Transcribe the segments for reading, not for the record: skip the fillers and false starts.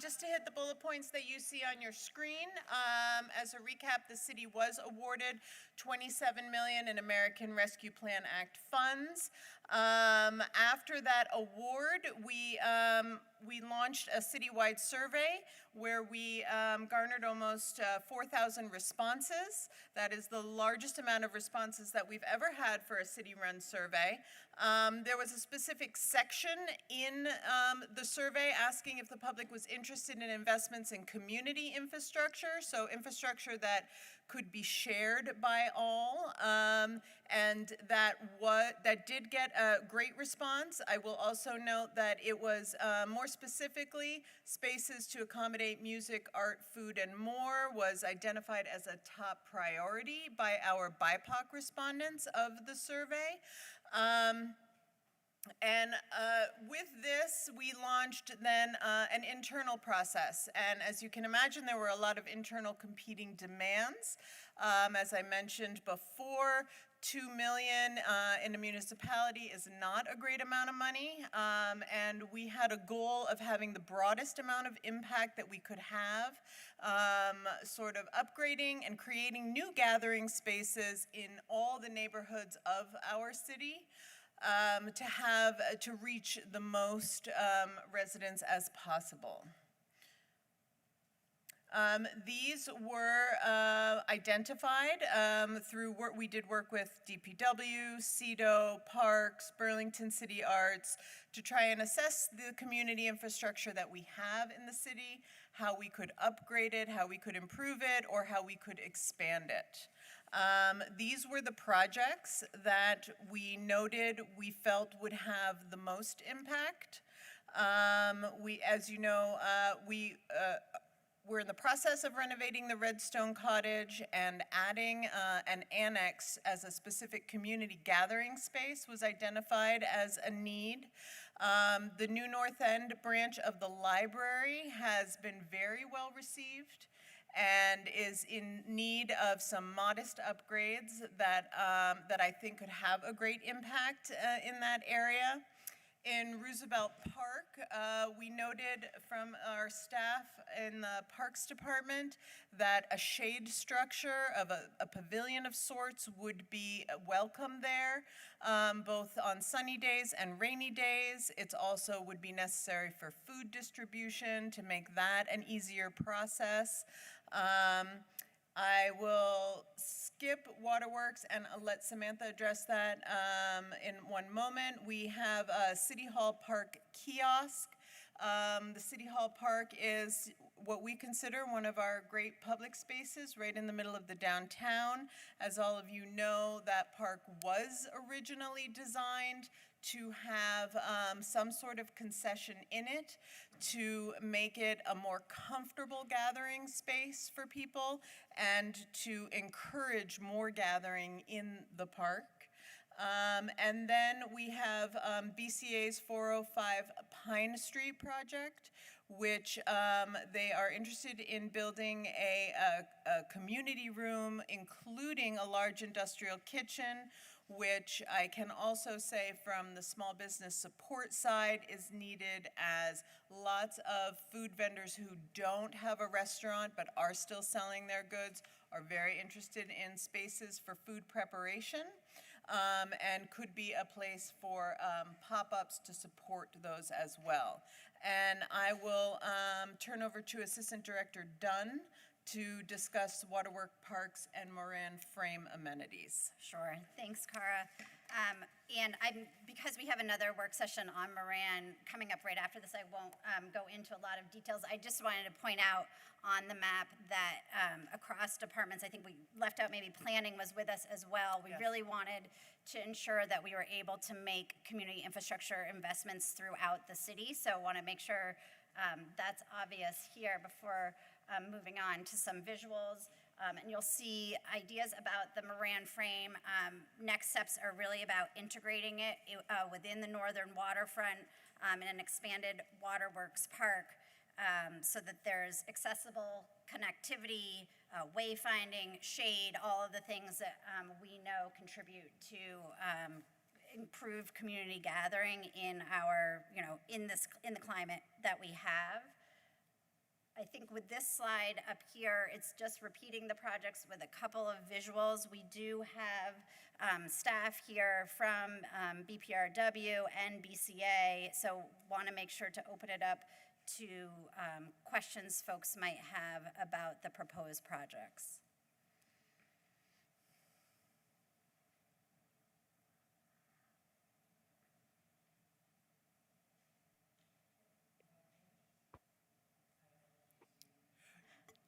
Just to hit the bullet points that you see on your screen, as a recap, the city was awarded $27 million in American Rescue Plan Act funds. After that award, we launched a citywide survey where we garnered almost 4,000 responses. That is the largest amount of responses that we've ever had for a city-run survey. There was a specific section in the survey asking if the public was interested in investments in community infrastructure, so infrastructure that could be shared by all, and that did get a great response. I will also note that it was more specifically spaces to accommodate music, art, food, and more was identified as a top priority by our BIPOC respondents of the survey. With this, we launched then an internal process. And as you can imagine, there were a lot of internal competing demands. As I mentioned before, $2 million in a municipality is not a great amount of money. And we had a goal of having the broadest amount of impact that we could have, sort of upgrading and creating new gathering spaces in all the neighborhoods of our city. To reach the most residents as possible. These were identified through work. We did work with DPW, CEDO, Parks, Burlington City Arts to try and assess the community infrastructure that we have in the city, how we could upgrade it, how we could improve it, or how we could expand it. These were the projects that we noted we felt would have the most impact. As you know, we're in the process of renovating the Redstone Cottage, and adding an annex as a specific community gathering space was identified as a need. The new North End branch of the library has been very well received and is in need of some modest upgrades that I think could have a great impact in that area. In Roosevelt Park, we noted from our staff in the Parks Department that a shade structure of a pavilion of sorts would be welcome there, both on sunny days and rainy days. It also would be necessary for food distribution to make that an easier process. I will skip Waterworks and I'll let Samantha address that in one moment. We have a City Hall Park kiosk. The City Hall Park is what we consider one of our great public spaces right in the middle of the downtown. As all of you know, that park was originally designed to have some sort of concession in it to make it a more comfortable gathering space for people and to encourage more gathering in the park. And then we have BCA's 405 Pine Street project, which they are interested in building a community room, including a large industrial kitchen, which I can also say from the small business support side is needed, as lots of food vendors who don't have a restaurant but are still selling their goods are very interested in spaces for food preparation, and could be a place for pop-ups to support those as well. And I will turn over to Assistant Director Dunn to discuss Waterworks Parks and Moran frame amenities. Sure, thanks, Cara. And because we have another work session on Moran coming up right after this, I won't go into a lot of details. I just wanted to point out on the map that across departments, I think we left out maybe planning was with us as well. We really wanted to ensure that we were able to make community infrastructure investments throughout the city. So I want to make sure that's obvious here before moving on to some visuals. And you'll see ideas about the Moran frame. Next steps are really about integrating it within the northern waterfront in an expanded Waterworks Park so that there's accessible connectivity, wayfinding, shade, all of the things that we know contribute to improved community gathering in our, in the climate that we have. I think with this slide up here, it's just repeating the projects with a couple of visuals. We do have staff here from BPRW and BCA, so want to make sure to open it up to questions folks might have about the proposed projects.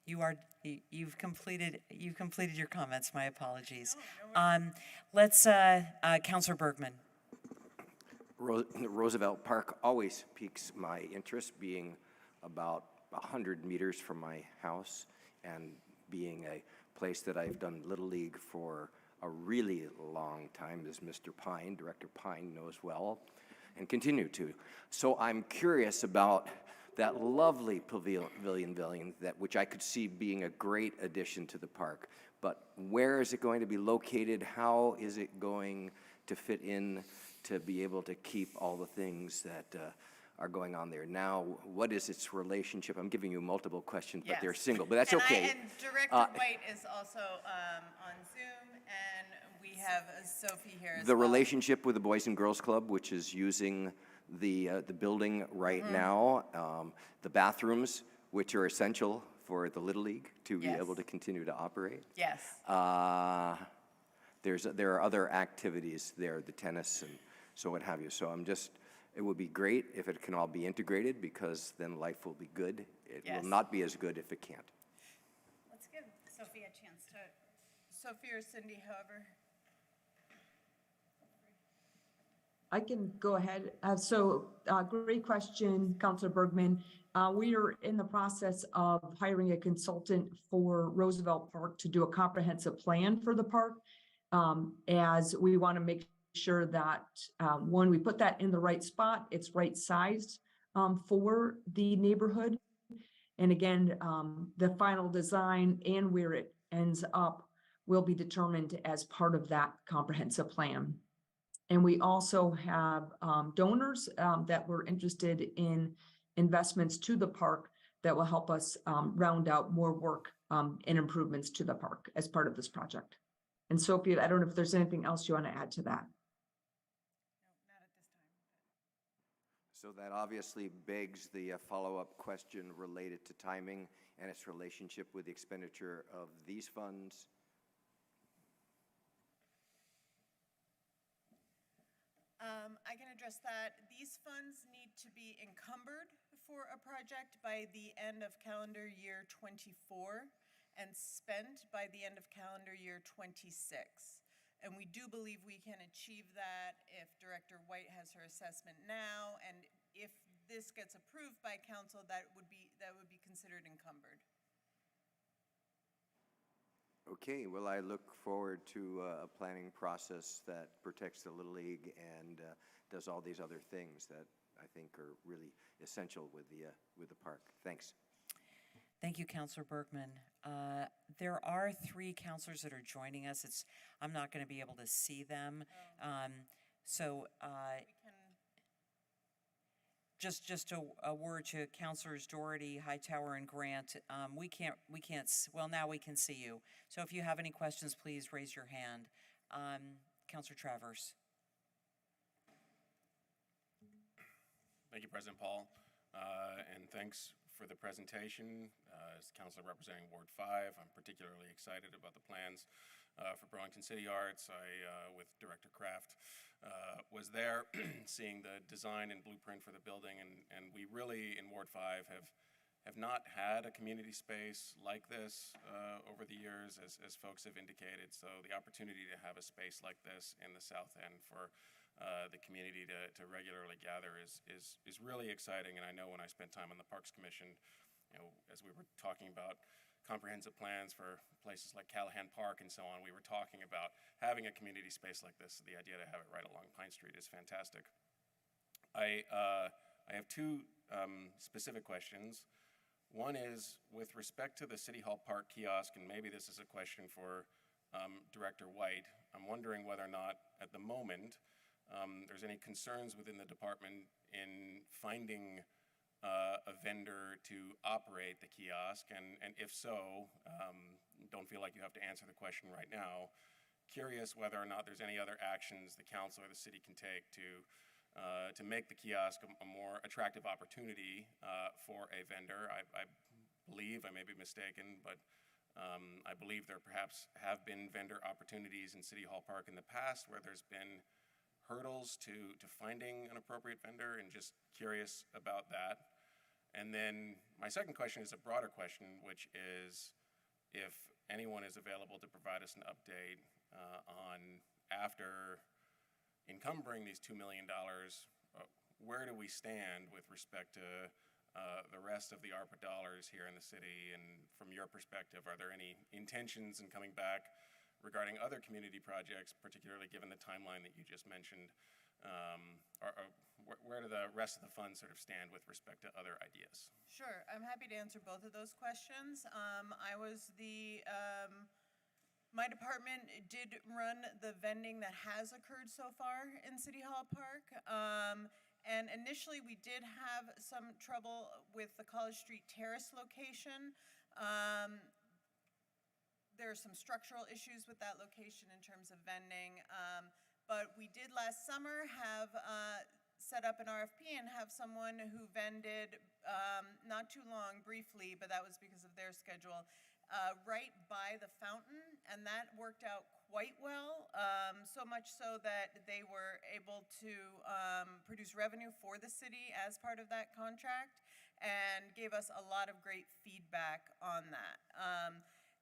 You've completed your comments. My apologies. Let's, Councilor Bergman. Roosevelt Park always piques my interest, being about 100 meters from my house and being a place that I've done Little League for a really long time, as Mr. Pine, Director Pine, knows well, and continue to. So I'm curious about that lovely pavilion that which I could see being a great addition to the park. But where is it going to be located? How is it going to fit in to be able to keep all the things that are going on there? Now, what is its relationship? I'm giving you multiple questions, but they're Yes. single, but that's And okay. And Director White is also on Zoom, and we have Sophie here as The well. relationship with the Boys and Girls Club, which is using the building right now, the bathrooms, which are essential for the Little League to be Yes. able to continue to operate. Yes. There are other activities there, the tennis and so what have you. So it would be great if it can all be integrated, because then life will be good. It Yes. will not be as good if it can't. Let's give Sophie a chance to. Sophie or Cindy, however. I can go ahead. Great question, Councilor Bergman. We are in the process of hiring a consultant for Roosevelt Park to do a comprehensive plan for the park, as we want to make sure that, one, we put that in the right spot, it's right sized for the neighborhood. And again, the final design and where it ends up will be determined as part of that comprehensive plan. And we also have donors that were interested in investments to the park that will help us round out more work and improvements to the park as part of this project. And Sophie, I don't know if there's anything else you want to add to that. No, not at this time. So that obviously begs the follow-up question related to timing and its relationship with the expenditure of these funds. I can address that. These funds need to be encumbered for a project by the end of calendar year '24 and spent by the end of calendar year '26. And we do believe we can achieve that if Director White has her assessment now, and if this gets approved by council, that would be considered encumbered. Okay, well, I look forward to a planning process that protects the Little League and does all these other things that I think are really essential with the park. Thanks. Thank you, Councilor Bergman. There are 3 councilors that are joining us. I'm not going to be able to see them. So We can, just a word to Councilors Doherty, Hightower, and Grant. We can't, well, now we can see you. So if you have any questions, please raise your hand. Councilor Travers. Thank you, President Paul, and thanks for the presentation. As Councilor representing Ward 5, I'm particularly excited about the plans for Burlington City Arts. With Director Kraft, was there seeing the design and blueprint for the building, and we really in Ward 5 have not had a community space like this over the years, as folks have indicated. So the opportunity to have a space like this in the South End for the community to regularly gather is really exciting. And I know when I spent time on the Parks Commission, as we were talking about comprehensive plans for places like Callahan Park and so on, we were talking about having a community space like this. The idea to have it right along Pine Street is fantastic. I have 2 specific questions. One is with respect to the City Hall Park kiosk, and maybe this is a question for Director White. I'm wondering whether or not at the moment there's any concerns within the department in finding a vendor to operate the kiosk? And if so, don't feel like you have to answer the question right now. Curious whether or not there's any other actions the council or the city can take to make the kiosk a more attractive opportunity for a vendor. I believe, I may be mistaken, but I believe there perhaps have been vendor opportunities in City Hall Park in the past where there's been hurdles to finding an appropriate vendor, and just curious about that. And then my second question is a broader question, which is if anyone is available to provide us an update on, after encumbering these $2 million, where do we stand with respect to the rest of the ARPA dollars here in the city? And from your perspective, are there any intentions in coming back regarding other community projects, particularly given the timeline that you just mentioned? Where do the rest of the funds sort of stand with respect to other ideas? Sure, I'm happy to answer both of those questions. My department did run the vending that has occurred so far in City Hall Park. And initially, we did have some trouble with the College Street Terrace location. There are some structural issues with that location in terms of vending. But we did last summer have set up an RFP and have someone who vended, not too long, briefly, but that was because of their schedule, right by the fountain, and that worked out quite well, so much so that they were able to produce revenue for the city as part of that contract, and gave us a lot of great feedback on that.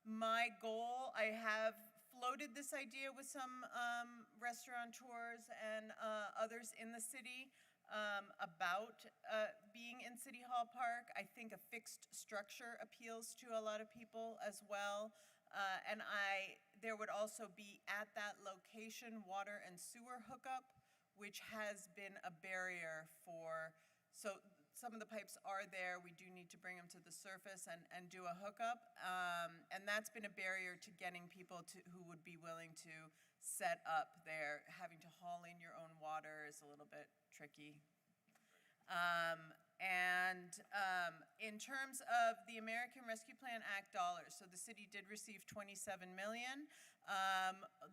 My goal, I have floated this idea with some restaurateurs and others in the city about being in City Hall Park. I think a fixed structure appeals to a lot of people as well. And there would also be at that location water and sewer hookup, which has been a barrier for, so some of the pipes are there. We do need to bring them to the surface and do a hookup. And that's been a barrier to getting people who would be willing to set up there. Having to haul in your own water is a little bit tricky. In terms of the American Rescue Plan Act dollars, so the city did receive $27 million.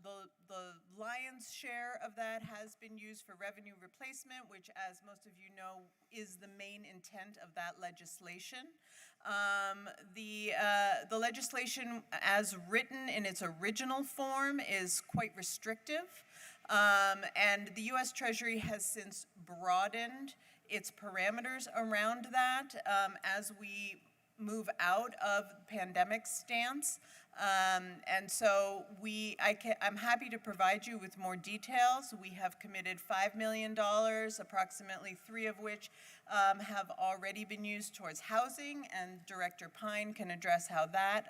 The lion's share of that has been used for revenue replacement, which, as most of you know, is the main intent of that legislation. The legislation, as written in its original form, is quite restrictive, and the U.S. Treasury has since broadened its parameters around that as we move out of pandemic stance. And so I'm happy to provide you with more details. We have committed $5 million, approximately 3 of which have already been used towards housing, and Director Pine can address how that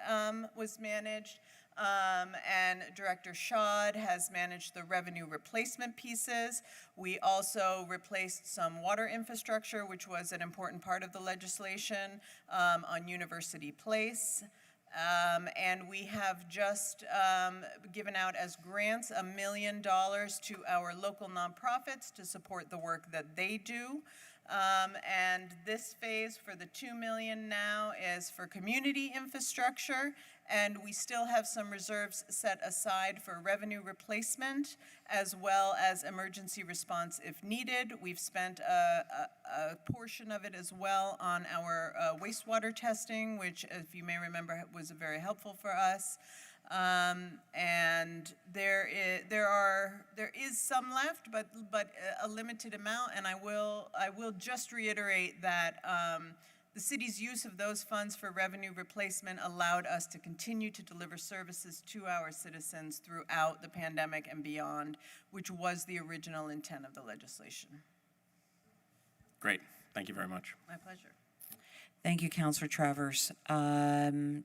was managed. And Director Shad has managed the revenue replacement pieces. We also replaced some water infrastructure, which was an important part of the legislation, on University Place. And we have just given out as grants $1 million to our local nonprofits to support the work that they do. And this phase for the $2 million now is for community infrastructure, and we still have some reserves set aside for revenue replacement as well as emergency response if needed. We've spent a portion of it as well on our wastewater testing, which, if you may remember, was very helpful for us. And there is some left, but a limited amount. And I will just reiterate that the city's use of those funds for revenue replacement allowed us to continue to deliver services to our citizens throughout the pandemic and beyond, which was the original intent of the legislation. Great, thank you very much. My pleasure. Thank you, Councilor Travers.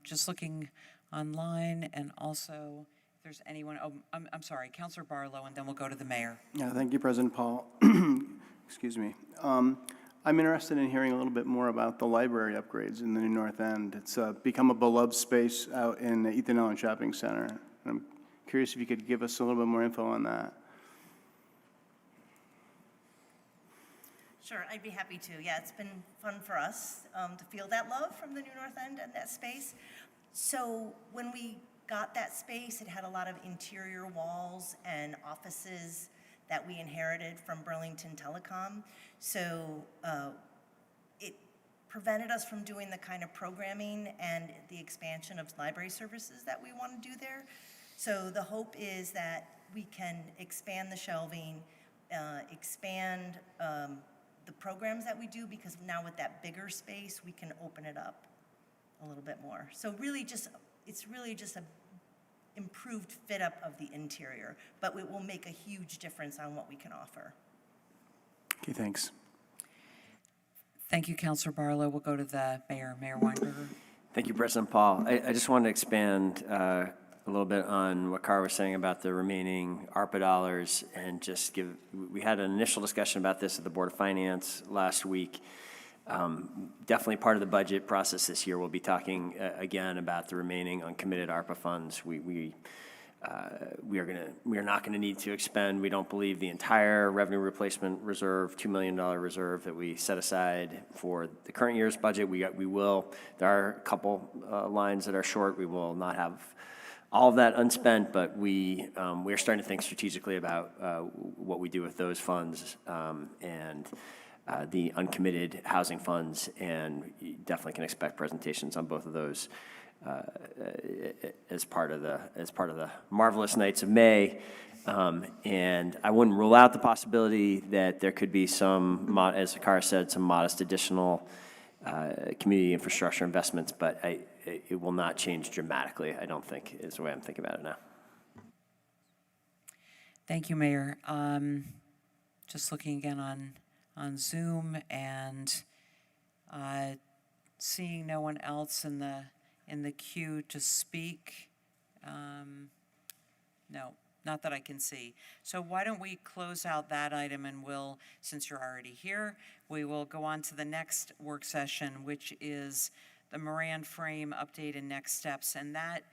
Just looking online, and also if there's anyone, I'm sorry, Councilor Barlow, and then we'll go to the mayor. Yeah, thank you, President Paul. Excuse me. I'm interested in hearing a little bit more about the library upgrades in the new North End. It's become a beloved space out in the Ethan Allen Shopping Center. And I'm curious if you could give us a little bit more info on that. Sure, I'd be happy to. Yeah, it's been fun for us to feel that love from the New North End and that space. So when we got that space, it had a lot of interior walls and offices that we inherited from Burlington Telecom. So it prevented us from doing the kind of programming and the expansion of library services that we want to do there. So the hope is that we can expand the shelving, expand the programs that we do, because now with that bigger space, we can open it up a little bit more. So really just, it's really just a improved fit up of the interior, but it will make a huge difference on what we can offer. Okay, thanks. Thank you, Councilor Barlow. We'll go to the mayor, Mayor Weinberger. Thank you, President Paul. I just wanted to expand a little bit on what Cara was saying about the remaining ARPA dollars, and just give, we had an initial discussion about this at the Board of Finance last week. Definitely part of the budget process this year, we'll be talking again about the remaining uncommitted ARPA funds. We are not going to need to expend, we don't believe, the entire revenue replacement reserve, $2 million reserve that we set aside for the current year's budget. We will, there are a couple lines that are short. We will not have all of that unspent, but we are starting to think strategically about what we do with those funds and the uncommitted housing funds, and you definitely can expect presentations on both of those as part of the Marvelous Nights of May. And I wouldn't rule out the possibility that there could be some, as Cara said, some modest additional community infrastructure investments, but it will not change dramatically, I don't think, is the way I'm thinking about it now. Thank you, Mayor. Just looking again on Zoom and seeing no one else in the queue to speak. No, not that I can see. So why don't we close out that item, and we'll, since you're already here, we will go on to the next work session, which is the Moran frame update and next steps. And that,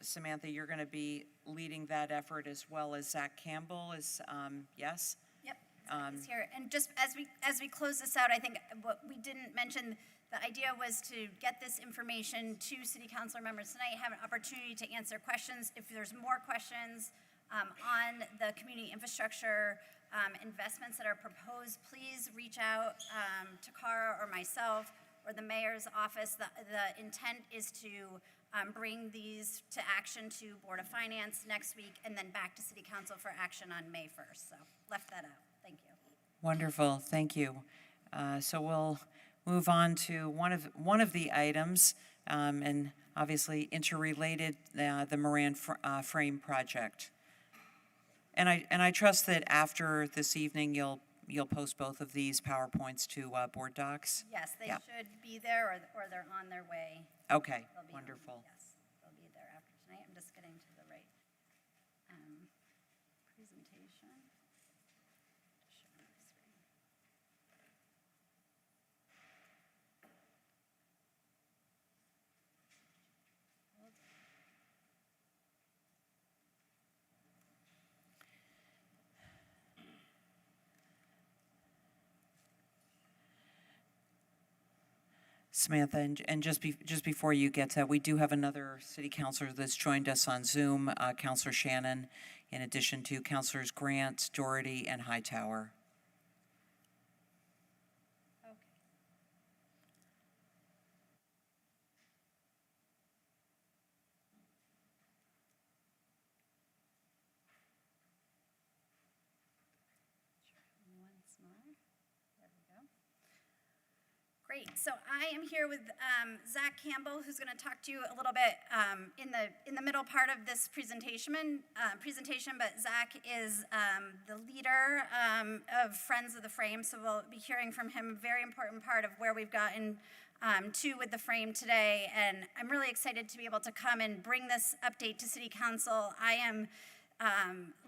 Samantha, you're going to be leading that effort, as well as Zach Campbell is, yes? Yep, Zach is here. And just as we close this out, I think what we didn't mention, the idea was to get this information to city councilor members tonight, have an opportunity to answer questions. If there's more questions on the community infrastructure investments that are proposed, please reach out to Cara or myself or the mayor's office. The intent is to bring these to action to Board of Finance next week, and then back to city council for action on May 1st. So left that out. Thank you. Wonderful, thank you. So we'll move on to one of the items, and obviously interrelated, the Moran frame project. And I trust that after this evening, you'll post both of these PowerPoints to board docs? Yes, they Yeah. should be there, or they're on their way. Okay, They'll be on- wonderful. yes, they'll be there after tonight. I'm just getting to the right presentation. Share my screen. Samantha, and just before you get to that, we do have another city councilor that's joined us on Zoom, Councilor Shannon, in addition to Councilors Grant, Doherty, and Hightower. Okay. Once more. There we go. Great. So I am here with Zach Campbell, who's going to talk to you a little bit in the middle part of this presentation. But Zach is the leader of Friends of the Frame, so we'll be hearing from him a very important part of where we've gotten to with the frame today. And I'm really excited to be able to come and bring this update to City Council. I am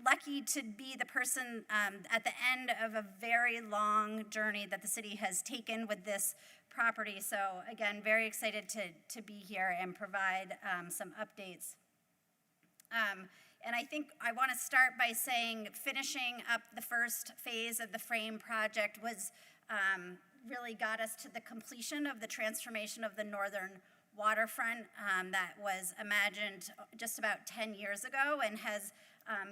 lucky to be the person at the end of a very long journey that the city has taken with this property. So again, very excited to be here and provide some updates. And I think I want to start by saying finishing up the first phase of the frame project was really got us to the completion of the transformation of the northern waterfront that was imagined just about 10 years ago and has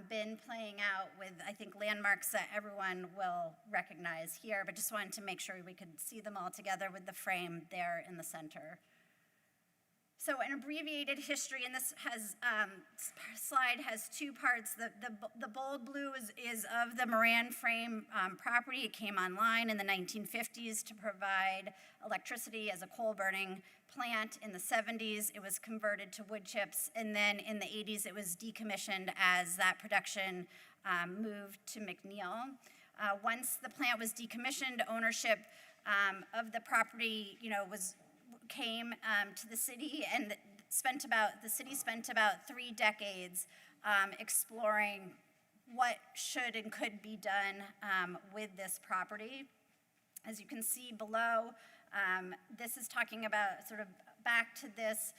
been playing out with, I think, landmarks that everyone will recognize here, but just wanted to make sure we could see them all together with the frame there in the center. So an abbreviated history, and this has, slide has two parts. The bold blue is of the Moran frame property. It came online in the 1950s to provide electricity as a coal-burning plant. In the 70s, it was converted to wood chips, and then in the 80s, it was decommissioned as that production moved to McNeil. Once the plant was decommissioned, ownership of the property, came to the city, and the city spent about 3 decades exploring what should and could be done with this property. As you can see below, this is talking about sort of back to this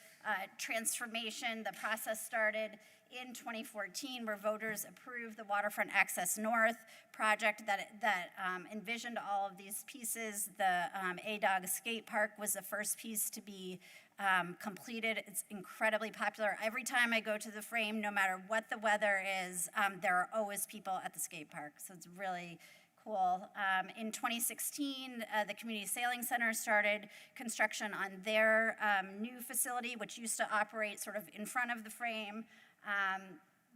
transformation. The process started in 2014, where voters approved the Waterfront Access North project that envisioned all of these pieces. The A-Dog skate park was the first piece to be completed. It's incredibly popular. Every time I go to the frame, no matter what the weather is, there are always people at the skate park, so it's really cool. In 2016, the Community Sailing Center started construction on their new facility, which used to operate sort of in front of the frame.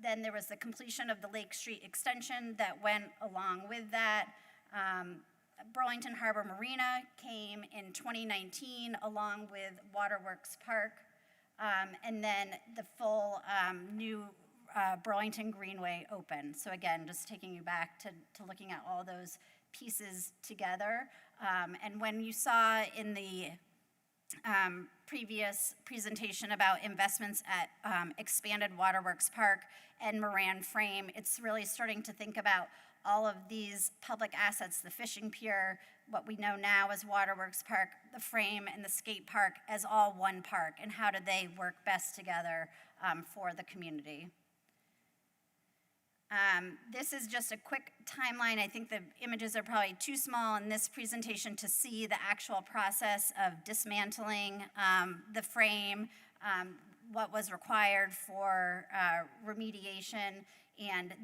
Then there was the completion of the Lake Street extension that went along with that. Burlington Harbor Marina came in 2019 along with Waterworks Park. And then the full new Burlington Greenway opened. So again, just taking you back to looking at all those pieces together. And when you saw in the previous presentation about investments at expanded Waterworks Park and Moran Frame, it's really starting to think about all of these public assets, the fishing pier, what we know now as Waterworks Park, the frame, and the skate park as all one park, and how do they work best together for the community. This is just a quick timeline. I think the images are probably too small in this presentation to see the actual process of dismantling the frame, what was required for remediation, and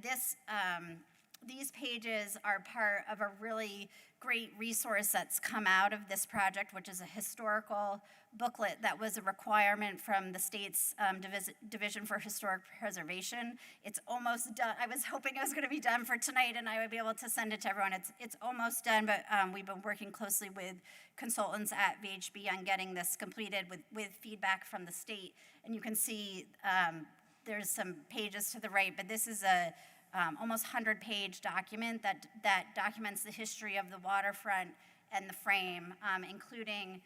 these pages are part of a really great resource that's come out of this project, which is a historical booklet that was a requirement from the state's Division for Historic Preservation. It's almost done. I was hoping it was going to be done for tonight and I would be able to send it to everyone. It's almost done, but we've been working closely with consultants at VHB on getting this completed with feedback from the state. And you can see there's some pages to the right, but this is a almost 100-page document that documents the history of the waterfront and the frame, including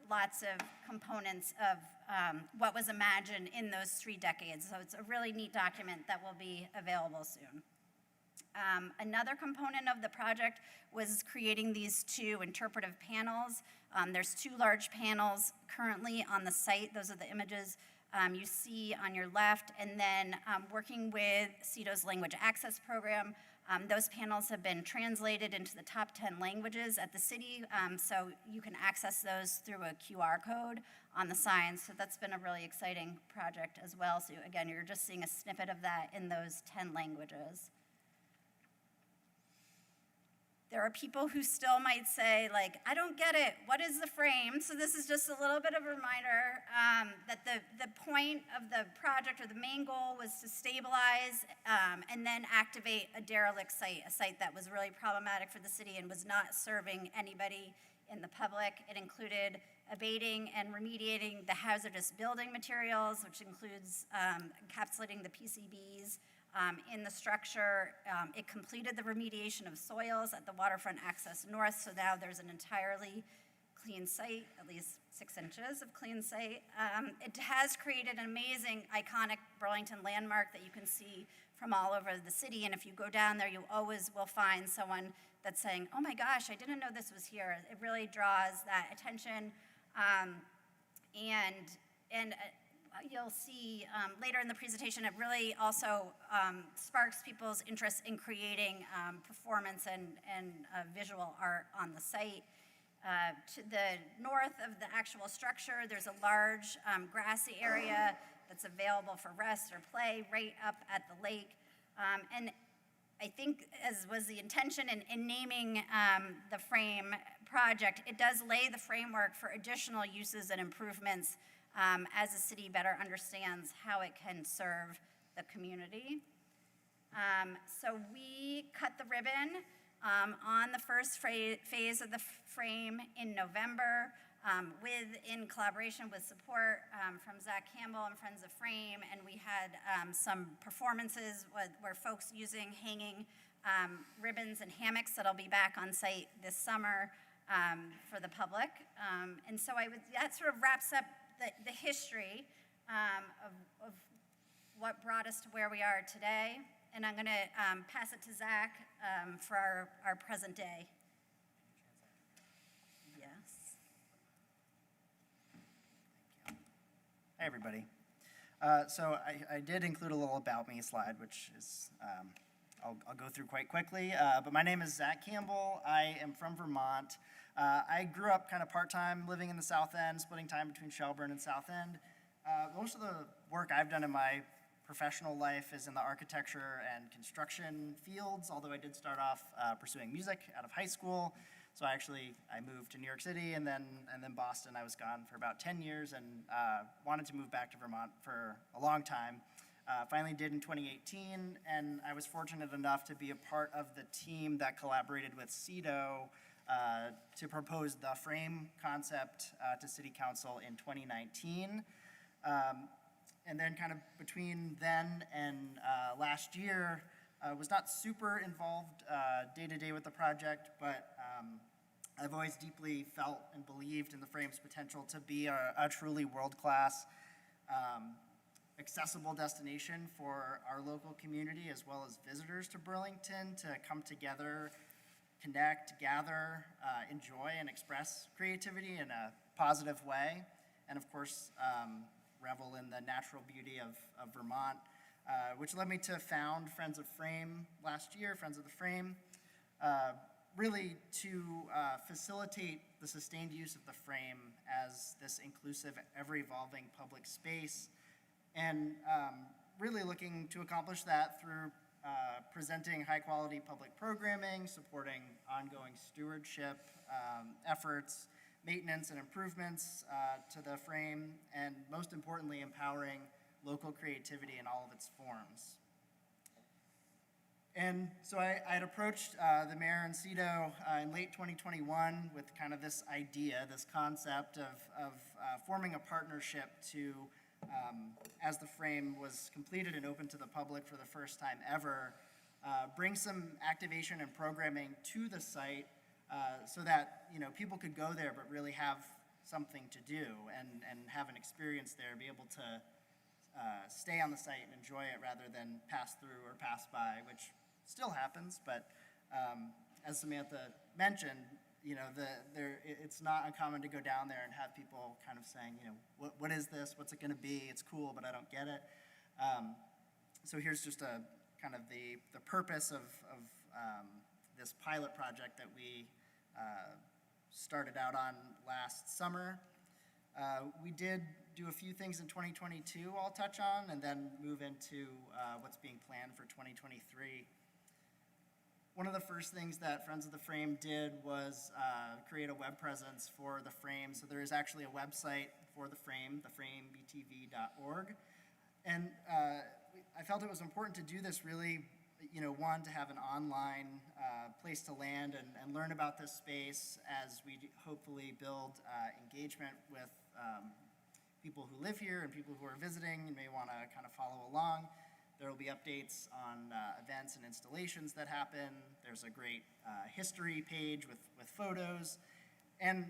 lots of components of what was imagined in those 3 decades. So it's a really neat document that will be available soon. Another component of the project was creating these 2 interpretive panels. There's 2 large panels currently on the site. Those are the images you see on your left, and then working with CEDO's Language Access Program, those panels have been translated into the top 10 languages at the city, so you can access those through a QR code on the signs, so that's been a really exciting project as well. So again, you're just seeing a snippet of that in those 10 languages. There are people who still might say, like, I don't get it, what is the frame? So this is just a little bit of a reminder that the point of the project, or the main goal, was to stabilize and then activate a derelict site, a site that was really problematic for the city and was not serving anybody in the public. It included abating and remediating the hazardous building materials, which includes encapsulating the PCBs in the structure. It completed the remediation of soils at the Waterfront Access North, so now there's an entirely clean site, at least 6 inches of clean site. It has created an amazing, iconic Burlington landmark that you can see from all over the city, and if you go down there, you always will find someone that's saying, oh my gosh, I didn't know this was here. It really draws that attention. And you'll see later in the presentation, it really also sparks people's interest in creating performance and visual art on the site. To the north of the actual structure, there's a large grassy area that's available for rest or play right up at the lake. And I think, as was the intention in naming the frame project, it does lay the framework for additional uses and improvements as the city better understands how it can serve the community. So we cut the ribbon on the first phase of the frame in November in collaboration with support from Zach Campbell and Friends of Frame, and we had some performances where folks using hanging ribbons and hammocks that'll be back on site this summer for the public. And so that sort of wraps up the history of what brought us to where we are today. And I'm going to pass it to Zach for our present day. Yes. Hey, everybody. So I did include a little about me slide, which is, I'll go through quite quickly. But my name is Zach Campbell. I am from Vermont. I grew up kind of part-time living in the South End, splitting time between Shelburne and South End. Most of the work I've done in my professional life is in the architecture and construction fields, although I did start off pursuing music out of high school. So I moved to New York City and then Boston. I was gone for about 10 years and wanted to move back to Vermont for a long time. Finally did in 2018, and I was fortunate enough to be a part of the team that collaborated with CSWD to propose the frame concept to City Council in 2019. And then kind of between then and last year, was not super involved day-to-day with the project, but I've always deeply felt and believed in the frame's potential to be a truly world-class, accessible destination for our local community as well as visitors to Burlington to come together, connect, gather, enjoy, and express creativity in a positive way. And of course, revel in the natural beauty of Vermont, which led me to found Friends of Frame last year, Friends of the Frame, really to facilitate the sustained use of the frame as this inclusive, ever-evolving public space, and really looking to accomplish that through presenting high-quality public programming, supporting ongoing stewardship efforts, maintenance and improvements to the frame, and most importantly, empowering local creativity in all of its forms. And so I had approached the mayor and CSWD in late 2021 with kind of this idea, this concept of forming a partnership to, as the frame was completed and open to the public for the first time ever, bring some activation and programming to the site so that people could go there but really have something to do and have an experience there, be able to stay on the site and enjoy it rather than pass through or pass by, which still happens. But as Samantha mentioned, it's not uncommon to go down there and have people kind of saying, what is this? What's it going to be? It's cool, but I don't get it. So here's just a kind of the purpose of this pilot project that we started out on last summer. We did do a few things in 2022 I'll touch on, and then move into what's being planned for 2023. One of the first things that Friends of the Frame did was create a web presence for the frame. So there is actually a website for the frame, theframebtv.org. And I felt it was important to do this really, one, to have an online place to land and learn about this space as we hopefully build engagement with people who live here and people who are visiting and may want to kind of follow along. There will be updates on events and installations that happen. There's a great history page with photos. And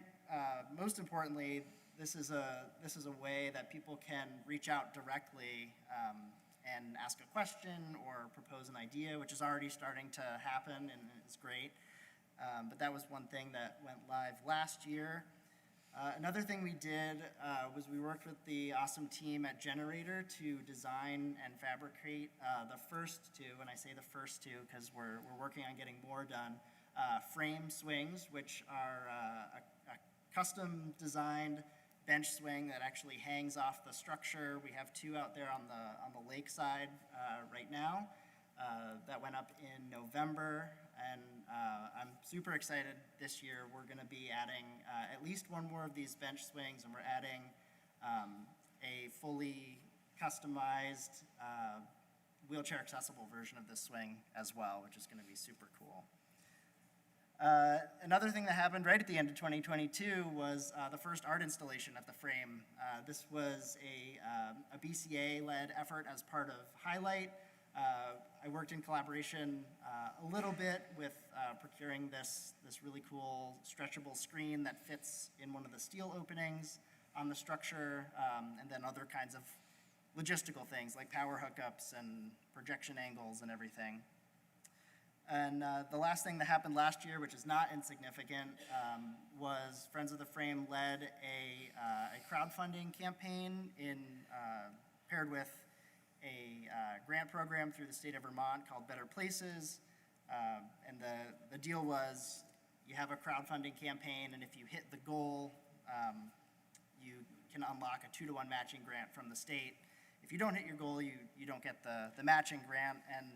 most importantly, this is a way that people can reach out directly and ask a question or propose an idea, which is already starting to happen and is great. But that was one thing that went live last year. Another thing we did was we worked with the awesome team at Generator to design and fabricate the first two, and I say the first two because we're working on getting more done, frame swings, which are a custom designed bench swing that actually hangs off the structure. We have two out there on the lakeside right now that went up in November, and I'm super excited this year. We're going to be adding at least one more of these bench swings, and we're adding a fully customized wheelchair accessible version of this swing as well, which is going to be super cool. Another thing that happened right at the end of 2022 was the first art installation at the frame. This was a BCA-led effort as part of Highlight. I worked in collaboration a little bit with procuring this really cool stretchable screen that fits in one of the steel openings on the structure, and then other kinds of logistical things like power hookups and projection angles and everything. And the last thing that happened last year, which is not insignificant, was Friends of the Frame led a crowdfunding campaign paired with a grant program through the state of Vermont called Better Places. And the deal was you have a crowdfunding campaign, and if you hit the goal, you can unlock a 2-to-1 matching grant from the state. If you don't hit your goal, you don't get the matching grant. And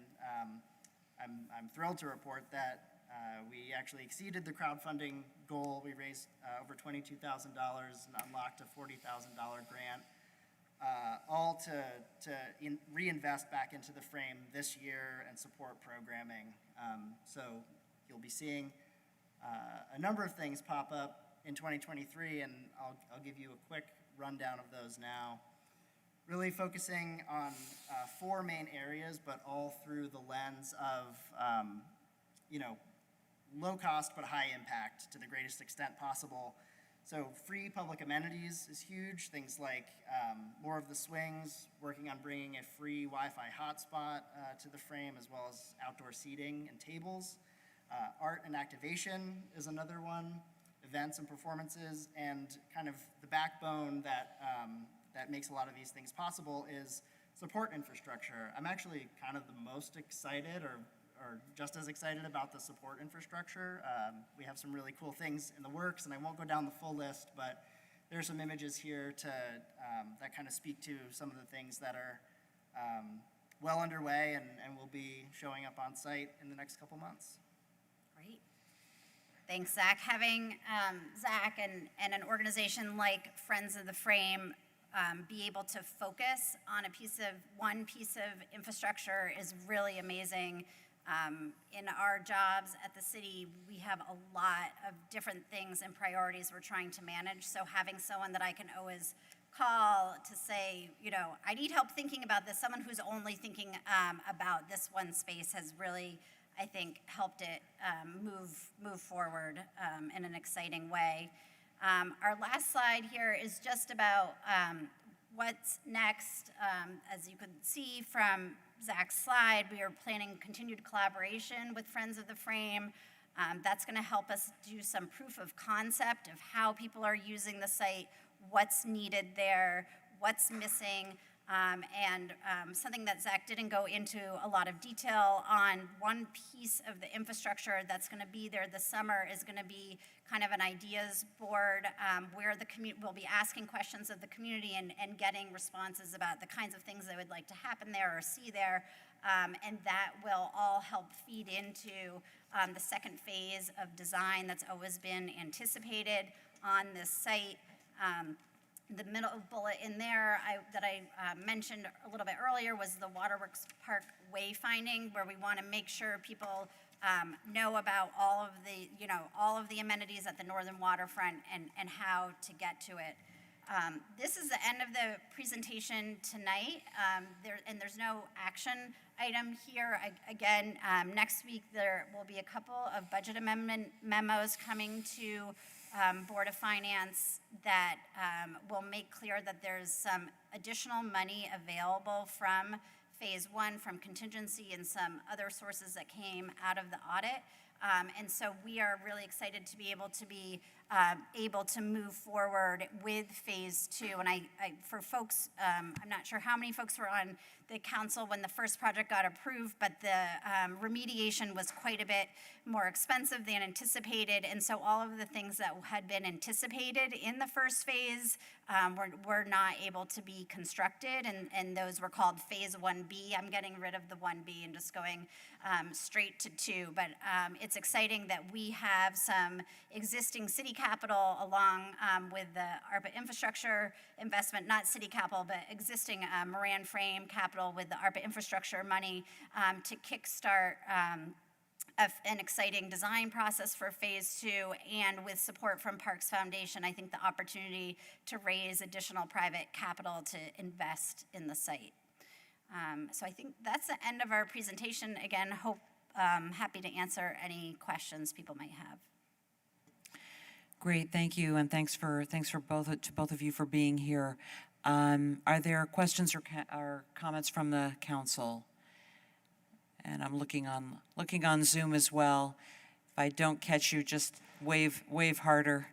I'm thrilled to report that we actually exceeded the crowdfunding goal. We raised over $22,000 and unlocked a $40,000 grant, all to reinvest back into the frame this year and support programming. So you'll be seeing a number of things pop up in 2023, and I'll give you a quick rundown of those now. Really focusing on 4 main areas, but all through the lens of, low cost but high impact to the greatest extent possible. So free public amenities is huge. Things like more of the swings, working on bringing a free Wi-Fi hotspot to the frame, as well as outdoor seating and tables. Art and activation is another one. Events and performances, and kind of the backbone that makes a lot of these things possible is support infrastructure. I'm actually kind of the most excited or just as excited about the support infrastructure. We have some really cool things in the works, and I won't go down the full list, but there are some images here that kind of speak to some of the things that are well underway and will be showing up on site in the next couple months. Great. Thanks, Zach. Having Zach and an organization like Friends of the Frame be able to focus on one piece of infrastructure is really amazing. In our jobs at the city, we have a lot of different things and priorities we're trying to manage. So having someone that I can always call to say, I need help thinking about this, someone who's only thinking about this one space has really, I think, helped it move forward in an exciting way. Our last slide here is just about what's next. As you could see from Zach's slide, we are planning continued collaboration with Friends of the Frame. That's going to help us do some proof of concept of how people are using the site, what's needed there, what's missing, and something that Zach didn't go into a lot of detail on. One piece of the infrastructure that's going to be there this summer is going to be kind of an ideas board where we'll be asking questions of the community and getting responses about the kinds of things they would like to happen there or see there. And that will all help feed into the second phase of design that's always been anticipated on this site. The middle bullet in there that I mentioned a little bit earlier was the Waterworks Park wayfinding, where we want to make sure people know about all of the amenities at the northern waterfront and how to get to it. This is the end of the presentation tonight, there's no action item here. Again, next week there will be a couple of budget amendment memos coming to Board of Finance that will make clear that there's some additional money available from Phase 1, from contingency and some other sources that came out of the audit. And so we are really excited to be able to move forward with phase 2. And for folks, I'm not sure how many folks were on the council when the first project got approved, but the remediation was quite a bit more expensive than anticipated. And so all of the things that had been anticipated in the first phase were not able to be constructed. And those were called phase 1B. I'm getting rid of the 1B and just going straight to 2. But it's exciting that we have some existing city capital along with the ARPA infrastructure investment, not city capital, but existing Moran frame capital with the ARPA infrastructure money to kickstart an exciting design process for phase 2, and with support from Parks Foundation, I think the opportunity to raise additional private capital to invest in the site. So I think that's the end of our presentation. Again, happy to answer any questions people might have. Great, thank you, and thanks for both of you for being here. Are there questions or comments from the council? And I'm looking on Zoom as well. If I don't catch you, just wave harder.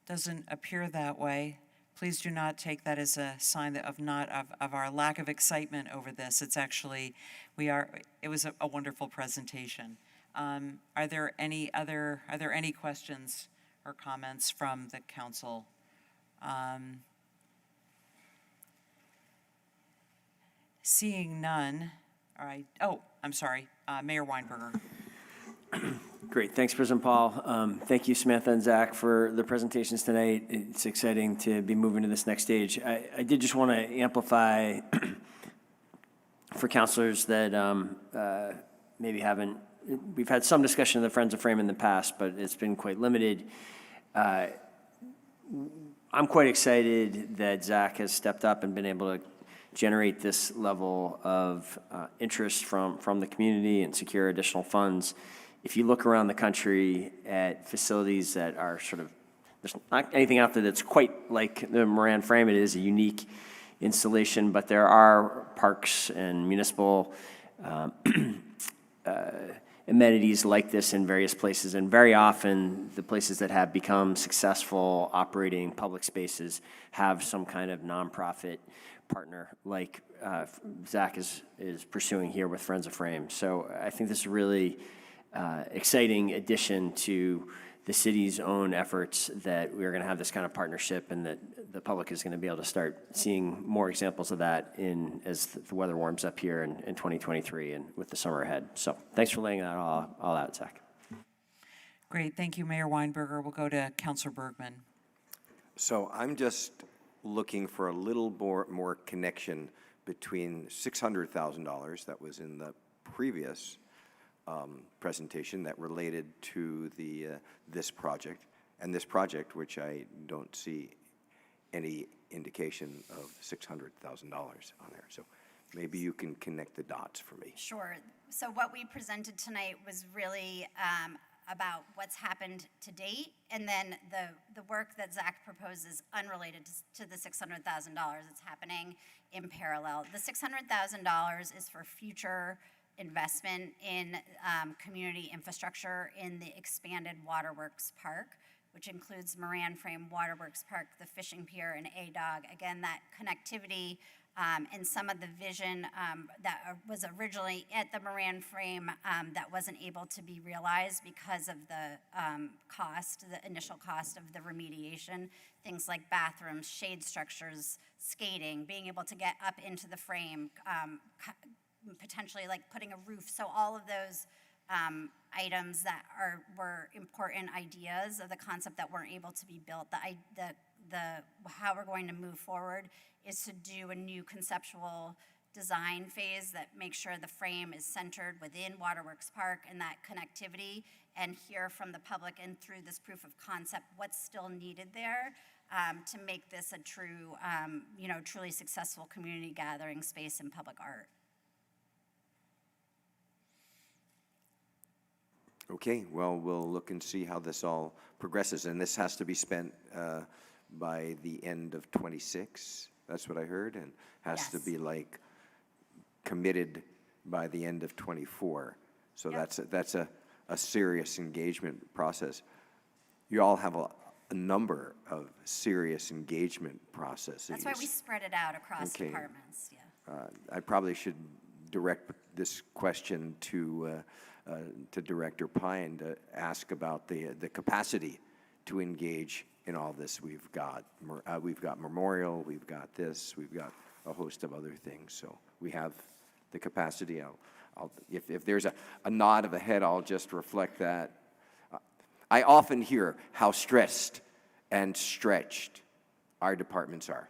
Doesn't appear that way. Please do not take that as a sign of our lack of excitement over this. It's actually, it was a wonderful presentation. Are there any questions or comments from the council? Seeing none, all right. Oh, I'm sorry, Mayor Weinberger. Great, thanks, President Paul. Thank you, Samantha and Zach, for the presentations tonight. It's exciting to be moving to this next stage. I did just want to amplify for councilors that maybe haven't, we've had some discussion of the Friends of Frame in the past, but it's been quite limited. I'm quite excited that Zach has stepped up and been able to generate this level of interest from the community and secure additional funds. If you look around the country at facilities that are sort of, there's not anything out there that's quite like the Moran frame. It is a unique installation, but there are parks and municipal amenities like this in various places, and very often the places that have become successful operating public spaces have some kind of nonprofit partner like Zach is pursuing here with Friends of Frame. So I think this is really exciting addition to the city's own efforts that we're going to have this kind of partnership, and that the public is going to be able to start seeing more examples of that as the weather warms up here in 2023 and with the summer ahead. So thanks for laying that all out, Zach. Great, thank you, Mayor Weinberger. We'll go to Councilor Bergman. So I'm just looking for a little more connection between $600,000 that was in the previous presentation that related to this project, and this project, which I don't see any indication of $600,000 on there. So maybe you can connect the dots for me. Sure. So what we presented tonight was really about what's happened to date, and then the work that Zach proposes unrelated to the $600,000. It's happening in parallel. The $600,000 is for future investment in community infrastructure in the expanded Waterworks Park, which includes Moran Frame Waterworks Park, the fishing pier, and ADOG. Again, that connectivity and some of the vision that was originally at the Moran Frame that wasn't able to be realized because of the the initial cost of the remediation, things like bathrooms, shade structures, skating, being able to get up into the frame, potentially like putting a roof. So all of those items that were important ideas of the concept that weren't able to be built. How we're going to move forward is to do a new conceptual design phase that makes sure the frame is centered within Waterworks Park and that connectivity, and hear from the public and through this proof of concept what's still needed there to make this a true, truly successful community gathering space in public art. Okay, well, we'll look and see how this all progresses, and this has to be spent by the end of '26. That's what I heard, and has to Yes. be like committed by the end of '24. So that's a serious engagement process. You all have a number of serious engagement processes. That's why we spread it out across Okay. departments, yeah. I probably should direct this question to Director Pine to ask about the capacity to engage in all this. We've got Memorial, we've got this, we've got a host of other things. So we have the capacity. If there's a nod of the head, I'll just reflect that. I often hear how stressed and stretched our departments are.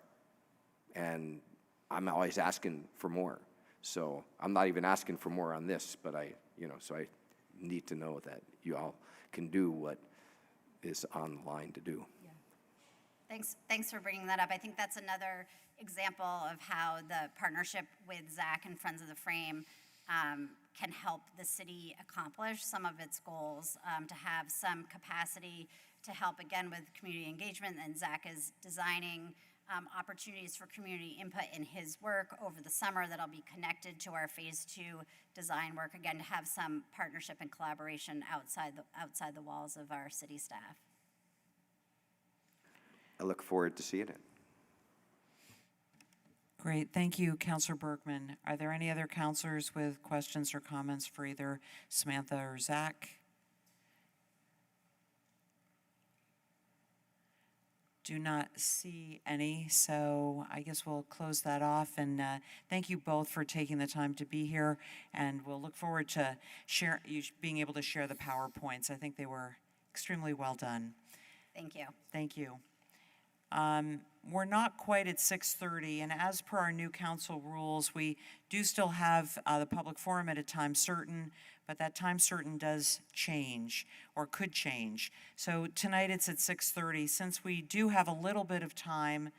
And I'm always asking for more. So I'm not even asking for more on this, but so I need to know that you all can do what is on the line to do. Thanks for bringing that up. I think that's another example of how the partnership with Zach and Friends of the Frame can help the city accomplish some of its goals, to have some capacity to help, again, with community engagement. And Zach is designing opportunities for community input in his work over the summer that'll be connected to our Phase 2 design work, again, to have some partnership and collaboration outside the walls of our city staff. I look forward to seeing it. Great, thank you, Councilor Bergman. Are there any other councilors with questions or comments for either Samantha or Zach? Do not see any, so I guess we'll close that off. And thank you both for taking the time to be here, and we'll look forward to being able to share the PowerPoints. I think they were extremely well done. Thank you. Thank you. We're not quite at 6:30, and as per our new council rules, we do still have the public forum at a time certain, but that time certain does change, or could change. So tonight it's at 6:30. Since we do have a little bit of time,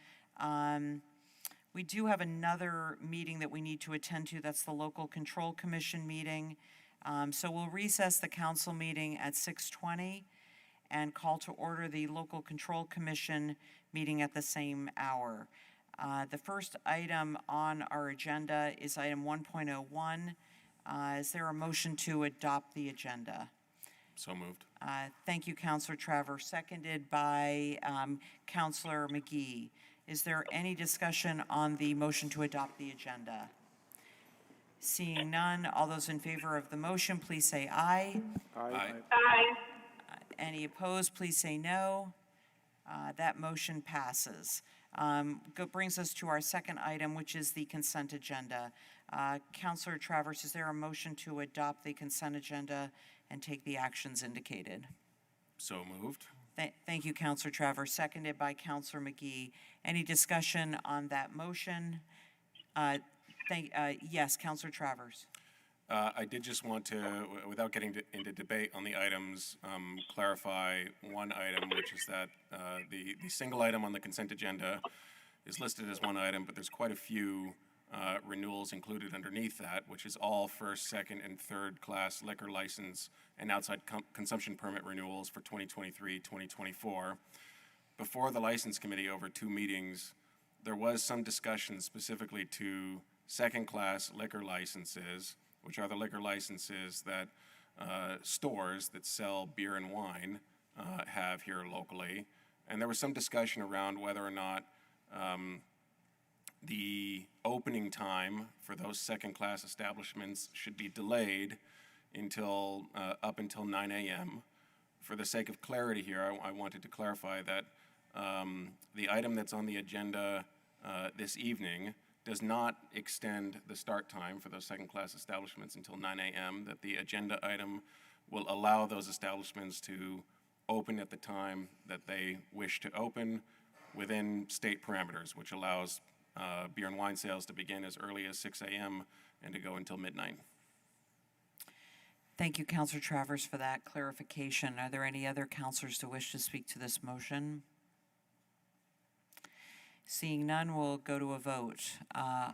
we do have another meeting that we need to attend to. That's the Local Control Commission meeting. So we'll recess the council meeting at 6:20 and call to order the Local Control Commission meeting at the same hour. The first item on our agenda is item 1.01. Is there a motion to adopt the agenda? So moved. Thank you, Councilor Travers, seconded by Councilor McGee. Is there any discussion on the motion to adopt the agenda? Seeing none, all those in favor of the motion, please say aye. Aye. Any opposed, please say no. That motion passes. Brings us to our second item, which is the consent agenda. Councilor Travers, is there a motion to adopt the consent agenda and take the actions indicated? So moved. Thank you, Councilor Travers, seconded by Councilor McGee. Any discussion on that motion? Yes, Councilor Travers. I did just want to, without getting into debate on the items, clarify one item, which is that the single item on the consent agenda is listed as one item, but there's quite a few renewals included underneath that, which is all first, second, and third class liquor license and outside consumption permit renewals for 2023, 2024. Before the License Committee, over 2 meetings, there was some discussion specifically to second class liquor licenses, which are the liquor licenses that stores that sell beer and wine have here locally. And there was some discussion around whether or not the opening time for those second-class establishments should be delayed until up until 9 a.m. For the sake of clarity here, I wanted to clarify that the item that's on the agenda this evening does not extend the start time for those second-class establishments until 9 a.m., that the agenda item will allow those establishments to open at the time that they wish to open within state parameters, which allows beer and wine sales to begin as early as 6 a.m. and to go until midnight. Thank you, Councilor Travers, for that clarification. Are there any other councilors who wish to speak to this motion? Seeing none, we'll go to a vote.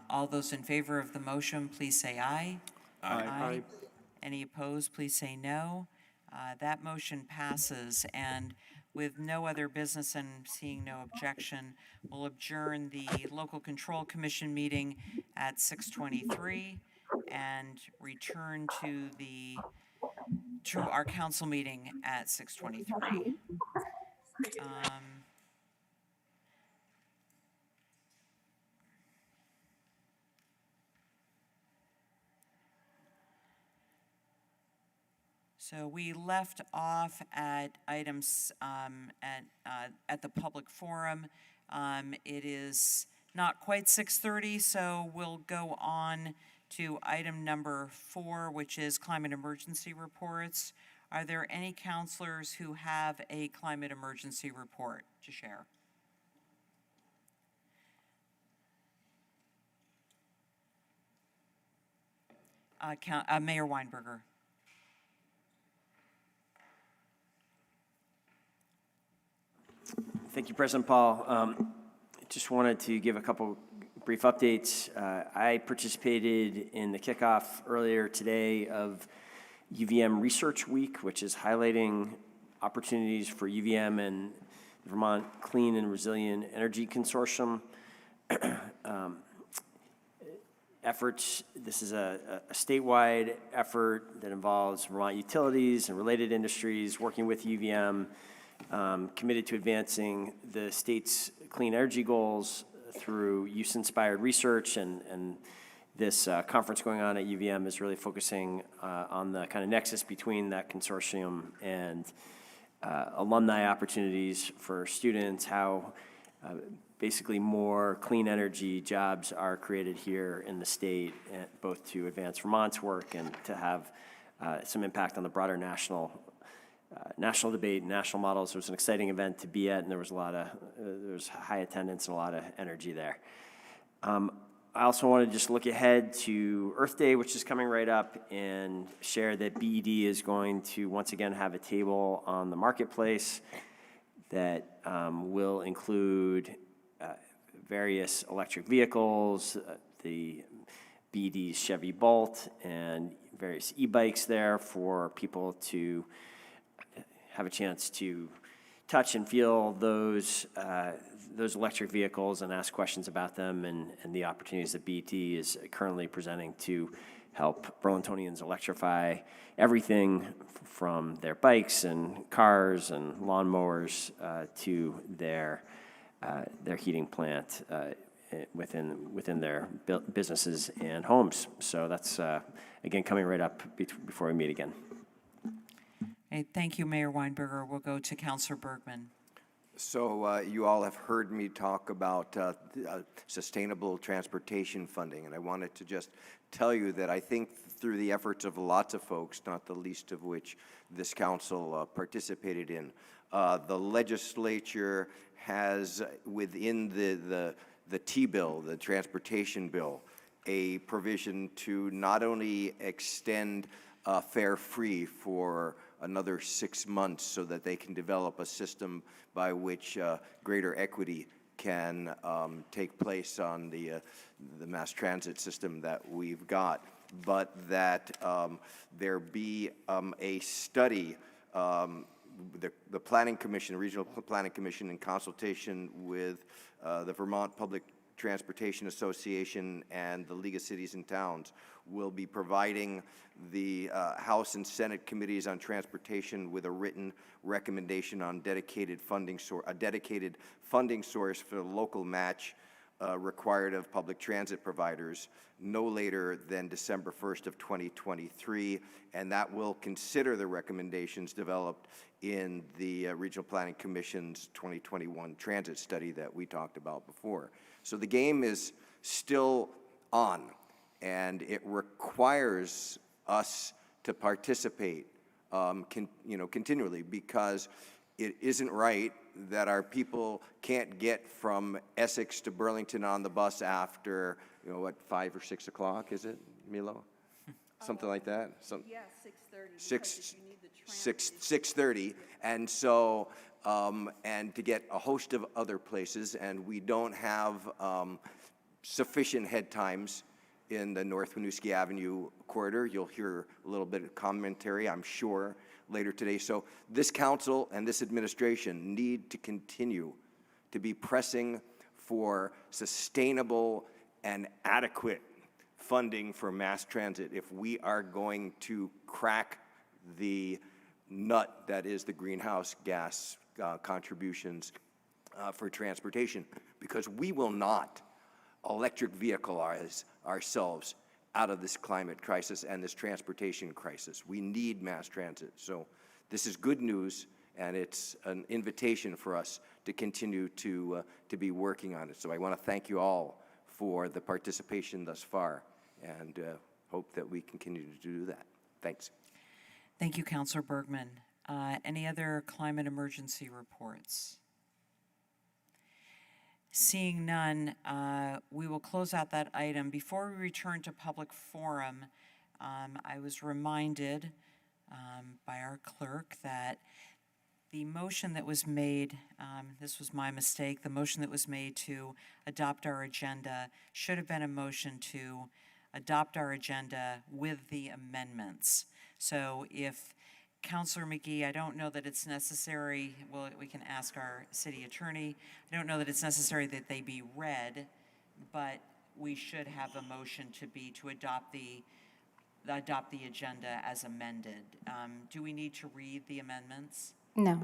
All those in favor of the motion, please say aye. Aye. Any opposed, please say no. That motion passes, and with no other business and seeing no objection, we'll adjourn the Local Control Commission meeting at 6:23 and return to our council meeting at 6:23. So we left off at items at the public forum. It is not quite 6:30, so we'll go on to item number 4, which is climate emergency reports. Are there any counselors who have a climate emergency report to share? Mayor Weinberger. Thank you, President Paul. Just wanted to give a couple brief updates. I participated in the kickoff earlier today of UVM Research Week, which is highlighting opportunities for UVM and the Vermont Clean and Resilient Energy Consortium efforts. This is a statewide effort that involves Vermont utilities and related industries working with UVM, committed to advancing the state's clean energy goals through use-inspired research, and this conference going on at UVM is really focusing on the kind of nexus between that consortium and alumni opportunities for students, how basically more clean energy jobs are created here in the state, both to advance Vermont's work and to have some impact on the broader national debate, national models. It was an exciting event to be at, and there was there was high attendance and a lot of energy there. I also want to just look ahead to Earth Day, which is coming right up, and share that BED is going to once again have a table on the marketplace that will include various electric vehicles, the BED's Chevy Bolt, and various e-bikes there for people to have a chance to touch and feel those electric vehicles and ask questions about them, and the opportunities that BED is currently presenting to help Burlingtonians electrify everything from their bikes and cars and lawnmowers to their heating plant within their businesses and homes. So that's, again, coming right up before we meet again. Okay, thank you, Mayor Weinberger. We'll go to Councilor Bergman. So you all have heard me talk about sustainable transportation funding, and I wanted to just tell you that I think through the efforts of lots of folks, not the least of which this council participated in, the legislature has within the T-bill, the transportation bill, a provision to not only extend fare free for another 6 months so that they can develop a system by which greater equity can take place on the mass transit system that we've got, but that there be a study, the Planning Commission, Regional Planning Commission, in consultation with the Vermont Public Transportation Association and the League of Cities and Towns, will be providing the House and Senate Committees on Transportation with a written recommendation on a dedicated funding source for the local match required of public transit providers no later than December 1st of 2023, and that will consider the recommendations developed in the Regional Planning Commission's 2021 transit study that we talked about before. So the game is still on, and it requires us to participate continually, because it isn't right that our people can't get from Essex to Burlington on the bus after, 5 or 6 o'clock, is it, Milo? Something like that? Yeah, 6:30. 6:30, and so, and to get a host of other places, and we don't have sufficient head times in the North Winooski Avenue corridor. You'll hear a little bit of commentary, I'm sure, later today. So this council and this administration need to continue to be pressing for sustainable and adequate funding for mass transit if we are going to crack the nut that is the greenhouse gas contributions for transportation, because we will not electric vehicleize ourselves out of this climate crisis and this transportation crisis. We need mass transit. So this is good news, and it's an invitation for us to continue to be working on it. So I want to thank you all for the participation thus far, and hope that we continue to do that. Thanks. Thank you, Councilor Bergman. Any other climate emergency reports? Seeing none, we will close out that item. Before we return to public forum, I was reminded by our clerk that the motion that was made, this was my mistake, the motion that was made to adopt our agenda should have been a motion to adopt our agenda with the amendments. So if Councilor McGee, I don't know that it's necessary, well, we can ask our city attorney. I don't know that it's necessary that they be read, but we should have a motion to adopt the agenda as amended. Do we need to read the amendments? No.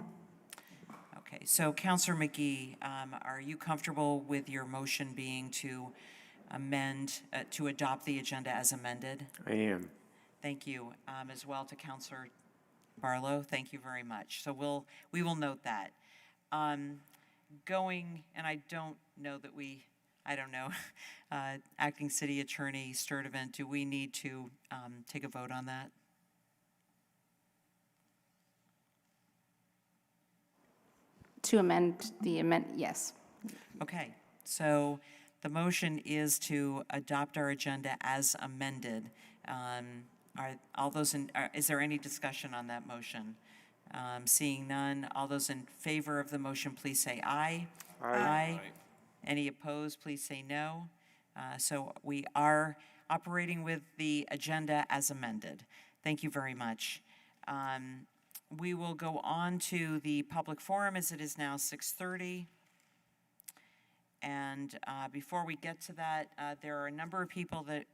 Okay, so Councilor McGee, are you comfortable with your motion being to amend, to adopt the agenda as amended? I am. Thank you. As well to Councilor Barlow, thank you very much. So we will note that. Going, and I don't know that I don't know, Acting City Attorney Sturdivant, do we need to take a vote on that? To amend yes. Okay, so the motion is to adopt our agenda as amended. Is there any discussion on that motion? Seeing none, all those in favor of the motion, please say aye. Aye. Any opposed, please say no. So we are operating with the agenda as amended. Thank you very much. We will go on to the public forum as it is now 6:30. And before we get to that, there are a number of people that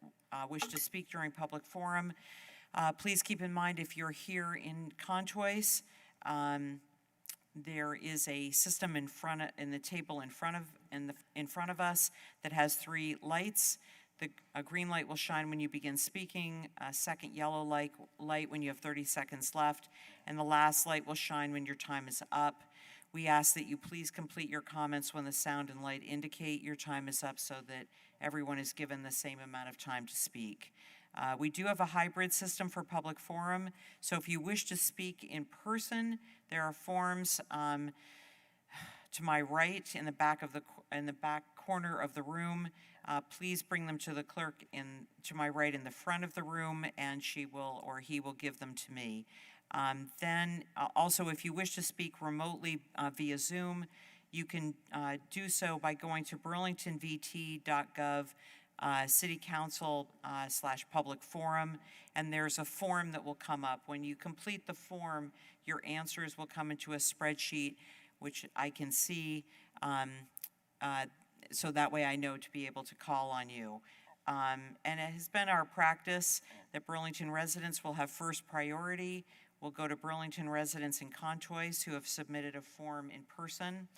wish to speak during public forum. Please keep in mind, if you're here in Contois, there is a system in the table in front of us that has 3 lights. A green light will shine when you begin speaking, a second yellow light when you have 30 seconds left, and the last light will shine when your time is up. We ask that you please complete your comments when the sound and light indicate your time is up so that everyone is given the same amount of time to speak. We do have a hybrid system for public forum, so if you wish to speak in person, there are forms to my right in the back corner of the room. Please bring them to the clerk to my right in the front of the room, and she will or he will give them to me. Then also, if you wish to speak remotely via Zoom, you can do so by going to burlingtonvt.gov City Council /public forum, and there's a form that will come up. When you complete the form, your answers will come into a spreadsheet, which I can see, so that way I know to be able to call on you. And it has been our practice that Burlington residents will have first priority. We'll go to Burlington residents in Contois who have submitted a form in person,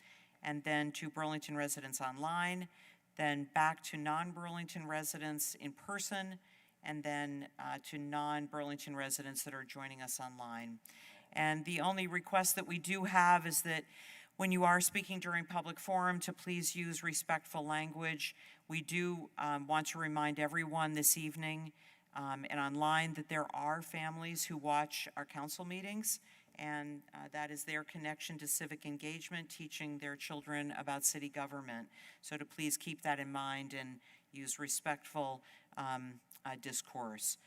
and then to Burlington residents online, then back to non-Burlington residents in person, and then to non-Burlington residents that are joining us online. And the only request that we do have is that when you are speaking during public forum, to please use respectful language. We do want to remind everyone this evening and online that there are families who watch our council meetings, and that is their connection to civic engagement, teaching their children about city government. So to please keep that in mind and use respectful discourse.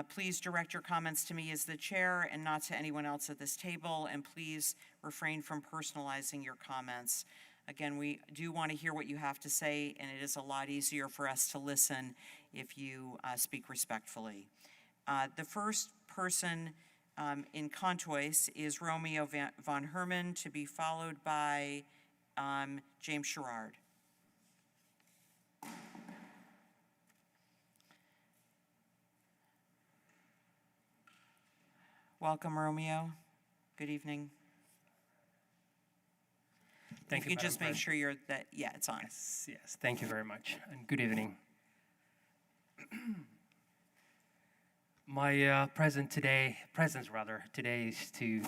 Please direct your comments to me as the chair and not to anyone else at this table, and please refrain from personalizing your comments. Again, we do want to hear what you have to say, and it is a lot easier for us to listen if you speak respectfully. The first person in Contois is Romeo von Herman, to be followed by James Sherrard. Welcome, Romeo. Good evening. Thank If you, you could just Madam make sure you're that, yeah, it's on. Yes, thank you very much, and good evening. My presence today is to,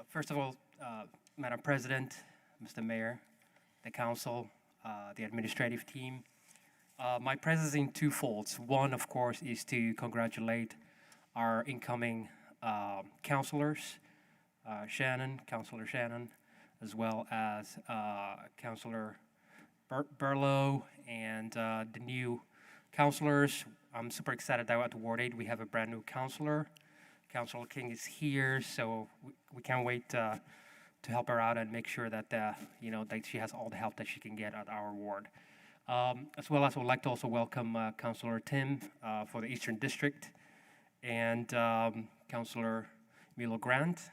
first of all, Madam President, Mr. Mayor, the council, the administrative team. My presence in two folds. One, of course, is to congratulate our incoming councilors, Councilor Shannon, as well as Councilor Burlow and the new councilors. I'm super excited that at Ward 8 we have a brand new councilor. Councilor King is here, so we can't wait to help her out and make sure that that she has all the help that she can get at our ward. As well as I would like to also welcome Councilor Tim for the Eastern District and Councilor Milo Grant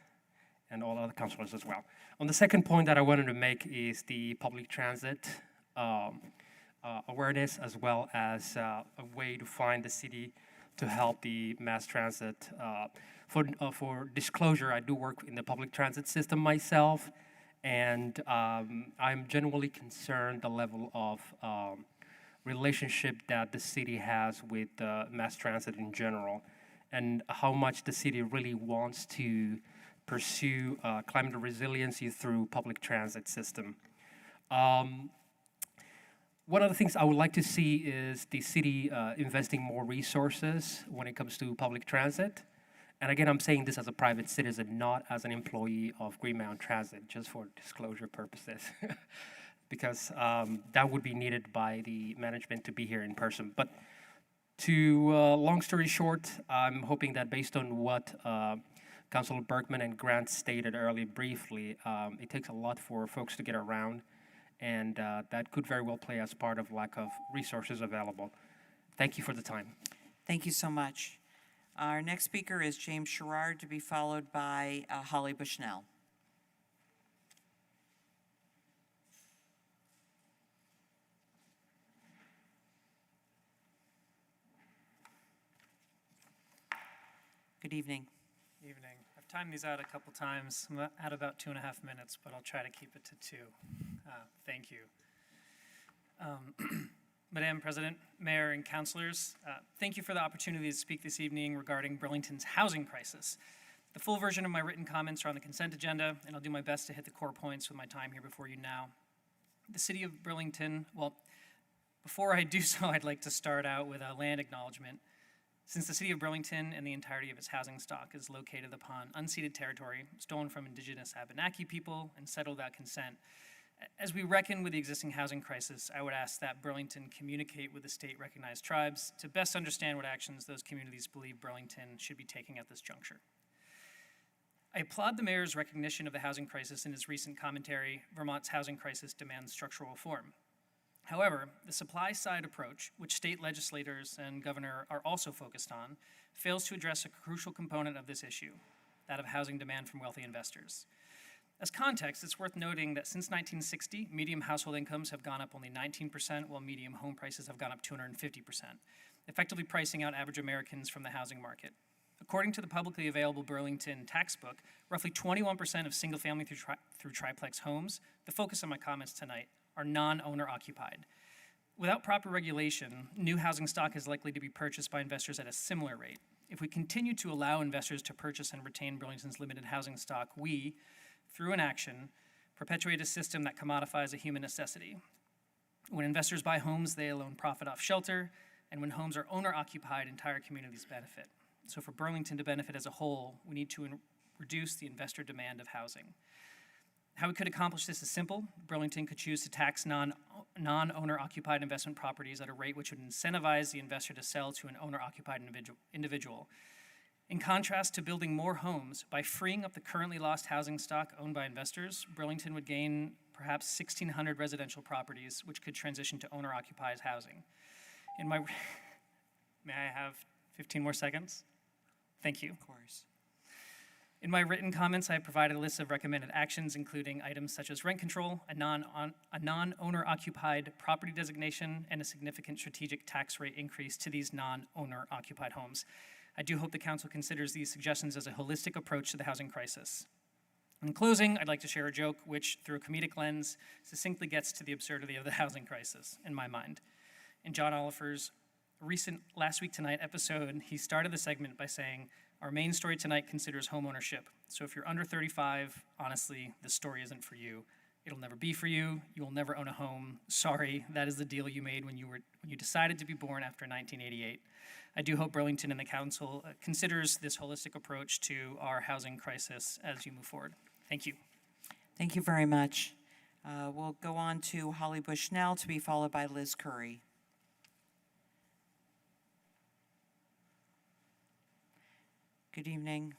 and all other councilors as well. On the second point that I wanted to make is the public transit awareness, as well as a way to find the city to help the mass transit. For disclosure, I do work in the public transit system myself, and I'm genuinely concerned the level of relationship that the city has with mass transit in general, and how much the city really wants to pursue climate resiliency through public transit system. One of the things I would like to see is the city investing more resources when it comes to public transit. And again, I'm saying this as a private citizen, not as an employee of Green Mountain Transit, just for disclosure purposes, because that would be needed by the management to be here in person. But to long story short, I'm hoping that based on what Councilor Bergman and Grant stated earlier briefly, it takes a lot for folks to get around, and that could very well play as part of lack of resources available. Thank you for the time. Thank you so much. Our next speaker is James Sherrard, to be followed by Holly Bushnell. Good evening. Evening. I've timed these out a couple times. I'm at about 2.5 minutes, but I'll try to keep it to 2. Thank you. Madam President, Mayor, and councilors, thank you for the opportunity to speak this evening regarding Burlington's housing crisis. The full version of my written comments are on the consent agenda, and I'll do my best to hit the core points with my time here before you now. The city of Burlington, well, before I do so, I'd like to start out with a land acknowledgement. Since the city of Burlington and the entirety of its housing stock is located upon unceded territory, stolen from indigenous Abenaki people and settled without consent, as we reckon with the existing housing crisis, I would ask that Burlington communicate with the state-recognized tribes to best understand what actions those communities believe Burlington should be taking at this juncture. I applaud the mayor's recognition of the housing crisis in his recent commentary, Vermont's housing crisis demands structural reform. However, the supply-side approach, which state legislators and governor are also focused on, fails to address a crucial component of this issue, that of housing demand from wealthy investors. As context, it's worth noting that since 1960, median household incomes have gone up only 19%, while median home prices have gone up 250%, effectively pricing out average Americans from the housing market. According to the publicly available Burlington tax book, roughly 21% of single-family through triplex homes, the focus of my comments tonight, are non-owner occupied. Without proper regulation, new housing stock is likely to be purchased by investors at a similar rate. If we continue to allow investors to purchase and retain Burlington's limited housing stock, we, through inaction, perpetuate a system that commodifies a human necessity. When investors buy homes, they alone profit off shelter, and when homes are owner-occupied, entire communities benefit. So for Burlington to benefit as a whole, we need to reduce the investor demand of housing. How we could accomplish this is simple. Burlington could choose to tax non-owner-occupied investment properties at a rate which would incentivize the investor to sell to an owner-occupied individual. In contrast to building more homes, by freeing up the currently lost housing stock owned by investors, Burlington would gain perhaps 1,600 residential properties, which could transition to owner-occupied housing. May I have 15 more seconds? Thank you. Of course. In my written comments, I have provided a list of recommended actions, including items such as rent control, a non-owner-occupied property designation, and a significant strategic tax rate increase to these non-owner-occupied homes. I do hope the council considers these suggestions as a holistic approach to the housing crisis. In closing, I'd like to share a joke which, through a comedic lens, succinctly gets to the absurdity of the housing crisis, in my mind. In John Oliver's recent Last Week Tonight episode, he started the segment by saying, "Our main story tonight considers home ownership. So if you're under 35, honestly, this story isn't for you. It'll never be for you. You will never own a home. Sorry, that is the deal you made when you decided to be born after 1988. I do hope Burlington and the council considers this holistic approach to our housing crisis as you move forward. Thank you. Thank you very much. We'll go on to Holly Bushnell to be followed by Liz Curry. Good evening.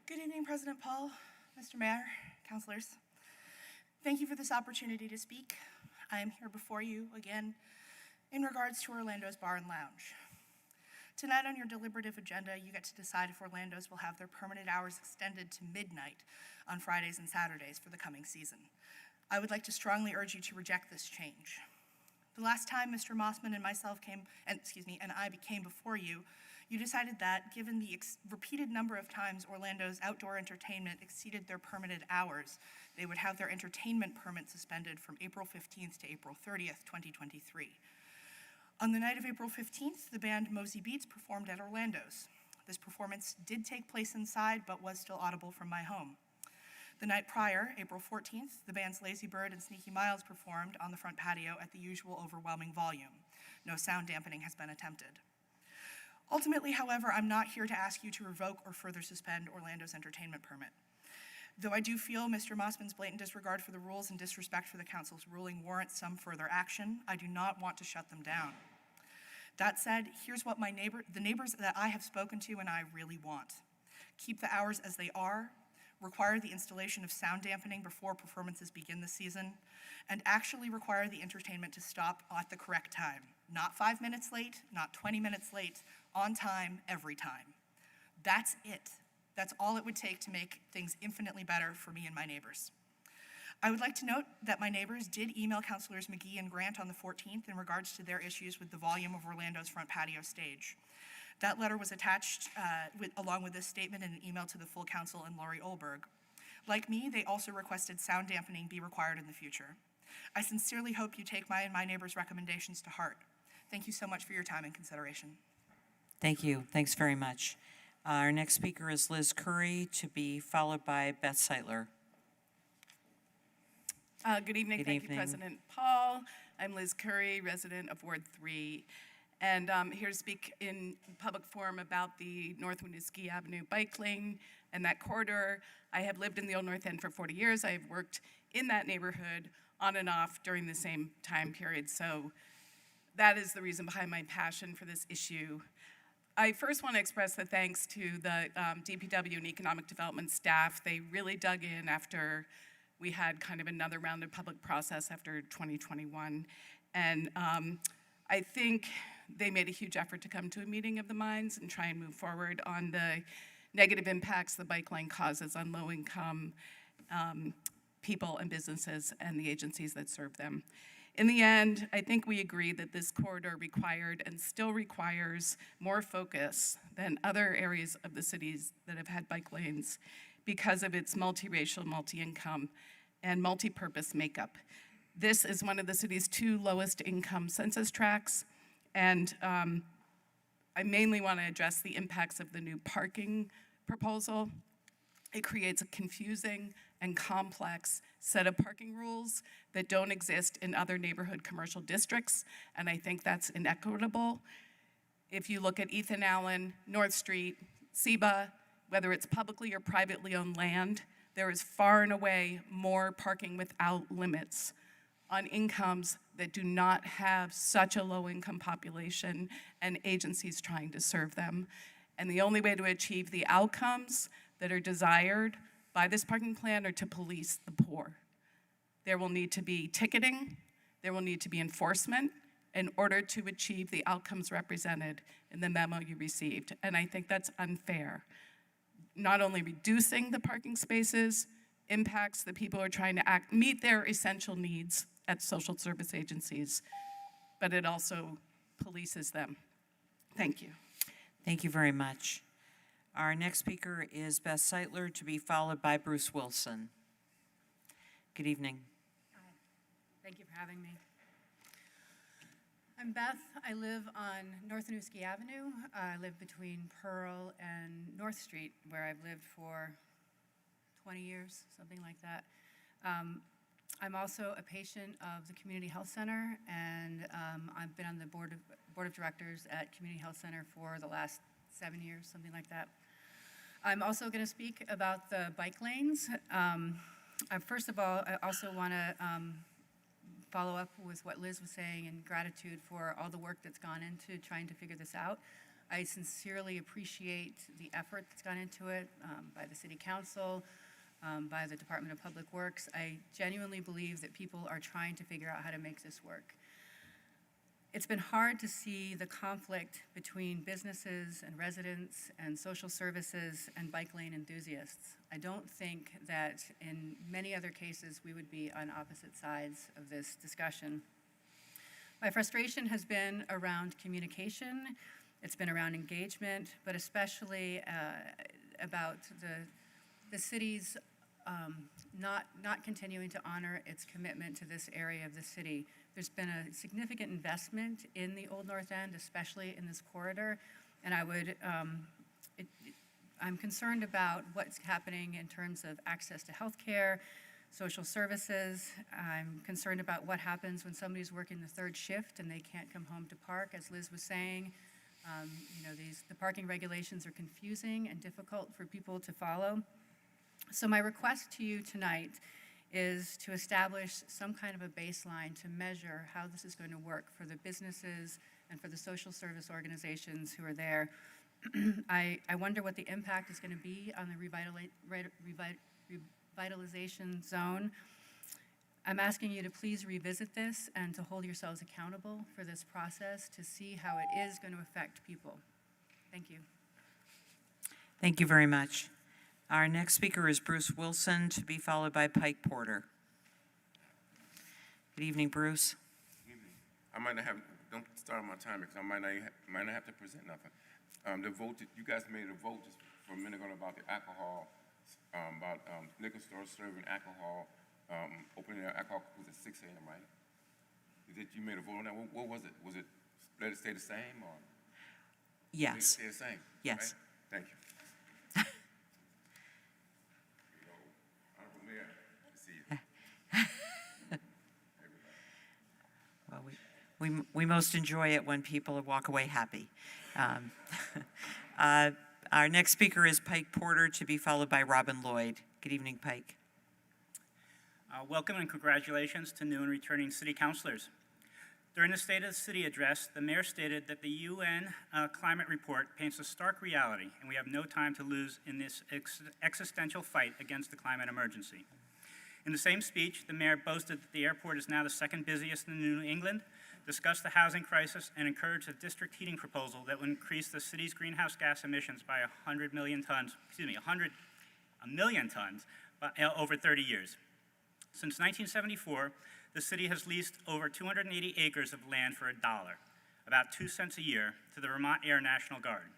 Good evening, President Paul, Mr. Mayor, councilors. Thank you for this opportunity to speak. I am here before you again in regards to Orlando's Bar and Lounge. Tonight on your deliberative agenda, you get to decide if Orlando's will have their permanent hours extended to midnight on Fridays and Saturdays for the coming season. I would like to strongly urge you to reject this change. The last time Mr. Mossman and myself came, and I became before you, you decided that, given the repeated number of times Orlando's outdoor entertainment exceeded their permitted hours, they would have their entertainment permit suspended from April 15th to April 30th, 2023. On the night of April 15th, the band Mosey Beats performed at Orlando's. This performance did take place inside, but was still audible from my home. The night prior, April 14th, the bands Lazy Bird and Sneaky Miles performed on the front patio at the usual overwhelming volume. No sound dampening has been attempted. Ultimately, however, I'm not here to ask you to revoke or further suspend Orlando's entertainment permit. Though I do feel Mr. Mossman's blatant disregard for the rules and disrespect for the council's ruling warrants some further action, I do not want to shut them down. That said, here's what the neighbors that I have spoken to and I really want. Keep the hours as they are, require the installation of sound dampening before performances begin this season, and actually require the entertainment to stop at the correct time. Not 5 minutes late, not 20 minutes late, on time, every time. That's it. That's all it would take to make things infinitely better for me and my neighbors. I would like to note that my neighbors did email Councilors McGee and Grant on the 14th in regards to their issues with the volume of Orlando's front patio stage. That letter was attached along with this statement in an email to the full council and Lori Olberg. Like me, they also requested sound dampening be required in the future. I sincerely hope you take my and my neighbors' recommendations to heart. Thank you so much for your time and consideration. Thank you. Thanks very much. Our next speaker is Liz Curry, to be followed by Beth Seitler. Good evening. Good Thank evening. you, President Paul. I'm Liz Curry, resident of Ward 3, and I'm here to speak in public forum about the North Winooski Avenue bike lane and that corridor. I have lived in the Old North End for 40 years. I have worked in that neighborhood on and off during the same time period, so that is the reason behind my passion for this issue. I first want to express the thanks to the DPW and Economic Development staff. They really dug in after we had kind of another round of public process after 2021. And I think they made a huge effort to come to a meeting of the minds and try and move forward on the negative impacts the bike lane causes on low-income people and businesses and the agencies that serve them. In the end, I think we agreed that this corridor required and still requires more focus than other areas of the cities that have had bike lanes because of its multiracial, multi-income, and multi-purpose makeup. This is one of the city's 2 lowest income census tracts, and I mainly want to address the impacts of the new parking proposal. It creates a confusing and complex set of parking rules that don't exist in other neighborhood commercial districts, and I think that's inequitable. If you look at Ethan Allen, North Street, Seba, whether it's publicly or privately owned land, there is far and away more parking without limits on incomes that do not have such a low-income population and agencies trying to serve them. And the only way to achieve the outcomes that are desired by this parking plan are to police the poor. There will need to be ticketing, there will need to be enforcement in order to achieve the outcomes represented in the memo you received. And I think that's unfair. Not only reducing the parking spaces impacts the people who are trying to meet their essential needs at social service agencies, but it also polices them. Thank you. Thank you very much. Our next speaker is Beth Seitler, to be followed by Bruce Wilson. Good evening. Thank you for having me. I'm Beth. I live on North Winooski Avenue. I live between Pearl and North Street, where I've lived for 20 years, something like that. I'm also a patient of the Community Health Center, and I've been on the board of directors at Community Health Center for the last 7 years, something like that. I'm also going to speak about the bike lanes. First of all, I also want to follow up with what Liz was saying, and gratitude for all the work that's gone into trying to figure this out. I sincerely appreciate the effort that's gone into it by the City Council, by the Department of Public Works. I genuinely believe that people are trying to figure out how to make this work. It's been hard to see the conflict between businesses and residents and social services and bike lane enthusiasts. I don't think that in many other cases we would be on opposite sides of this discussion. My frustration has been around communication. It's been around engagement, but especially about the city's not continuing to honor its commitment to this area of the city. There's been a significant investment in the Old North End, especially in this corridor, and I'm concerned about what's happening in terms of access to health care, social services. I'm concerned about what happens when somebody's working the third shift and they can't come home to park, as Liz was saying. The parking regulations are confusing and difficult for people to follow. So my request to you tonight is to establish some kind of a baseline to measure how this is going to work for the businesses and for the social service organizations who are there. I wonder what the impact is going to be on the revitalization zone. I'm asking you to please revisit this and to hold yourselves accountable for this process to see how it is going to affect people. Thank you. Thank you very much. Our next speaker is Bruce Wilson, to be followed by Pike Porter. Good evening, Bruce. I might not have, don't start my timer, because I might not have to present nothing. The vote, you guys made a vote just for a minute ago about the alcohol, about liquor stores serving alcohol, opening their alcohol was at 6 a.m., right? You made a vote on that? What was it? Was it let it stay the same, or? Yes. Let it stay the same? Yes. Right? Thank you. Honorable Mayor, good to see you. Well, we most enjoy it when people walk away happy. Our next speaker is Pike Porter, to be followed by Robin Lloyd. Good evening, Pike. Welcome and congratulations to new and returning city councilors. During the State of the City address, the mayor stated that the UN climate report paints a stark reality, and we have no time to lose in this existential fight against the climate emergency. In the same speech, the mayor boasted that the airport is now the second busiest in New England, discussed the housing crisis, and encouraged a district heating proposal that would increase the city's greenhouse gas emissions by 1 million tons over 30 years. Since 1974, the city has leased over 280 acres of land for $1, about 2 cents a year, to the Vermont Air National Guard.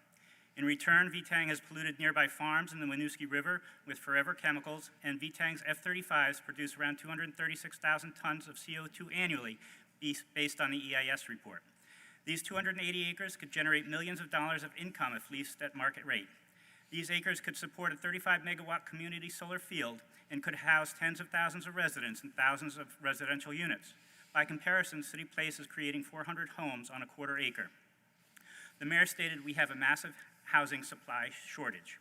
In return, VTANG has polluted nearby farms in the Winooski River with forever chemicals, and VTANG's F-35s produce around 236,000 tons of CO2 annually, based on the EIS report. These 280 acres could generate millions of dollars of income if leased at market rate. These acres could support a 35-megawatt community solar field and could house tens of thousands of residents and thousands of residential units. By comparison, City Place is creating 400 homes on a quarter acre. The mayor stated we have a massive housing supply shortage.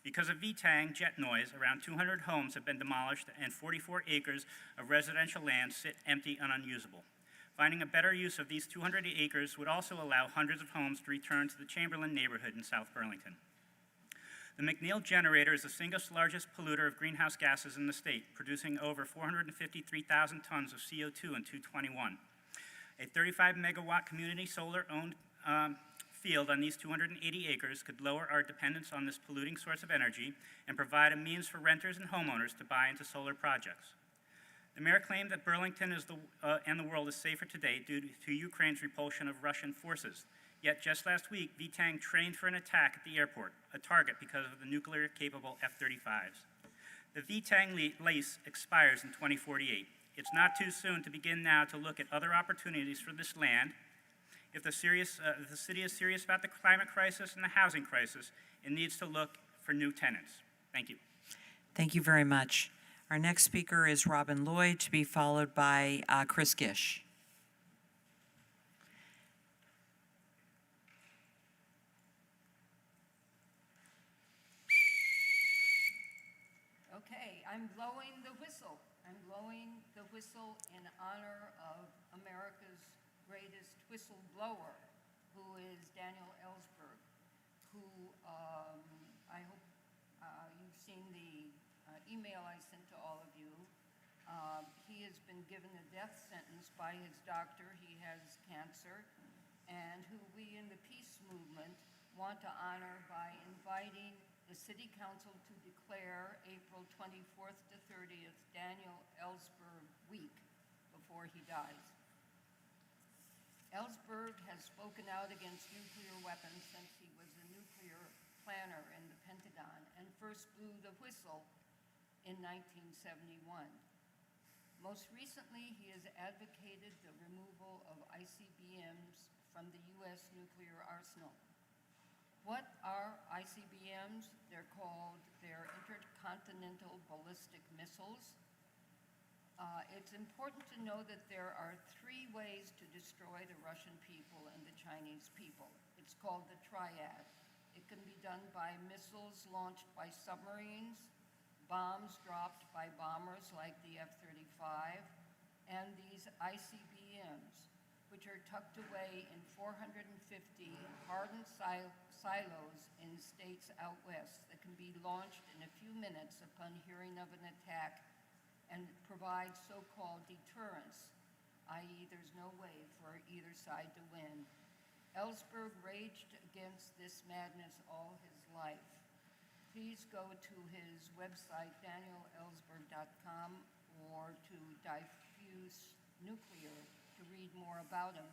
Because of VTANG jet noise, around 200 homes have been demolished and 44 acres of residential land sit empty and unusable. Finding a better use of these 200 acres would also allow hundreds of homes to return to the Chamberlain neighborhood in South Burlington. The McNeil generator is the single largest polluter of greenhouse gases in the state, producing over 453,000 tons of CO2 in 2021. A 35-megawatt community solar-owned field on these 280 acres could lower our dependence on this polluting source of energy and provide a means for renters and homeowners to buy into solar projects. The mayor claimed that Burlington and the world is safer today due to Ukraine's repulsion of Russian forces. Yet just last week, VTANG trained for an attack at the airport, a target because of the nuclear-capable F-35s. The VTANG lease expires in 2048. It's not too soon to begin now to look at other opportunities for this land. If the city is serious about the climate crisis and the housing crisis, it needs to look for new tenants. Thank you. Thank you very much. Our next speaker is Robin Lloyd, to be followed by Chris Gish. Okay, I'm blowing the whistle. I'm blowing the whistle in honor of America's greatest whistleblower, who is Daniel Ellsberg, who I hope you've seen the email I sent to all of you. He has been given a death sentence by his doctor. He has cancer, and who we in the peace movement want to honor by inviting the City Council to declare April 24th to 30th Daniel Ellsberg Week before he dies. Ellsberg has spoken out against nuclear weapons since he was a nuclear planner in the Pentagon and first blew the whistle in 1971. Most recently, he has advocated the removal of ICBMs from the U.S. nuclear arsenal. What are ICBMs? They're intercontinental ballistic missiles. It's important to know that there are 3 ways to destroy the Russian people and the Chinese people. It's called the triad. It can be done by missiles launched by submarines, bombs dropped by bombers like the F-35, and these ICBMs, which are tucked away in 450 hardened silos in states out west that can be launched in a few minutes upon hearing of an attack and provide so-called deterrence, i.e. there's no way for either side to win. Ellsberg raged against this madness all his life. Please go to his website, danielellsberg.com, or to Diffuse Nuclear to read more about him.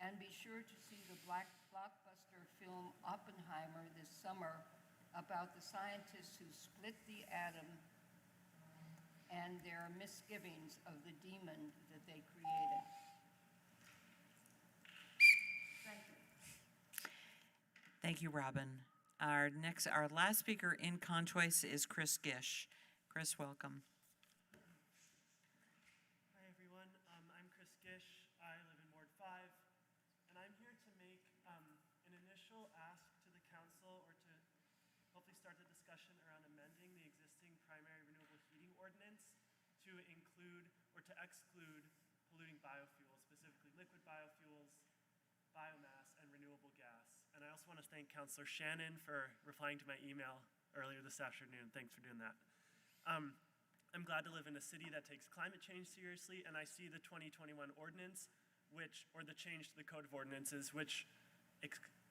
And be sure to see the blockbuster film Oppenheimer this summer about the scientists who split the atom and their misgivings of the demon that they created. Thank you. Thank you, Robin. Our last speaker in conchoice is Chris Gish. Chris, welcome. Hi, everyone. I'm Chris Gish. I live in Ward 5, and I'm here to make an initial ask to the council, or to hopefully start the discussion around amending the existing primary renewable heating ordinance to include or to exclude polluting biofuels, specifically liquid biofuels, biomass, and renewable gas. And I also want to thank Councilor Shannon for replying to my email earlier this afternoon. Thanks for doing that. I'm glad to live in a city that takes climate change seriously, and I see the 2021 ordinance, or the change to the Code of Ordinances, which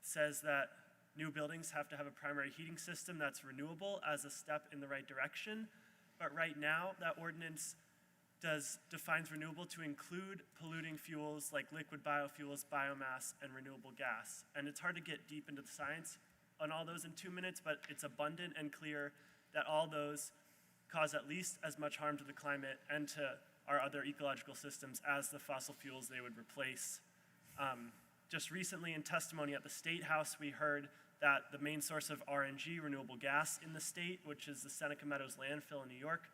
says that new buildings have to have a primary heating system that's renewable as a step in the right direction. But right now, that ordinance defines renewable to include polluting fuels like liquid biofuels, biomass, and renewable gas. And it's hard to get deep into the science on all those in 2 minutes, but it's abundant and clear that all those cause at least as much harm to the climate and to our other ecological systems as the fossil fuels they would replace. Just recently in testimony at the State House, we heard that the main source of RNG, renewable gas, in the state, which is the Seneca Meadows landfill in New York,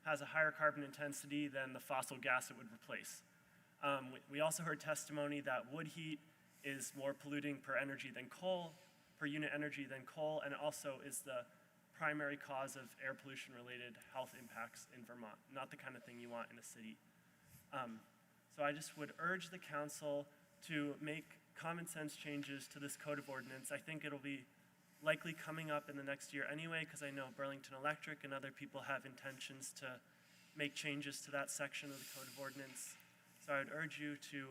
has a higher carbon intensity than the fossil gas it would replace. We also heard testimony that wood heat is more polluting per unit energy than coal, and also is the primary cause of air pollution-related health impacts in Vermont, not the kind of thing you want in a city. So I just would urge the council to make common sense changes to this Code of Ordinance. I think it'll be likely coming up in the next year anyway, because I know Burlington Electric and other people have intentions to make changes to that section of the Code of Ordinance. So I would urge you to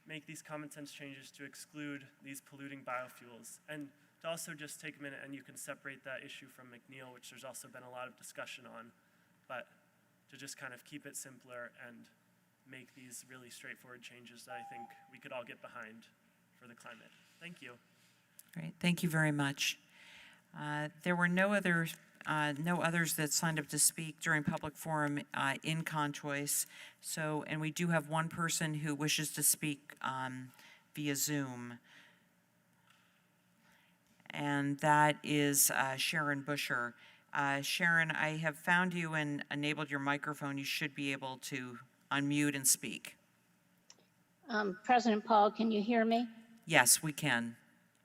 make these common sense changes to exclude these polluting biofuels. And to also just take a minute and you can separate that issue from McNeil, which there's also been a lot of discussion on. But to just kind of keep it simpler and make these really straightforward changes that I think we could all get behind for the climate. Thank you. Great, thank you very much. There were no others that signed up to speak during public forum in Conchoice. So, and we do have one person who wishes to speak via Zoom. And that is Sharon Busher. Sharon, I have found you and enabled your microphone. You should be able to unmute and speak. President Paul, can you hear me? Yes, we can.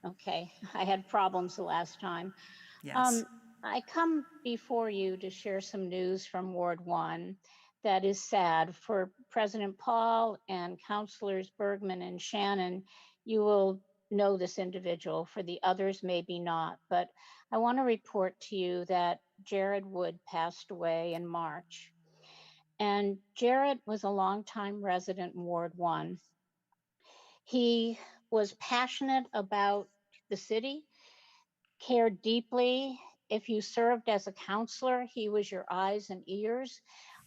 Okay, I had problems the last time. Yes. I come before you to share some news from Ward 1 that is sad. For President Paul and Councilors Bergman and Shannon, you will know this individual. For the others, maybe not. But I want to report to you that Jared Wood passed away in March. And Jared was a longtime resident in Ward 1. He was passionate about the city, cared deeply. If you served as a counselor, he was your eyes and ears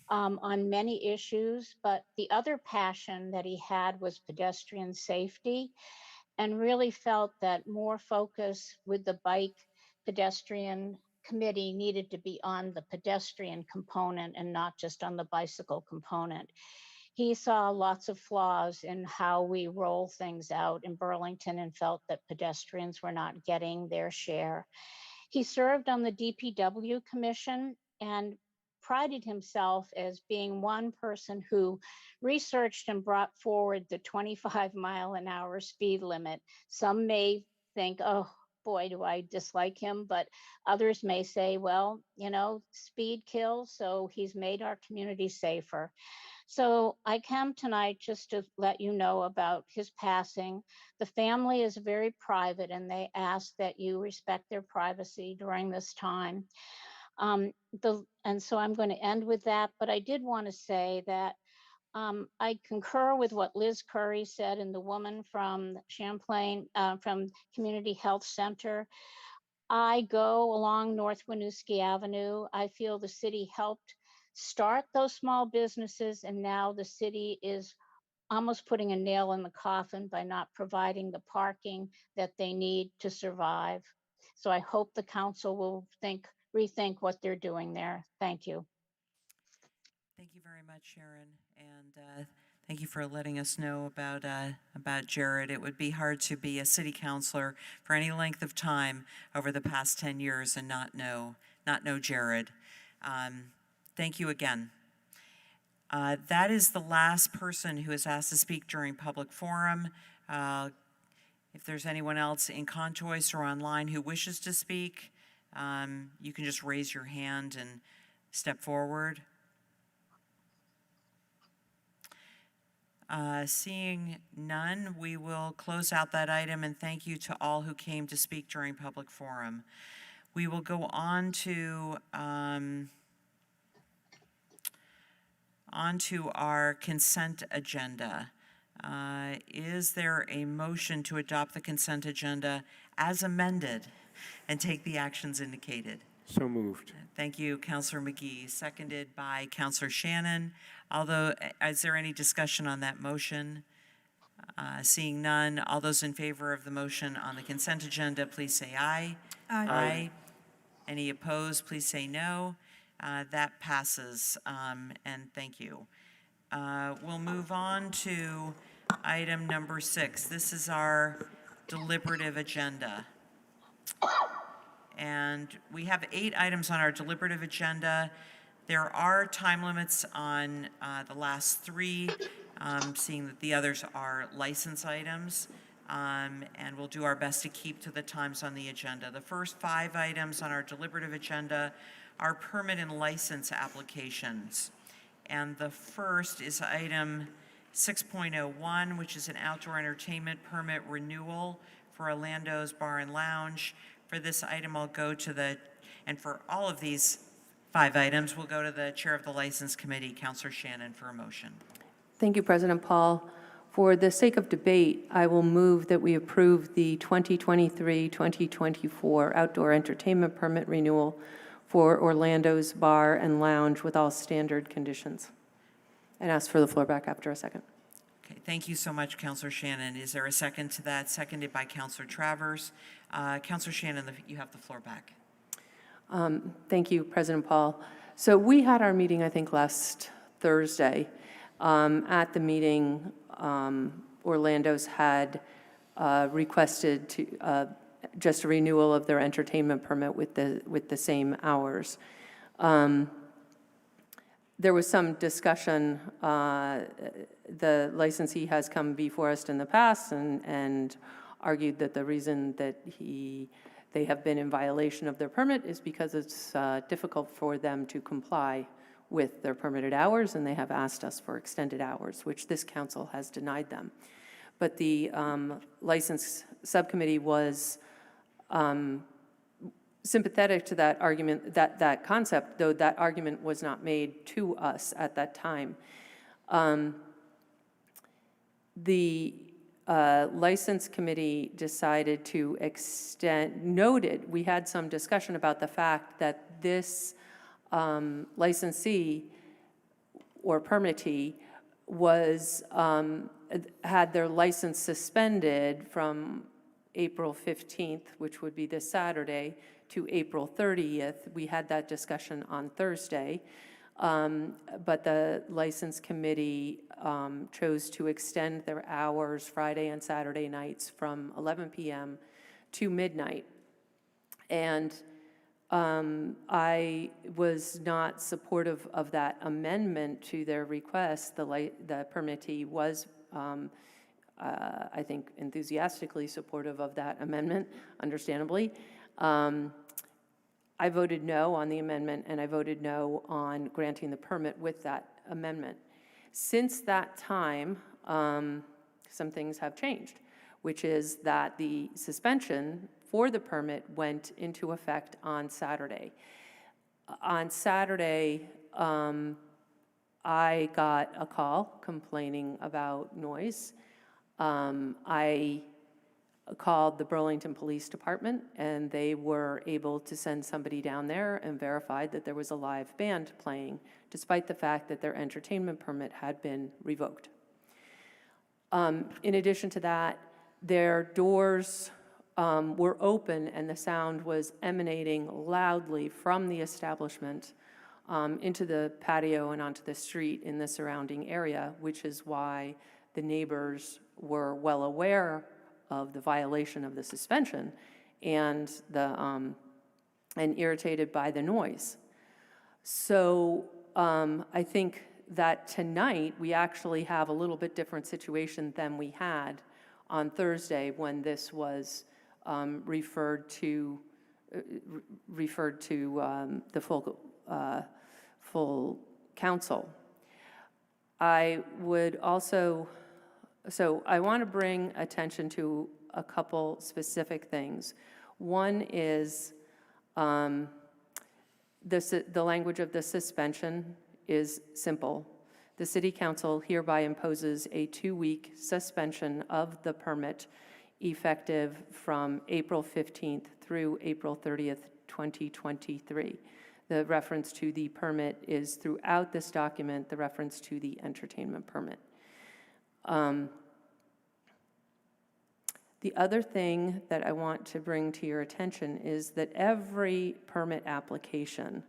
on many issues. But the other passion that he had was pedestrian safety, and really felt that more focus with the bike pedestrian committee needed to be on the pedestrian component and not just on the bicycle component. He saw lots of flaws in how we roll things out in Burlington and felt that pedestrians were not getting their share. He served on the DPW commission and prided himself as being one person who researched and brought forward the 25-mile-an-hour speed limit. Some may think, oh, boy, do I dislike him, but others may say, well, you know, speed kills, so he's made our community safer. So I come tonight just to let you know about his passing. The family is very private and they ask that you respect their privacy during this time. And so I'm going to end with that, but I did want to say that I concur with what Liz Curry said and the woman from Champlain, from Community Health Center. I go along North Winooski Avenue. I feel the city helped start those small businesses, and now the city is almost putting a nail in the coffin by not providing the parking that they need to survive. So I hope the council will rethink what they're doing there. Thank you. Thank you very much, Sharon, and thank you for letting us know about Jared. It would be hard to be a city councilor for any length of time over the past 10 years and not know Jared. Thank you again. That is the last person who is asked to speak during public forum. If there's anyone else in Conchoice or online who wishes to speak, you can just raise your hand and step forward. Seeing none, we will close out that item, and thank you to all who came to speak during public forum. We will go on to our consent agenda. Is there a motion to adopt the consent agenda as amended and take the actions indicated? So moved. Thank you, Councilor McGee, seconded by Councilor Shannon. Although, is there any discussion on that motion? Seeing none, all those in favor of the motion on the consent agenda, please say aye. Aye. Aye. Any opposed, please say no. That passes, and thank you. We'll move on to item number 6. This is our deliberative agenda. And we have 8 items on our deliberative agenda. There are time limits on the last 3, seeing that the others are license items, and we'll do our best to keep to the times on the agenda. The first 5 items on our deliberative agenda are permit and license applications. And the first is item 6.01, which is an outdoor entertainment permit renewal for Orlando's Bar and Lounge. For this item, I'll go to and for all of these 5 items, we'll go to the Chair of the License Committee, Councilor Shannon, for a motion. Thank you, President Paul. For the sake of debate, I will move that we approve the 2023-2024 outdoor entertainment permit renewal for Orlando's Bar and Lounge with all standard conditions. And ask for the floor back after a second. Okay, thank you so much, Councilor Shannon. Is there a second to that? Seconded by Councilor Travers. Councilor Shannon, you have the floor back. Thank you, President Paul. So we had our meeting, I think, last Thursday. At the meeting, Orlando's had requested to just a renewal of their entertainment permit with the same hours. There was some discussion. The licensee has come before us in the past and argued that the reason that they have been in violation of their permit is because it's difficult for them to comply with their permitted hours, and they have asked us for extended hours, which this council has denied them. But the license subcommittee was sympathetic to that argument, that concept, though that argument was not made to us at that time. The license committee decided to noted, we had some discussion about the fact that this licensee or permittee had their license suspended from April 15th, which would be this Saturday, to April 30th. We had that discussion on Thursday, but the license committee chose to extend their hours Friday and Saturday nights from 11 p.m. to midnight. And I was not supportive of that amendment to their request. The permittee was, I think, enthusiastically supportive of that amendment, understandably. I voted no on the amendment, and I voted no on granting the permit with that amendment. Since that time, some things have changed, which is that the suspension for the permit went into effect on Saturday. On Saturday, I got a call complaining about noise. I called the Burlington Police Department, and they were able to send somebody down there and verified that there was a live band playing, despite the fact that their entertainment permit had been revoked. In addition to that, their doors were open and the sound was emanating loudly from the establishment into the patio and onto the street in the surrounding area, which is why the neighbors were well aware of the violation of the suspension and irritated by the noise. So I think that tonight we actually have a little bit different situation than we had on Thursday when this was referred to the full council. I would also, so I want to bring attention to a couple specific things. One is the language of the suspension is simple. The City Council hereby imposes a 2-week suspension of the permit effective from April 15th through April 30th, 2023. The reference to the permit is throughout this document, the reference to the entertainment permit. The other thing that I want to bring to your attention is that every permit application,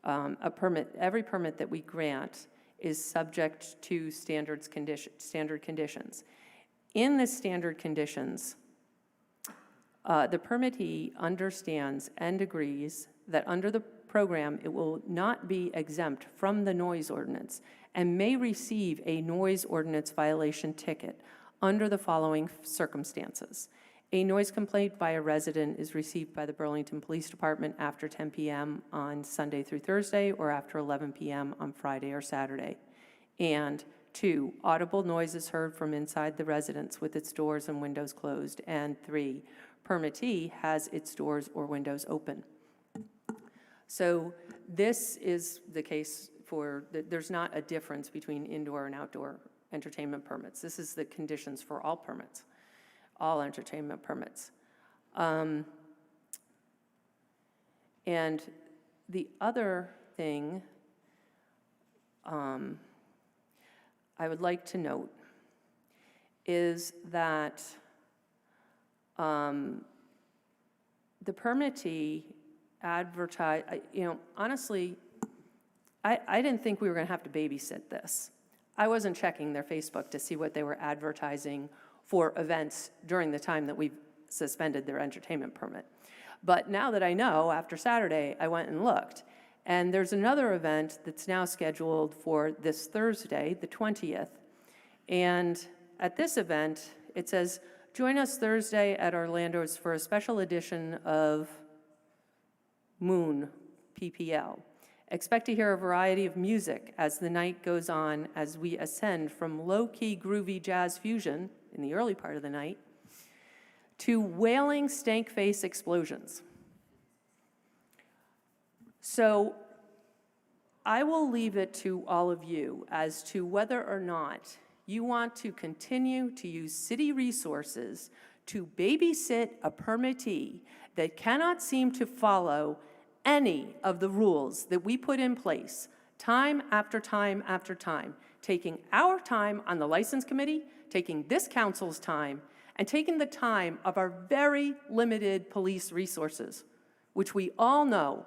every permit that we grant is subject to standard conditions. In the standard conditions, the permittee understands and agrees that under the program, it will not be exempt from the noise ordinance and may receive a noise ordinance violation ticket under the following circumstances. A noise complaint by a resident is received by the Burlington Police Department after 10 p.m. on Sunday through Thursday or after 11 p.m. on Friday or Saturday. And 2, audible noise is heard from inside the residence with its doors and windows closed. And 3, permittee has its doors or windows open. So this is the case for, there's not a difference between indoor and outdoor entertainment permits. This is the conditions for all permits, all entertainment permits. And The other thing I would like to note is that the permittee advertise, honestly, I didn't think we were going to have to babysit this. I wasn't checking their Facebook to see what they were advertising for events during the time that we've suspended their entertainment permit. But now that I know, after Saturday, I went and looked. And there's another event that's now scheduled for this Thursday, the 20th. And at this event, it says, join us Thursday at Orlando's for a special edition of Moon PPL. Expect to hear a variety of music as the night goes on, as we ascend from low-key groovy jazz fusion in the early part of the night to wailing stank face explosions. So I will leave it to all of you as to whether or not you want to continue to use city resources to babysit a permittee that cannot seem to follow any of the rules that we put in place time after time after time, taking our time on the license committee, taking this council's time, and taking the time of our very limited police resources, which we all know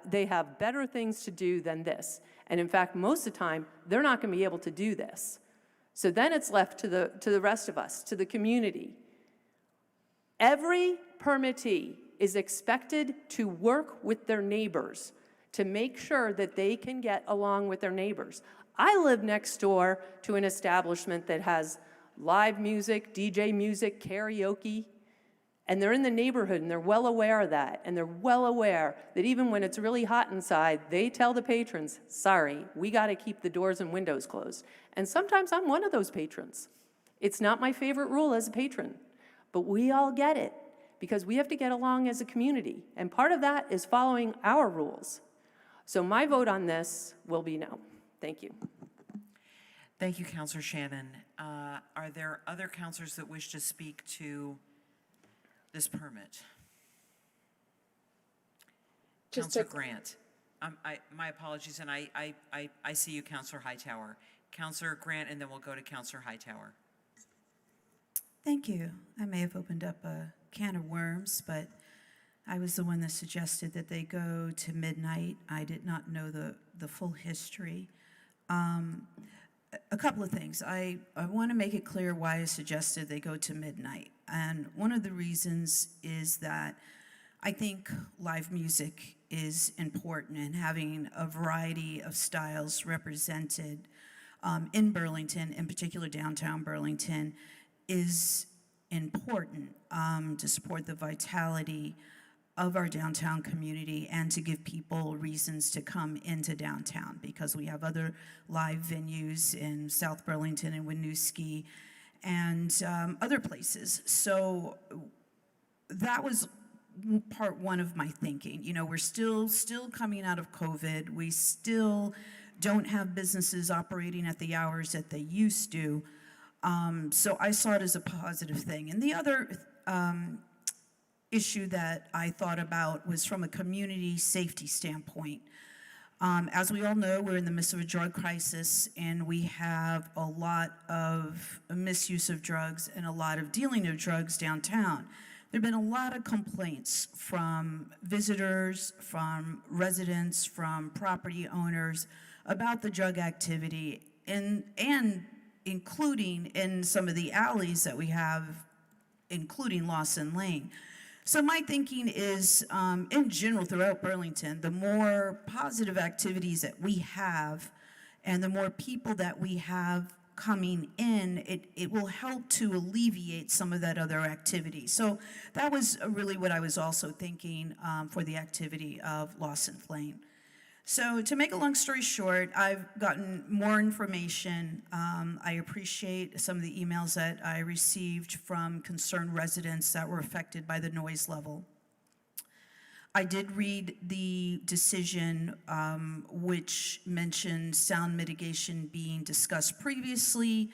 they have better things to do than this. And in fact, most of the time, they're not going to be able to do this. So then it's left to the rest of us, to the community. Every permittee is expected to work with their neighbors to make sure that they can get along with their neighbors. I live next door to an establishment that has live music, DJ music, karaoke, and they're in the neighborhood and they're well aware of that. And they're well aware that even when it's really hot inside, they tell the patrons, sorry, we got to keep the doors and windows closed. And sometimes I'm one of those patrons. It's not my favorite rule as a patron, but we all get it because we have to get along as a community. And part of that is following our rules. So my vote on this will be no. Thank you. Thank you, Councilor Shannon. Are there other councilors that wish to speak to this permit? Councilor Grant. My apologies, and I see you, Councilor Hightower. Councilor Grant, and then we'll go to Councilor Hightower. Thank you. I may have opened up a can of worms, but I was the one that suggested that they go to midnight. I did not know the full history. A couple of things. I want to make it clear why I suggested they go to midnight. And one of the reasons is that I think live music is important, and having a variety of styles represented in Burlington, in particular downtown Burlington, is important to support the vitality of our downtown community and to give people reasons to come into downtown, because we have other live venues in South Burlington and Winooski and other places. So that was part one of my thinking. You know, we're still coming out of COVID. We still don't have businesses operating at the hours that they used to. So I saw it as a positive thing. And the other issue that I thought about was from a community safety standpoint. As we all know, we're in the midst of a drug crisis, and we have a lot of misuse of drugs and a lot of dealing of drugs downtown. There have been a lot of complaints from visitors, from residents, from property owners about the drug activity, and including in some of the alleys that we have, including Lawson Lane. So my thinking is, in general, throughout Burlington, the more positive activities that we have and the more people that we have coming in, it will help to alleviate some of that other activity. So that was really what I was also thinking for the activity of Lawson Lane. So to make a long story short, I've gotten more information. I appreciate some of the emails that I received from concerned residents that were affected by the noise level. I did read the decision which mentioned sound mitigation being discussed previously,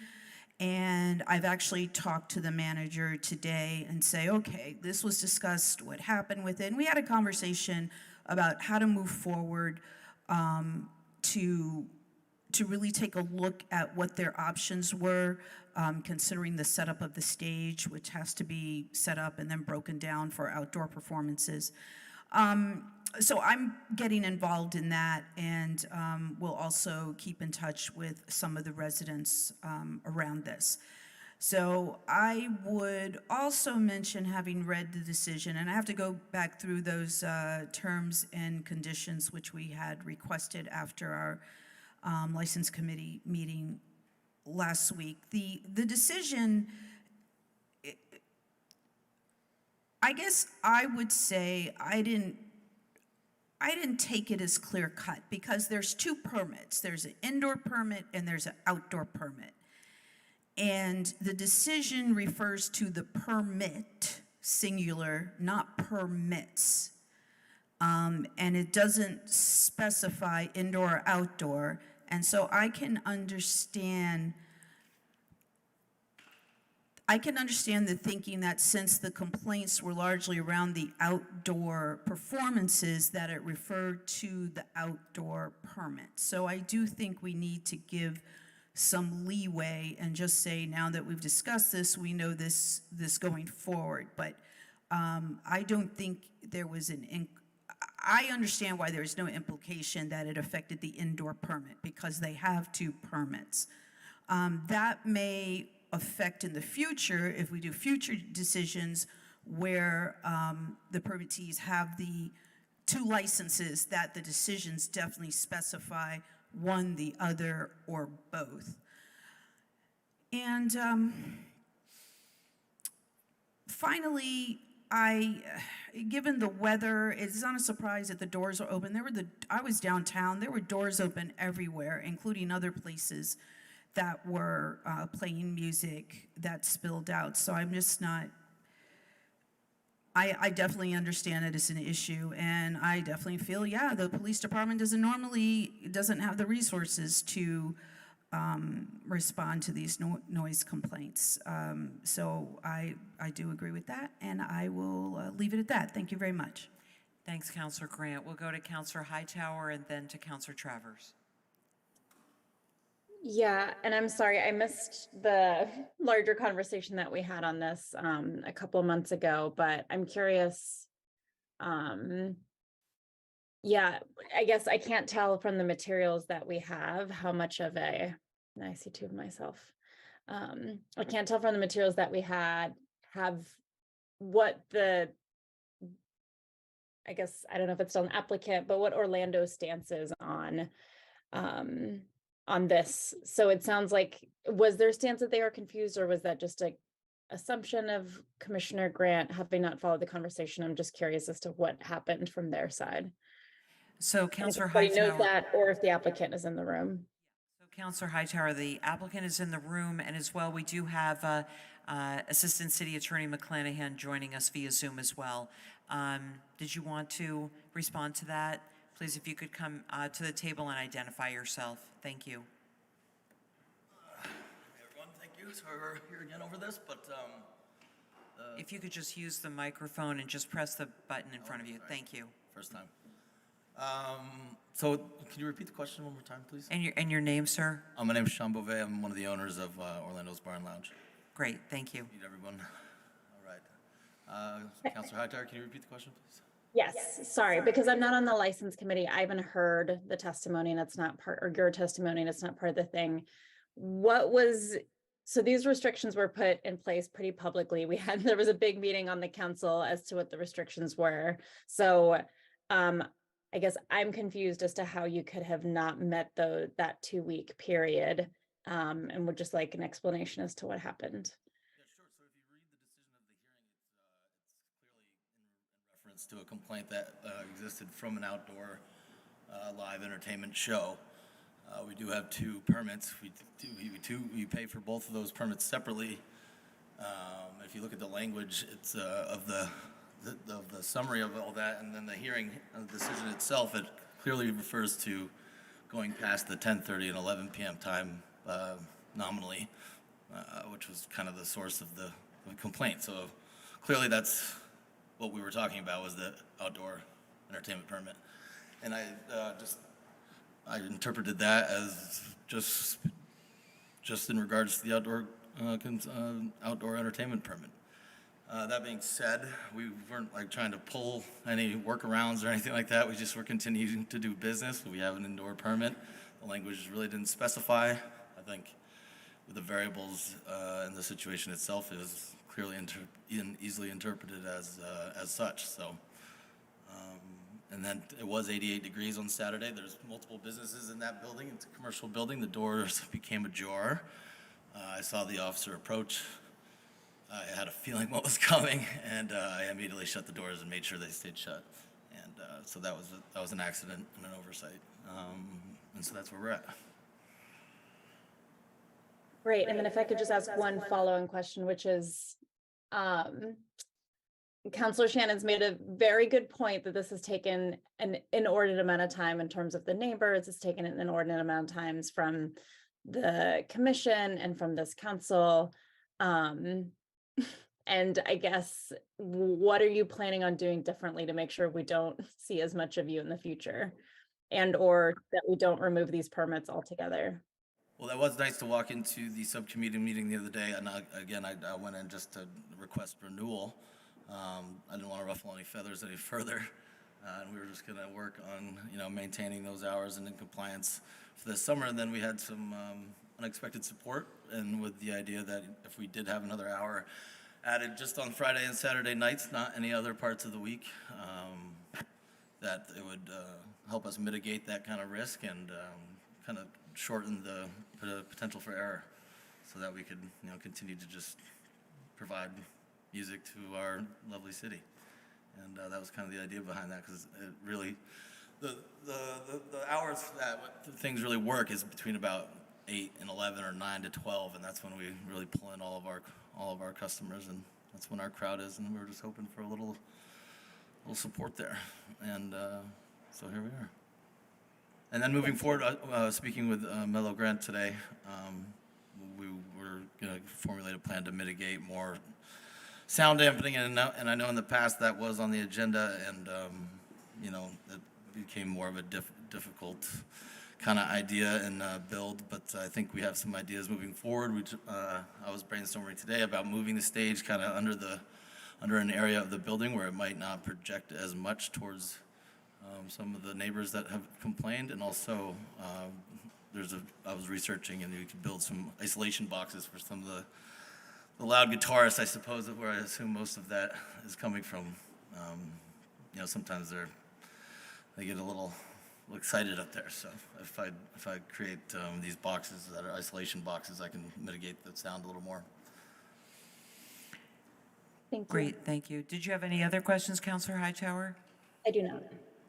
and I've actually talked to the manager today and say, okay, this was discussed, what happened with it, and we had a conversation about how to move forward to really take a look at what their options were, considering the setup of the stage, which has to be set up and then broken down for outdoor performances. So I'm getting involved in that, and we'll also keep in touch with some of the residents around this. So I would also mention, having read the decision, and I have to go back through those terms and conditions which we had requested after our License Committee meeting last week. The decision, I guess I would say I didn't take it as clear cut, because there's two permits. There's an indoor permit and there's an outdoor permit. And the decision refers to the permit, singular, not permits. And it doesn't specify indoor or outdoor. And so I can understand the thinking that since the complaints were largely around the outdoor performances, that it referred to the outdoor permit. So I do think we need to give some leeway and just say, now that we've discussed this, we know this going forward. But I don't think there was I understand why there's no implication that it affected the indoor permit, because they have two permits. That may affect in the future, if we do future decisions where the permittees have the two licenses, that the decisions definitely specify one, the other, or both. And finally, given the weather, it's not a surprise that the doors are open. I was downtown, there were doors open everywhere, including other places that were playing music that spilled out. So I'm just not, I definitely understand it as an issue, and I definitely feel, yeah, the police department doesn't have the resources to respond to these noise complaints. So I do agree with that, and I will leave it at that. Thank you very much. Thanks, Councilor Grant. We'll go to Councilor Hightower and then to Councilor Travers. Yeah, and I'm sorry, I missed the larger conversation that we had on this a couple of months ago, but I'm curious. Yeah, I guess I can't tell from the materials that we have how much of and I see two of myself. I can't tell from the materials that we have what I guess, I don't know if it's still an applicant, but what Orlando's stance is on this. So it sounds like, was their stance that they are confused, or was that just a assumption of Commissioner Grant having not followed the conversation? I'm just curious as to what happened from their side. So Councilor Hightower knows Hightower. that, or if the applicant is in the room. So Councilor Hightower, the applicant is in the room, and as well, we do have Assistant City Attorney McClanahan joining us via Zoom as well. Did you want to respond to that? Please, if you could come to the table and identify yourself. Thank you. Hey everyone, thank you. Sorry we're here again over this, but if you could just use the microphone and just press the button in front of you. Thank you. First time. So can you repeat the question one more time, please? And your name, sir? My name is Sean Beauvais. I'm one of the owners of Orlando's Bar and Lounge. Great, thank you. Meet everyone. All right. Councilor Hightower, can you repeat the question, please? Yes, sorry, because I'm not on the license committee. I haven't heard the testimony, and it's not part, or your testimony, and it's not part of the thing. So these restrictions were put in place pretty publicly. There was a big meeting on the council as to what the restrictions were. So I guess I'm confused as to how you could have not met that 2-week period, and would just like an explanation as to what happened. To a complaint that existed from an outdoor live entertainment show. We do have two permits. We pay for both of those permits separately. If you look at the language, it's of the summary of all that, and then the hearing of the decision itself, it clearly refers to going past the 10:30 and 11 p.m. time nominally, which was kind of the source of the complaint. So clearly that's what we were talking about, was the outdoor entertainment permit. And I interpreted that as just in regards to the outdoor entertainment permit. That being said, we weren't like trying to pull any workarounds or anything like that. We just were continuing to do business. We have an indoor permit. The language really didn't specify. I think with the variables and the situation itself is clearly easily interpreted as such. So, and then it was 88 degrees on Saturday. There's multiple businesses in that building. It's a commercial building. The doors became ajar. I saw the officer approach. I had a feeling what was coming, and I immediately shut the doors and made sure they stayed shut. And so that was an accident and an oversight. And so that's where we're at. Great. And then if I could just ask one following question, which is, Councilor Shannon's made a very good point that this has taken an inordinate amount of time in terms of the neighbors. It's taken an inordinate amount of times from the commission and from this council. And I guess, what are you planning on doing differently to make sure we don't see as much of you in the future, and or that we don't remove these permits altogether? Well, that was nice to walk into the subcommittee meeting the other day, and I went in just to request renewal. I didn't want to ruffle any feathers any further, and we were just going to work on maintaining those hours and in compliance for this summer. And then we had some unexpected support, and with the idea that if we did have another hour added just on Friday and Saturday nights, not any other parts of the week, that it would help us mitigate that kind of risk and kind of shorten the potential for error, so that we could continue to just provide music to our lovely city. And that was kind of the idea behind that, because it really, the hours that things really work is between about 8 and 11 or 9 to 12, and that's when we really pull in all of our customers, and that's when our crowd is, and we're just hoping for a little support there. And so here we are. And then moving forward, speaking with Mello Grant today, we were going to formulate a plan to mitigate more sound dampening, and I know in the past that was on the agenda, and it became more of a difficult kind of idea and build, but I think we have some ideas moving forward. I was brainstorming today about moving the stage kind of under an area of the building where it might not project as much towards some of the neighbors that have complained, and also I was researching, and you could build some isolation boxes for some of the loud guitarists, I suppose, where I assume most of that is coming from. Sometimes they get a little excited up there. So if I create these boxes that are isolation boxes, I can mitigate the sound a little more. Thank you. Great, thank you. Did you have any other questions, Councilor Hightower? I do not.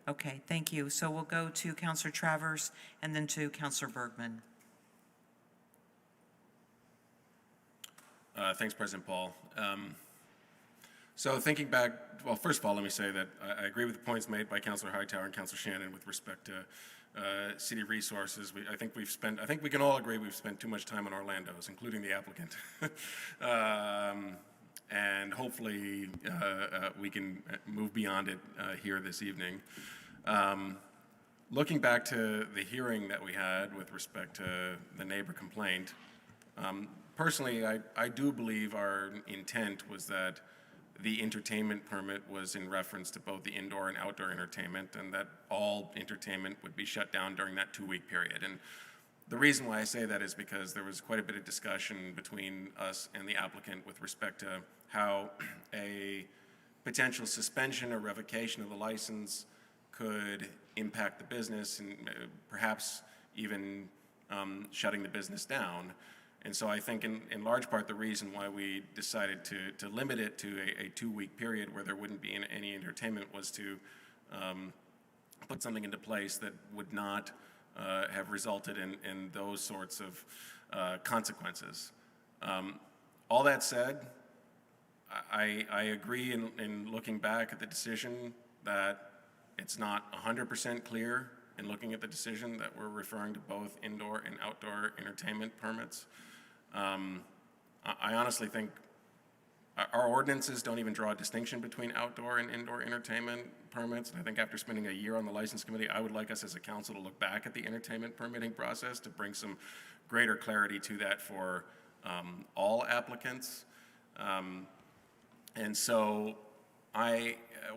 Okay, thank you. So we'll go to Councilor Travers and then to Councilor Bergman. Thanks, President Paul. So thinking back, well, first of all, let me say that I agree with the points made by Councilor Hightower and Councilor Shannon with respect to city resources. I think we can all agree we've spent too much time on Orlando's, including the applicant. And hopefully we can move beyond it here this evening. Looking back to the hearing that we had with respect to the neighbor complaint, personally, I do believe our intent was that the entertainment permit was in reference to both the indoor and outdoor entertainment, and that all entertainment would be shut down during that 2-week period. And the reason why I say that is because there was quite a bit of discussion between us and the applicant with respect to how a potential suspension or revocation of the license could impact the business, and perhaps even shutting the business down. And so I think in large part the reason why we decided to limit it to a 2-week period where there wouldn't be any entertainment was to put something into place that would not have resulted in those sorts of consequences. All that said, I agree in looking back at the decision that it's not 100% clear in looking at the decision that we're referring to both indoor and outdoor entertainment permits. I honestly think our ordinances don't even draw a distinction between outdoor and indoor entertainment permits. And I think after spending a year on the license committee, I would like us as a council to look back at the entertainment permitting process to bring some greater clarity to that for all applicants. And so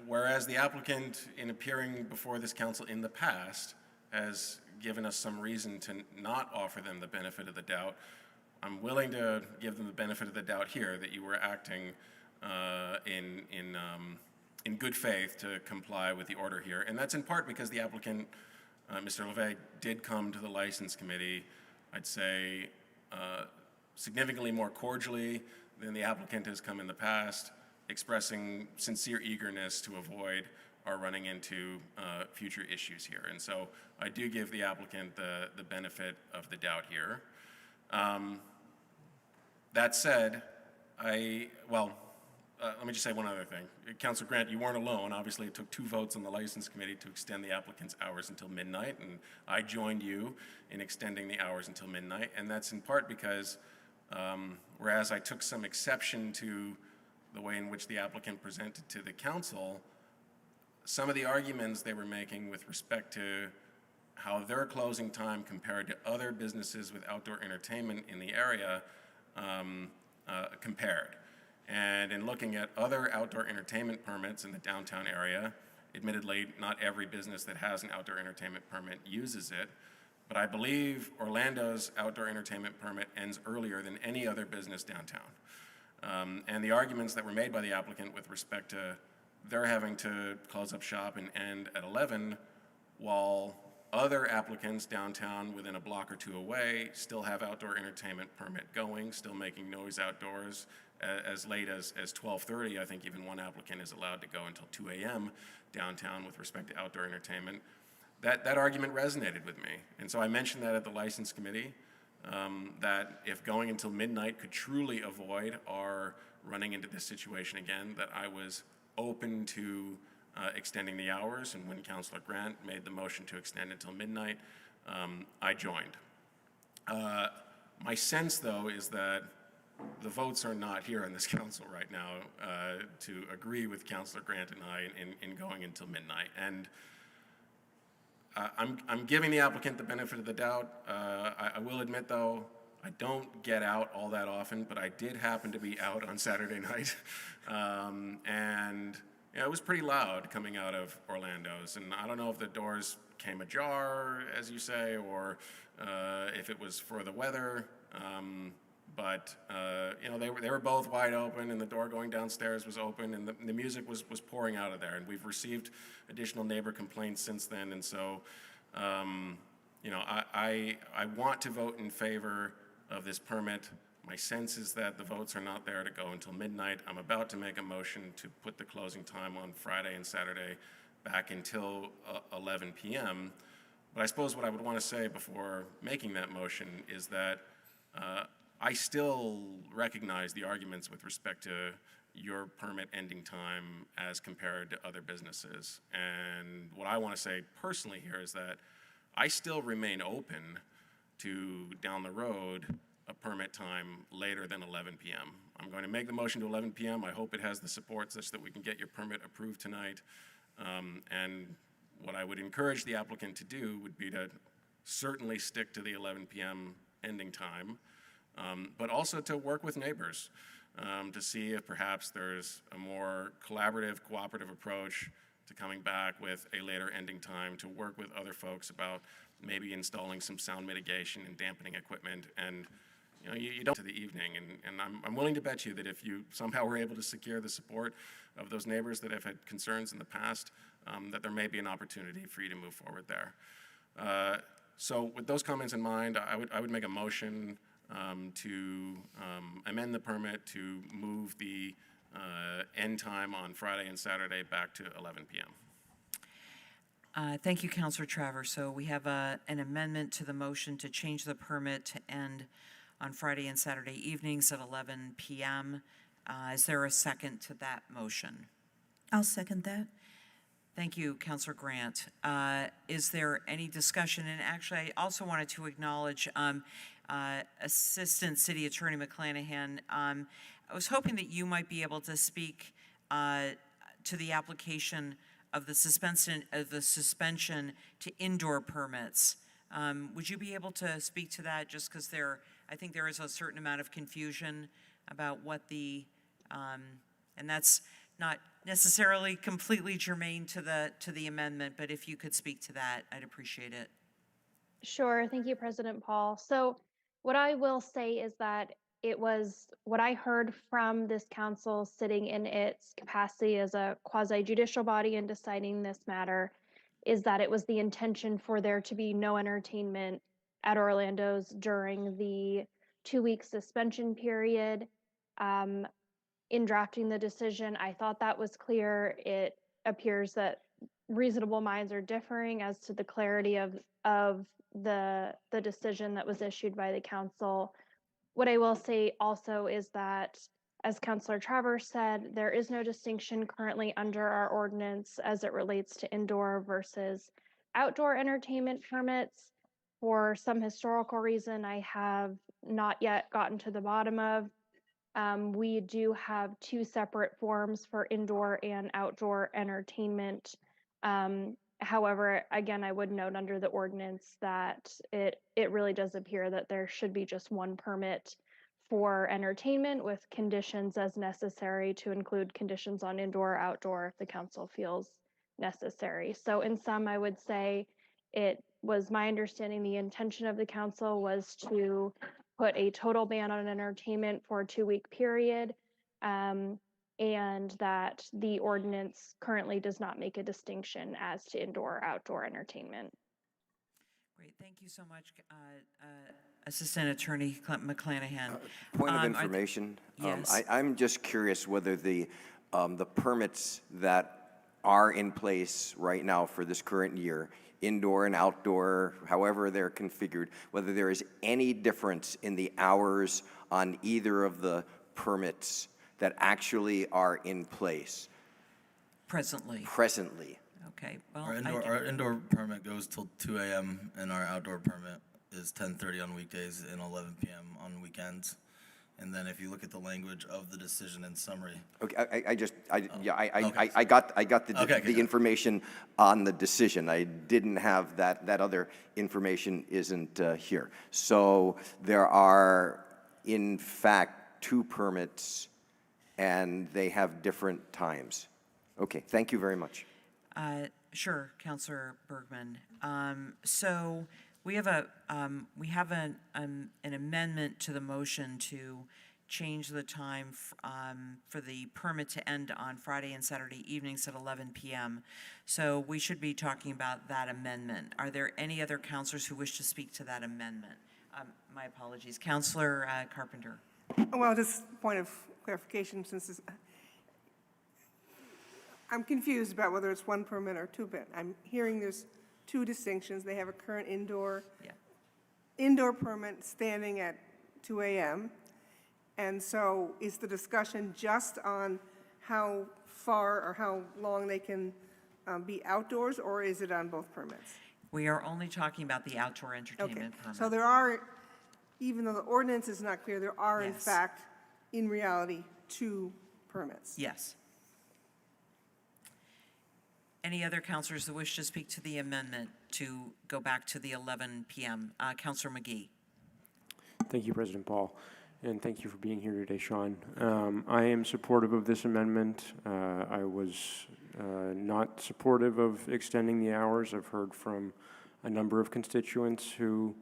whereas the applicant in appearing before this council in the past has given us some reason to not offer them the benefit of the doubt, I'm willing to give them the benefit of the doubt here that you were acting in good faith to comply with the order here. And that's in part because the applicant, Mr. LeVay, did come to the license committee, I'd say, significantly more cordially than the applicant has come in the past, expressing sincere eagerness to avoid our running into future issues here. And so I do give the applicant the benefit of the doubt here. That said, let me just say one other thing. Councilor Grant, you weren't alone. Obviously, it took 2 votes on the license committee to extend the applicant's hours until midnight, and I joined you in extending the hours until midnight, and that's in part because whereas I took some exception to the way in which the applicant presented to the council, some of the arguments they were making with respect to how their closing time compared to other businesses with outdoor entertainment in the area compared. And in looking at other outdoor entertainment permits in the downtown area, admittedly, not every business that has an outdoor entertainment permit uses it, but I believe Orlando's outdoor entertainment permit ends earlier than any other business downtown. And the arguments that were made by the applicant with respect to their having to close up shop and end at 11, while other applicants downtown within a block or 2 away still have outdoor entertainment permit going, still making noise outdoors as late as 12:30. I think even one applicant is allowed to go until 2 a.m. downtown with respect to outdoor entertainment. That argument resonated with me. And so I mentioned that at the license committee, that if going until midnight could truly avoid our running into this situation again, that I was open to extending the hours, and when Councilor Grant made the motion to extend until midnight, I joined. My sense, though, is that the votes are not here in this council right now to agree with Councilor Grant and I in going until midnight. And I'm giving the applicant the benefit of the doubt. I will admit, though, I don't get out all that often, but I did happen to be out on Saturday night. And yeah, it was pretty loud coming out of Orlando's, and I don't know if the doors came ajar, as you say, or if it was for the weather, but they were both wide open, and the door going downstairs was open, and the music was pouring out of there, and we've received additional neighbor complaints since then, and so I want to vote in favor of this permit. My sense is that the votes are not there to go until midnight. I'm about to make a motion to put the closing time on Friday and Saturday back until 11 p.m. But I suppose what I would want to say before making that motion is that I still recognize the arguments with respect to your permit ending time as compared to other businesses. And what I want to say personally here is that I still remain open to, down the road, a permit time later than 11 p.m. I'm going to make the motion to 11 p.m. I hope it has the support such that we can get your permit approved tonight. And what I would encourage the applicant to do would be to certainly stick to the 11 p.m. ending time, but also to work with neighbors to see if perhaps there's a more collaborative, cooperative approach to coming back with a later ending time, to work with other folks about maybe installing some sound mitigation and dampening equipment. And you don't to the evening, and I'm willing to bet you that if you somehow were able to secure the support of those neighbors that have had concerns in the past, that there may be an opportunity for you to move forward there. So with those comments in mind, I would make a motion to amend the permit to move the end time on Friday and Saturday back to 11 p.m. Thank you, Councilor Travers. So we have an amendment to the motion to change the permit to end on Friday and Saturday evenings at 11 p.m. Is there a second to that motion? I'll second that. Thank you, Councilor Grant. Is there any discussion? And actually, I also wanted to acknowledge Assistant City Attorney McClanahan. I was hoping that you might be able to speak to the application of the suspension to indoor permits. Would you be able to speak to that, just because I think there is a certain amount of confusion about what and that's not necessarily completely germane to the amendment, but if you could speak to that, I'd appreciate it. Sure. Thank you, President Paul. So what I will say is that it was what I heard from this council sitting in its capacity as a quasi judicial body in deciding this matter is that it was the intention for there to be no entertainment at Orlando's during the 2-week suspension period. In drafting the decision, I thought that was clear. It appears that reasonable minds are differing as to the clarity of the decision that was issued by the council. What I will say also is that, as Councilor Travers said, there is no distinction currently under our ordinance as it relates to indoor versus outdoor entertainment permits. For some historical reason I have not yet gotten to the bottom of, we do have 2 separate forms for indoor and outdoor entertainment. However, again, I would note under the ordinance that it really does appear that there should be just 1 permit for entertainment with conditions as necessary to include conditions on indoor or outdoor if the council feels necessary. So in sum, I would say it was my understanding the intention of the council was to put a total ban on entertainment for a 2-week period, and that the ordinance currently does not make a distinction as to indoor or outdoor entertainment. Great, thank you so much, Assistant Attorney McClanahan. Point of information. Yes. I'm just curious whether the permits that are in place right now for this current year, indoor and outdoor, however they're configured, whether there is any difference in the hours on either of the permits that actually are in place. Presently. Presently. Okay, well. Our indoor permit goes till 2 a.m. and our outdoor permit is 10:30 on weekdays and 11 p.m. on weekends. And then if you look at the language of the decision in summary. Okay, I got the information on the decision. I didn't have that other information isn't here. So there are, in fact, 2 permits and they have different times. Okay, thank you very much. Sure, Councilor Bergman. So we have an amendment to the motion to change the time for the permit to end on Friday and Saturday evenings at 11 p.m. So we should be talking about that amendment. Are there any other councilors who wish to speak to that amendment? My apologies. Councilor Carpenter. Well, just point of clarification, since I'm confused about whether it's 1 permit or 2 permit. I'm hearing there's 2 distinctions. They have a current indoor permit standing at 2 a.m. And so is the discussion just on how far or how long they can be outdoors, or is it on both permits? We are only talking about the outdoor entertainment permit. So there are, even though the ordinance is not clear, there are in fact, in reality, 2 permits. Yes. Any other councilors that wish to speak to the amendment to go back to the 11 p.m.? Councilor McGee. Thank you, President Paul, and thank you for being here today, Sean. I am supportive of this amendment. I was not supportive of extending the hours. I've heard from a number of constituents who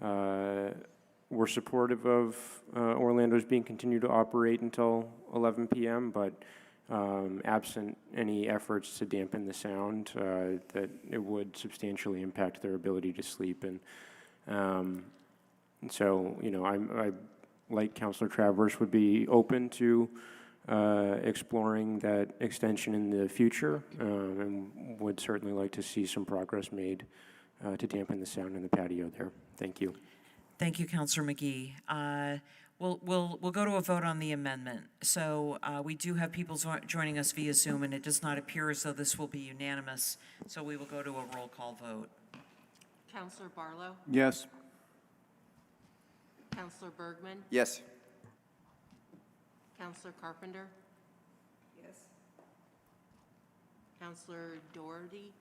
were supportive of Orlando's being continued to operate until 11 p.m., but absent any efforts to dampen the sound, that it would substantially impact their ability to sleep. And so, you know, I like Councilor Travers, would be open to exploring that extension in the future, and would certainly like to see some progress made to dampen the sound in the patio there. Thank you. Thank you, Councilor McGee. We'll go to a vote on the amendment. So we do have people joining us via Zoom, and it does not appear as though this will be unanimous. So we will go to a roll call vote. Councilor Barlow? Yes. Councilor Bergman? Yes. Counselor Carpenter? Yes. Counselor Doherty?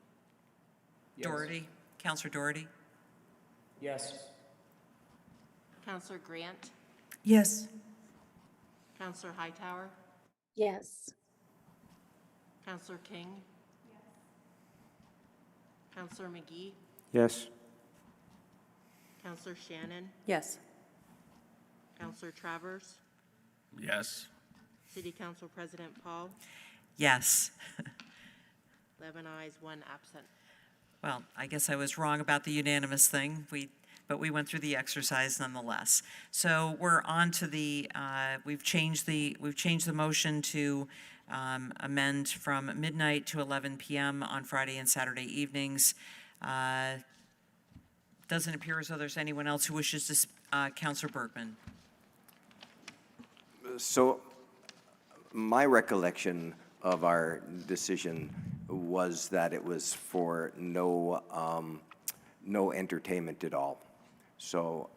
Doherty, Counselor Doherty? Yes. Counselor Grant? Yes. Counselor Hightower? Yes. Counselor King? Counselor McGee? Yes. Counselor Shannon? Yes. Counselor Travers? Yes. City Council President Paul? Yes. 11 ayes, 1 absent. Well, I guess I was wrong about the unanimous thing. But we went through the exercise nonetheless. So we're on to the, we've changed the motion to amend from midnight to 11 p.m. on Friday and Saturday evenings. Doesn't appear as though there's anyone else who wishes to, Councilor Bergman. So my recollection of our decision was that it was for no entertainment at all. So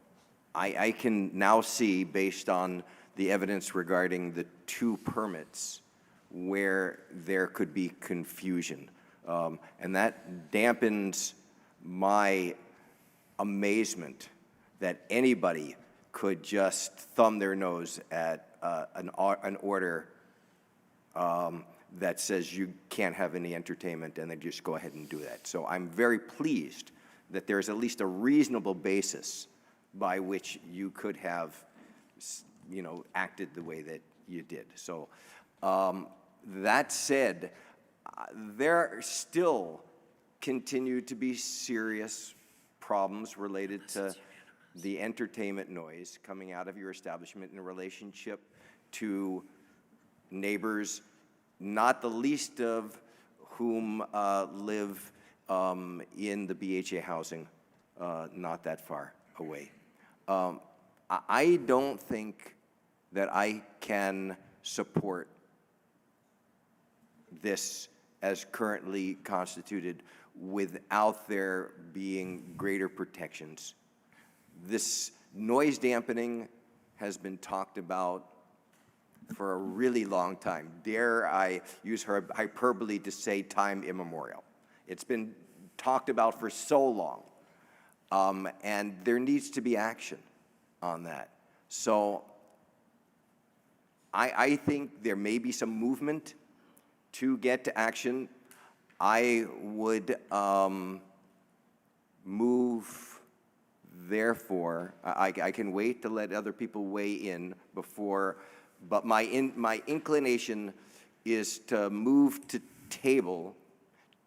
I can now see, based on the evidence regarding the 2 permits, where there could be confusion. And that dampens my amazement that anybody could just thumb their nose at an order that says you can't have any entertainment, and then just go ahead and do that. So I'm very pleased that there's at least a reasonable basis by which you could have, acted the way that you did. So that said, there still continue to be serious problems related to the entertainment noise coming out of your establishment in relationship to neighbors, not the least of whom live in the BHA housing not that far away. I don't think that I can support this as currently constituted without there being greater protections. This noise dampening has been talked about for a really long time. Dare I use her hyperbole to say time immemorial. It's been talked about for so long, and there needs to be action on that. So I think there may be some movement to get to action. I would move, therefore, I can wait to let other people weigh in before, but my inclination is to move to table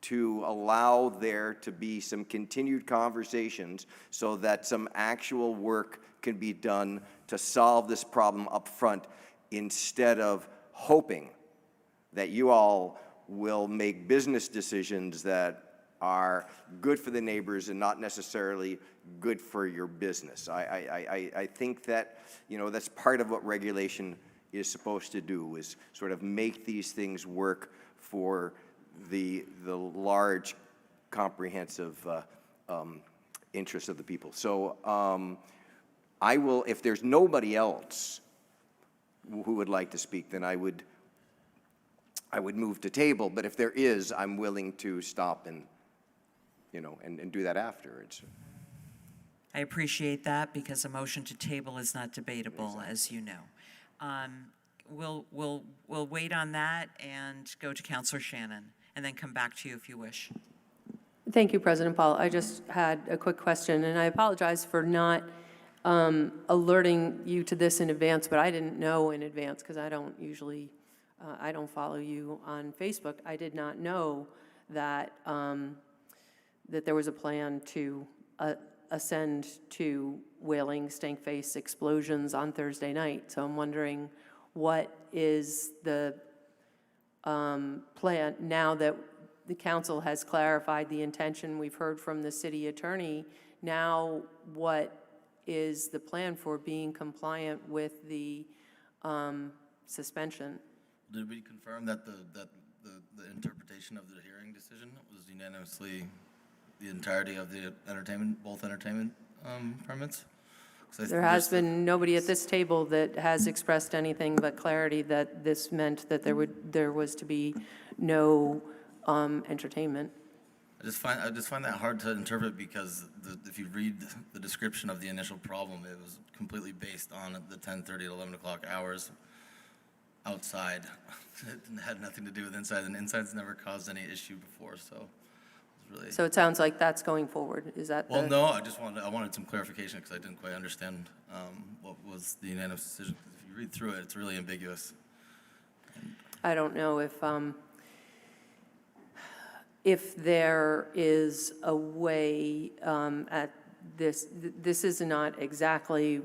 to allow there to be some continued conversations so that some actual work can be done to solve this problem up front, instead of hoping that you all will make business decisions that are good for the neighbors and not necessarily good for your business. I think that, that's part of what regulation is supposed to do, is sort of make these things work for the large, comprehensive interests of the people. So I will, if there's nobody else who would like to speak, then I would move to table. But if there is, I'm willing to stop and, and do that afterwards. I appreciate that, because a motion to table is not debatable, as you know. We'll wait on that and go to Councilor Shannon, and then come back to you if you wish. Thank you, President Paul. I just had a quick question, and I apologize for not alerting you to this in advance, but I didn't know in advance, because I don't usually, I don't follow you on Facebook. I did not know that, that there was a plan to ascend to wailing, stank face explosions on Thursday night. So I'm wondering, what is the plan now that the council has clarified the intention? We've heard from the city attorney. Now, what is the plan for being compliant with the suspension? Did we confirm that the interpretation of the hearing decision was unanimously the entirety of the entertainment, both entertainment permits? There has been nobody at this table that has expressed anything but clarity that this meant that there was to be no entertainment. I just find that hard to interpret because if you read the description of the initial problem, it was completely based on the 10:30 to 11 o'clock hours outside. It had nothing to do with inside, and inside's never caused any issue before, so it was really. So it sounds like that's going forward. Is that Well, no, I wanted some clarification because I didn't quite understand what was the unanimous decision. 'Cause if you read through it, it's really ambiguous. I don't know if there is a way at this is not exactly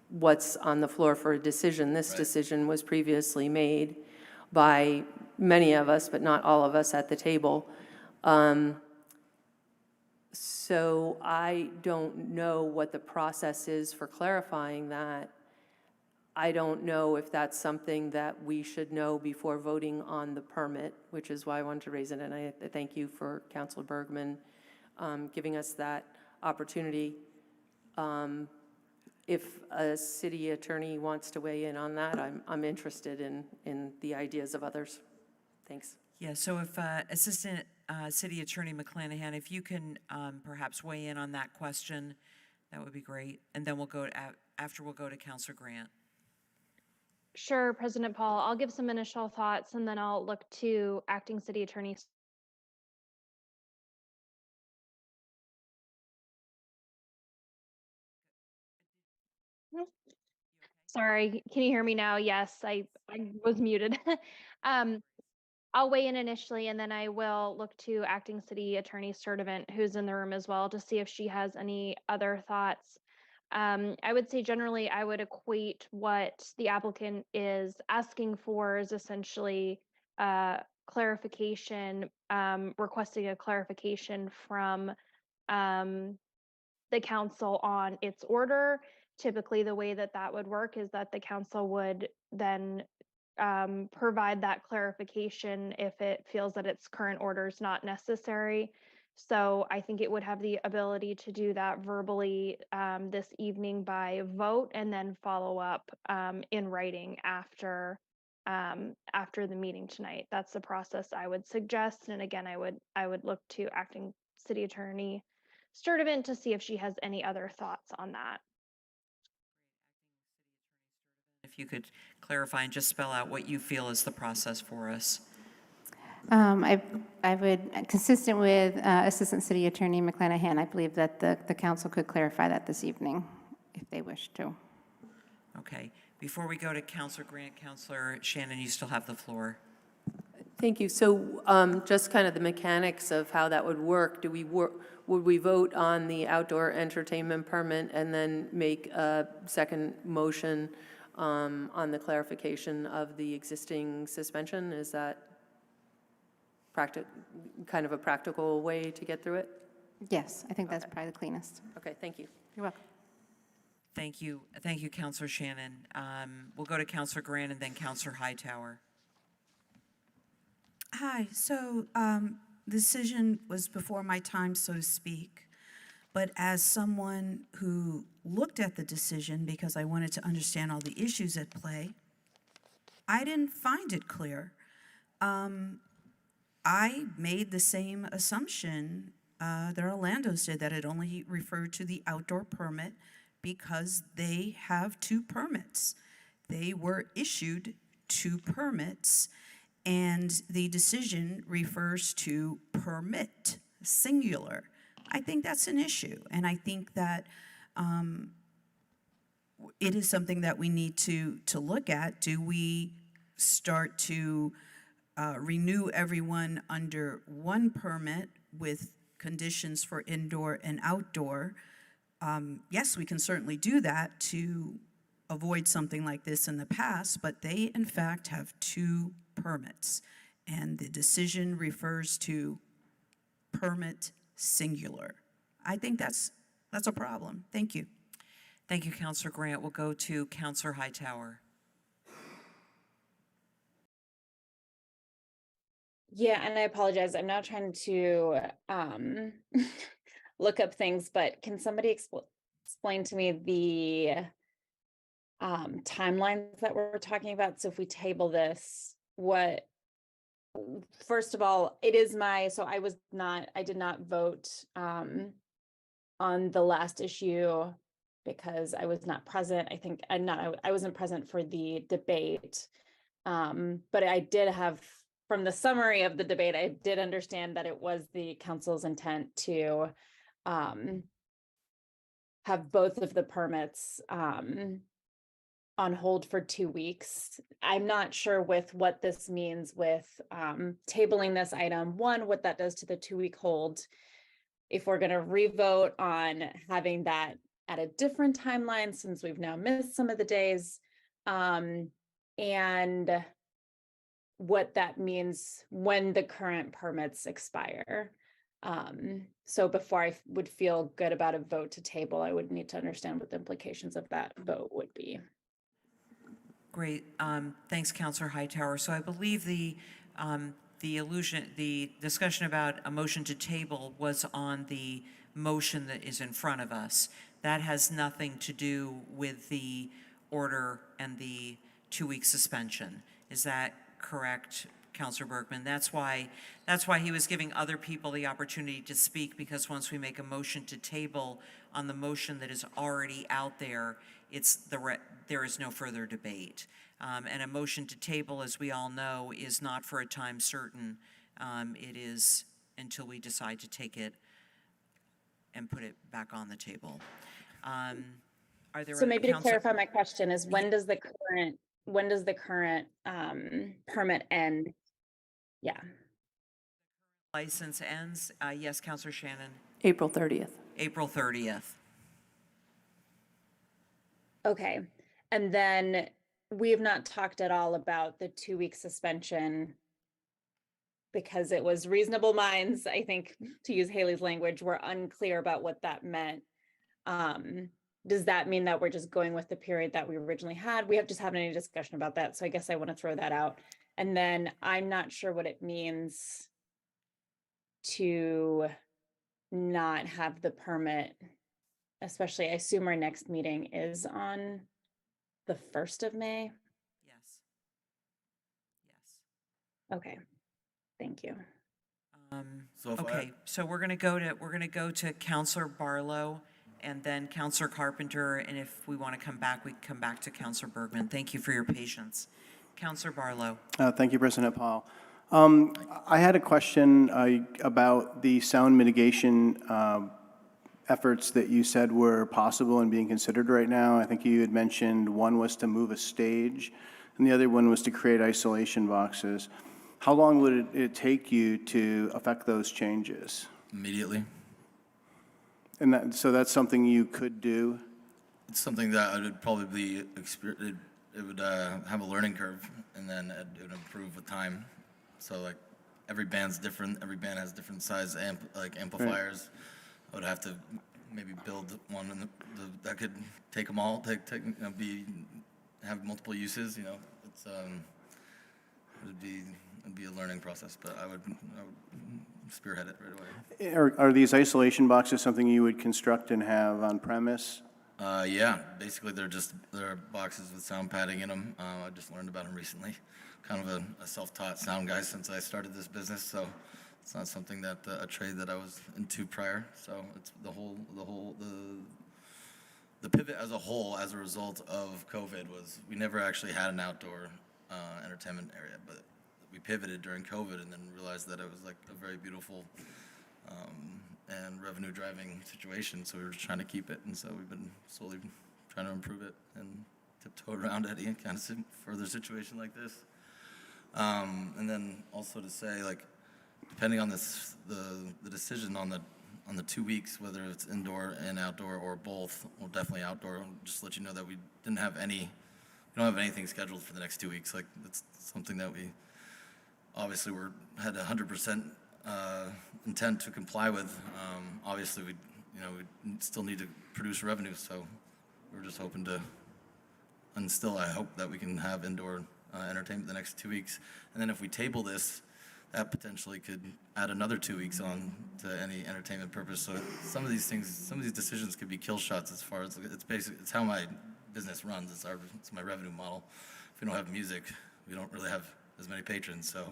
what's on the floor for a decision. This decision was previously made by many of us, but not all of us at the table. So I don't know what the process is for clarifying that. I don't know if that's something that we should know before voting on the permit, which is why I wanted to raise it. And I thank you for Councilor Bergman giving us that opportunity. If a city attorney wants to weigh in on that, I'm interested in the ideas of others. Thanks. Yeah, so if Assistant City Attorney McClanahan, if you can perhaps weigh in on that question, that would be great. And then we'll go to Councilor Grant. Sure, President Paul. I'll give some initial thoughts and then I'll look to acting city attorney. Sorry, can you hear me now? Yes, I was muted. I'll weigh in initially and then I will look to acting city attorney Sturdivant, who's in the room as well, to see if she has any other thoughts. I would say generally I would equate what the applicant is asking for is essentially clarification, requesting a clarification from the council on its order. Typically, the way that that would work is that the council would then provide that clarification if it feels that its current order is not necessary. So I think it would have the ability to do that verbally this evening by vote and then follow up in writing after the meeting tonight. That's the process I would suggest. And again, I would look to acting city attorney Sturdivant to see if she has any other thoughts on that. If you could clarify and just spell out what you feel is the process for us. I would, consistent with Assistant City Attorney McClanahan, I believe that the council could clarify that this evening if they wish to. Okay. Before we go to Councilor Grant, Councilor Shannon, you still have the floor. Thank you. So just kind of the mechanics of how that would work. Would we vote on the outdoor entertainment permit and then make a second motion on the clarification of the existing suspension? Is that kind of a practical way to get through it? Yes, I think that's probably the cleanest. Okay, thank you. You're welcome. Thank you, Councilor Shannon. We'll go to Councilor Grant and then Councilor Hightower. Hi, so the decision was before my time, so to speak. But as someone who looked at the decision because I wanted to understand all the issues at play, I didn't find it clear. I made the same assumption that Orlando's did, that it only referred to the outdoor permit because they have 2 permits. They were issued 2 permits, and the decision refers to permit, singular. I think that's an issue, and I think that it is something that we need to look at. Do we start to renew everyone under 1 permit with conditions for indoor and outdoor? Yes, we can certainly do that to avoid something like this in the past, but they in fact have 2 permits, and the decision refers to permit singular. I think that's a problem. Thank you. Thank you, Councilor Grant. We'll go to Councilor Hightower. Yeah, and I apologize. I'm now trying to look up things, but can somebody explain to me the timelines that we're talking about? So if we table this, first of all, it is so I did not vote on the last issue because I was not present. I think I wasn't present for the debate. But I did have, from the summary of the debate, I did understand that it was the council's intent to have both of the permits on hold for 2 weeks. I'm not sure with what this means with tabling this item. One, what that does to the 2-week hold. If we're going to revote on having that at a different timeline, since we've now missed some of the days, and what that means when the current permits expire. So before I would feel good about a vote to table, I would need to understand what the implications of that vote would be. Great. Thanks, Councilor Hightower. So I believe the discussion about a motion to table was on the motion that is in front of us. That has nothing to do with the order and the 2-week suspension. Is that correct, Councilor Bergman? That's why he was giving other people the opportunity to speak, because once we make a motion to table on the motion that is already out there, there is no further debate. And a motion to table, as we all know, is not for a time certain. It is until we decide to take it and put it back on the table. Are there So maybe to Councilor- clarify my question is, when does the current permit end? Yeah. license ends? Yes, Councilor Shannon. April 30th. April 30th. Okay. And then we have not talked at all about the 2-week suspension, because it was reasonable minds, I think, to use Haley's language, were unclear about what that meant. Does that mean that we're just going with the period that we originally had? We have just haven't any discussion about that. So I guess I want to throw that out. And then I'm not sure what it means to not have the permit, especially I assume our next meeting is on the 1st of May. Yes. Okay, thank you. So we're gonna go to Councilor Barlow and then Councilor Carpenter, and if we want to come back, we can come back to Councilor Bergman. Thank you for your patience. Councilor Barlow. Thank you, President Paul. I had a question about the sound mitigation efforts that you said were possible and being considered right now. I think you had mentioned one was to move a stage, and the other one was to create isolation boxes. How long would it take you to affect those changes? Immediately. And so that's something you could do? It's something that I would probably it would have a learning curve, and then it would improve with time. So like every band's different. Every band has different size amplifiers. Right. I would have to maybe build one that could take them all. Have multiple uses. It's it'd be a learning process, but I would spearhead it right away. Are these isolation boxes something you would construct and have on premise? Yeah, basically they're boxes with sound padding in them. I just learned about them recently. Kind of a self-taught sound guy since I started this business, so it's not something that a trade that I was into prior. So it's the pivot as a whole, as a result of COVID, was we never actually had an outdoor entertainment area, but we pivoted during COVID and then realized that it was like a very beautiful and revenue driving situation. So we were just trying to keep it, and so we've been slowly trying to improve it and tiptoe around any kind of further situation like this. And then also to say, like, depending on the decision on the 2 weeks, whether it's indoor and outdoor or both, well, definitely outdoor. I'll just let you know that we don't have anything scheduled for the next 2 weeks. Like, it's something that we obviously had 100% intent to comply with. Obviously, we still need to produce revenue, so we're just hoping to, and still I hope that we can have indoor entertainment the next 2 weeks. And then if we table this, that potentially could add another 2 weeks on to any entertainment purpose. So some of these things, some of these decisions could be kill shots as far as, it's basically, it's how my business runs. It's my revenue model. If we don't have music, we don't really have as many patrons. So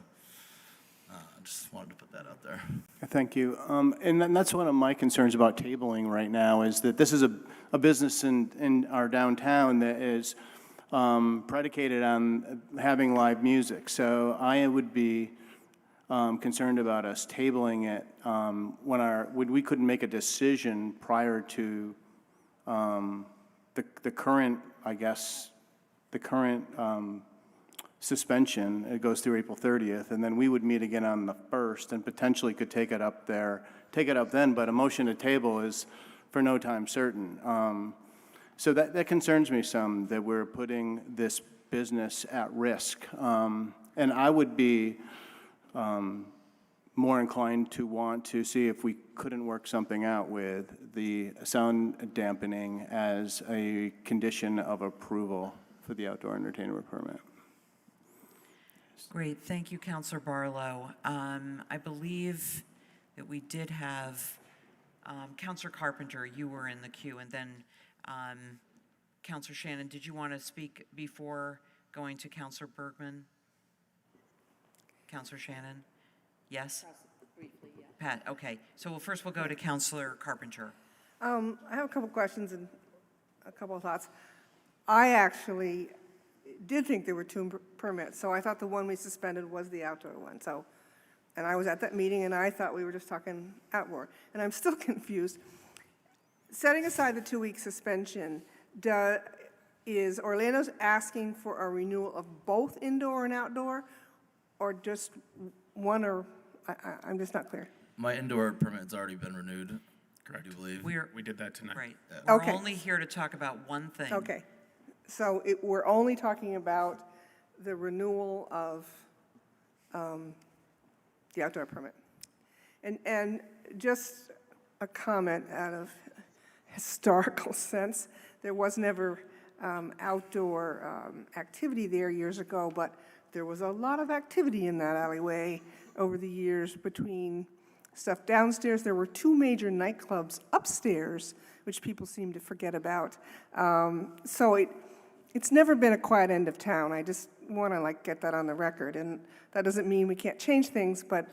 I just wanted to put that out there. Thank you. And that's one of my concerns about tabling right now, is that this is a business in our downtown that is predicated on having live music. So I would be concerned about us tabling it when we couldn't make a decision prior to the current, I guess, the current suspension. It goes through April 30th, and then we would meet again on the 1st and potentially could take it up then, but a motion to table is for no time certain. So that concerns me some, that we're putting this business at risk. And I would be more inclined to want to see if we couldn't work something out with the sound dampening as a condition of approval for the outdoor entertainment permit. Great, thank you, Councilor Barlow. I believe that we did have Councilor Carpenter, you were in the queue, and then Councilor Shannon, did you want to speak before going to Councilor Bergman? Councilor Shannon? Yes? Briefly, yeah. Pat, okay. So first we'll go to Councilor Carpenter. I have a couple questions and a couple of thoughts. I actually did think there were 2 permits, so I thought the one we suspended was the outdoor one. So, and I was at that meeting, and I thought we were just talking outdoor. And I'm still confused. Setting aside the 2-week suspension, is Orlando's asking for a renewal of both indoor and outdoor, or just one, or I'm just not clear? My indoor permit's already been renewed, I do believe. We did that tonight. Right. Yeah. We're Okay. only here to talk about one thing. Okay. So we're only talking about the renewal of the outdoor permit. And just a comment out of historical sense, there was never outdoor activity there years ago, but there was a lot of activity in that alleyway over the years between stuff downstairs. There were 2 major nightclubs upstairs, which people seem to forget about. So it's never been a quiet end of town. I just want to get that on the record. And that doesn't mean we can't change things, but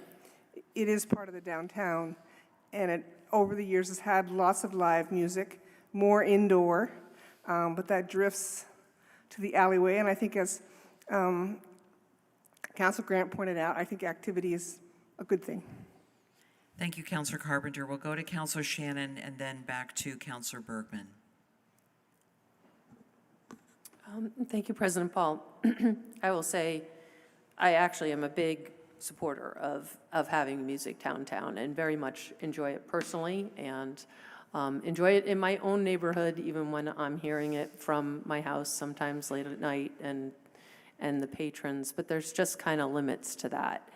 it is part of the downtown. And it, over the years, has had lots of live music, more indoor, but that drifts to the alleyway. And I think, as Council Grant pointed out, I think activity is a good thing. Thank you, Councilor Carpenter. We'll go to Councilor Shannon and then back to Councilor Bergman. Thank you, President Paul. I will say, I actually am a big supporter of having music downtown and very much enjoy it personally and enjoy it in my own neighborhood, even when I'm hearing it from my house sometimes late at night and the patrons, but there's just kind of limits to that.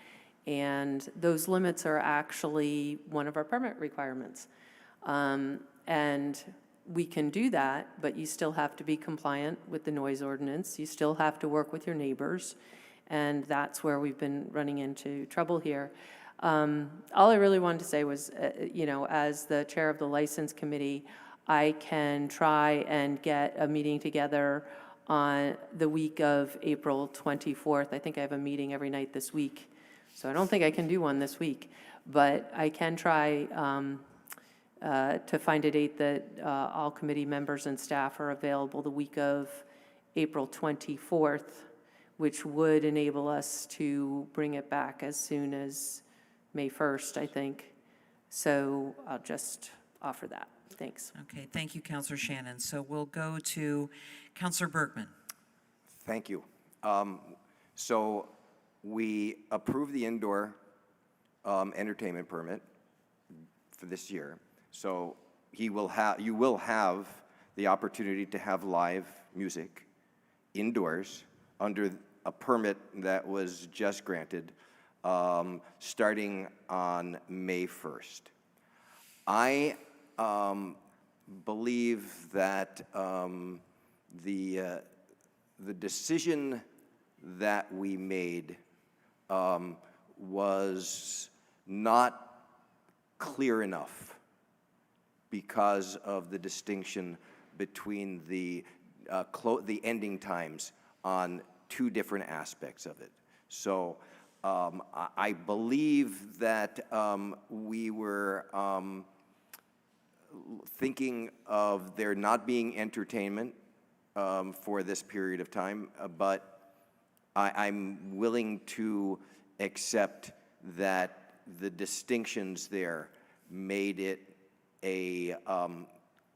And those limits are actually one of our permit requirements. And we can do that, but you still have to be compliant with the noise ordinance. You still have to work with your neighbors. And that's where we've been running into trouble here. All I really wanted to say was, as the chair of the license committee, I can try and get a meeting together on the week of April 24th. I think I have a meeting every night this week. So I don't think I can do one this week, but I can try to find a date that all committee members and staff are available the week of April 24th, which would enable us to bring it back as soon as May 1st, I think. So I'll just offer that. Thanks. Okay, thank you, Councilor Shannon. So we'll go to Councilor Bergman. Thank you. So we approved the indoor entertainment permit for this year. So you will have the opportunity to have live music indoors under a permit that was just granted starting on May 1st. I believe that the decision that we made was not clear enough because of the distinction between the ending times on two different aspects of it. So I believe that we were thinking of there not being entertainment for this period of time, but I'm willing to accept that the distinctions there made it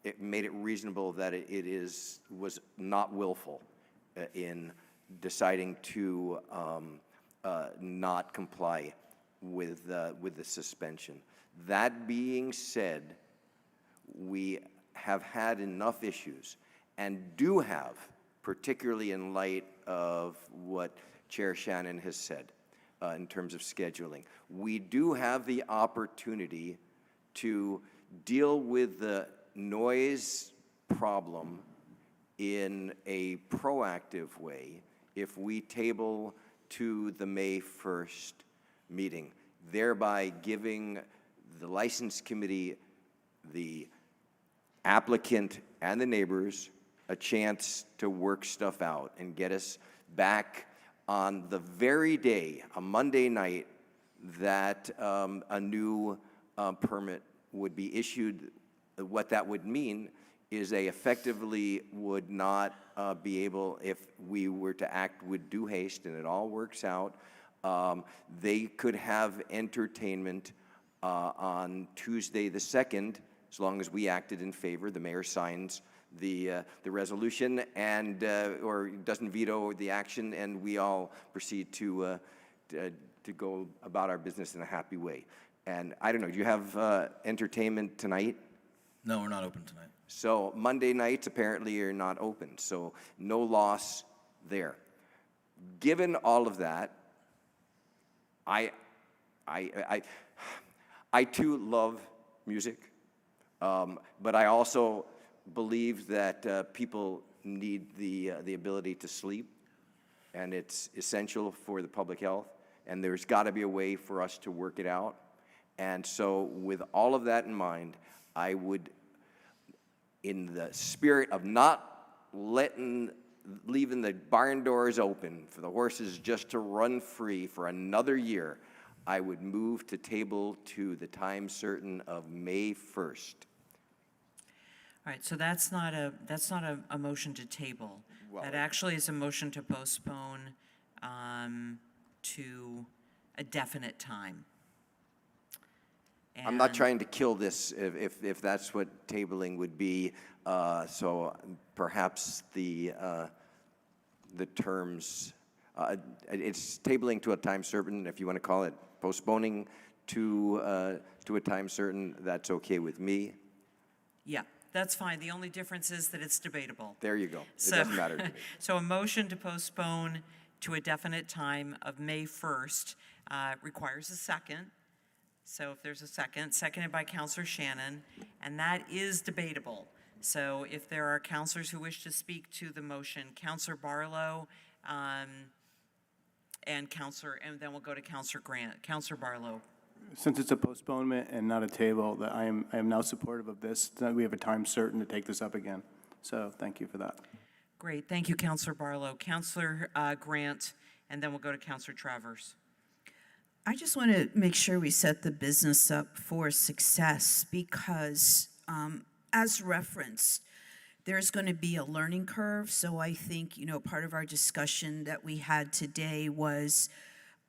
it made it reasonable that was not willful in deciding to not comply with the suspension. That being said, we have had enough issues and do have, particularly in light of what Chair Shannon has said in terms of scheduling. We do have the opportunity to deal with the noise problem in a proactive way if we table to the May 1st meeting, thereby giving the License Committee, the applicant, and the neighbors a chance to work stuff out and get us back on the very day, a Monday night, that a new permit would be issued. What that would mean is they effectively would not be able, if we were to act with due haste and it all works out, they could have entertainment on Tuesday the 2nd, as long as we acted in favor. The mayor signs the resolution and or doesn't veto the action, and we all proceed to go about our business in a happy way. And I don't know, do you have entertainment tonight? No, we're not open tonight. So Monday nights apparently are not open, so no loss there. Given all of that, I too love music, but I also believe that people need the ability to sleep, and it's essential for the public health, and there's got to be a way for us to work it out. And so with all of that in mind, I would, in the spirit of not leaving the barn doors open for the horses just to run free for another year, I would move to table to the time certain of May 1st. All right, so that's not a motion to table. Well, That actually is a motion to postpone to a definite time. I'm not trying to kill this if that's what tabling would be. So perhaps the terms, it's tabling to a time certain. If you want to call it postponing to a time certain, that's okay with me. Yeah, that's fine. The only difference is that it's debatable. There you go. It doesn't matter to me. So a motion to postpone to a definite time of May 1st requires a second. So if there's a second, seconded by Councilor Shannon, and that is debatable. So if there are councilors who wish to speak to the motion, Councilor Barlow, and then we'll go to Councilor Grant. Councilor Barlow. Since it's a postponement and not a table, that I am now supportive of this. That we have a time certain to take this up again. So thank you for that. Great, thank you, Councilor Barlow. Councilor Grant, and then we'll go to Councilor Travers. I just want to make sure we set the business up for success because, as referenced, there's going to be a learning curve. So I think, part of our discussion that we had today was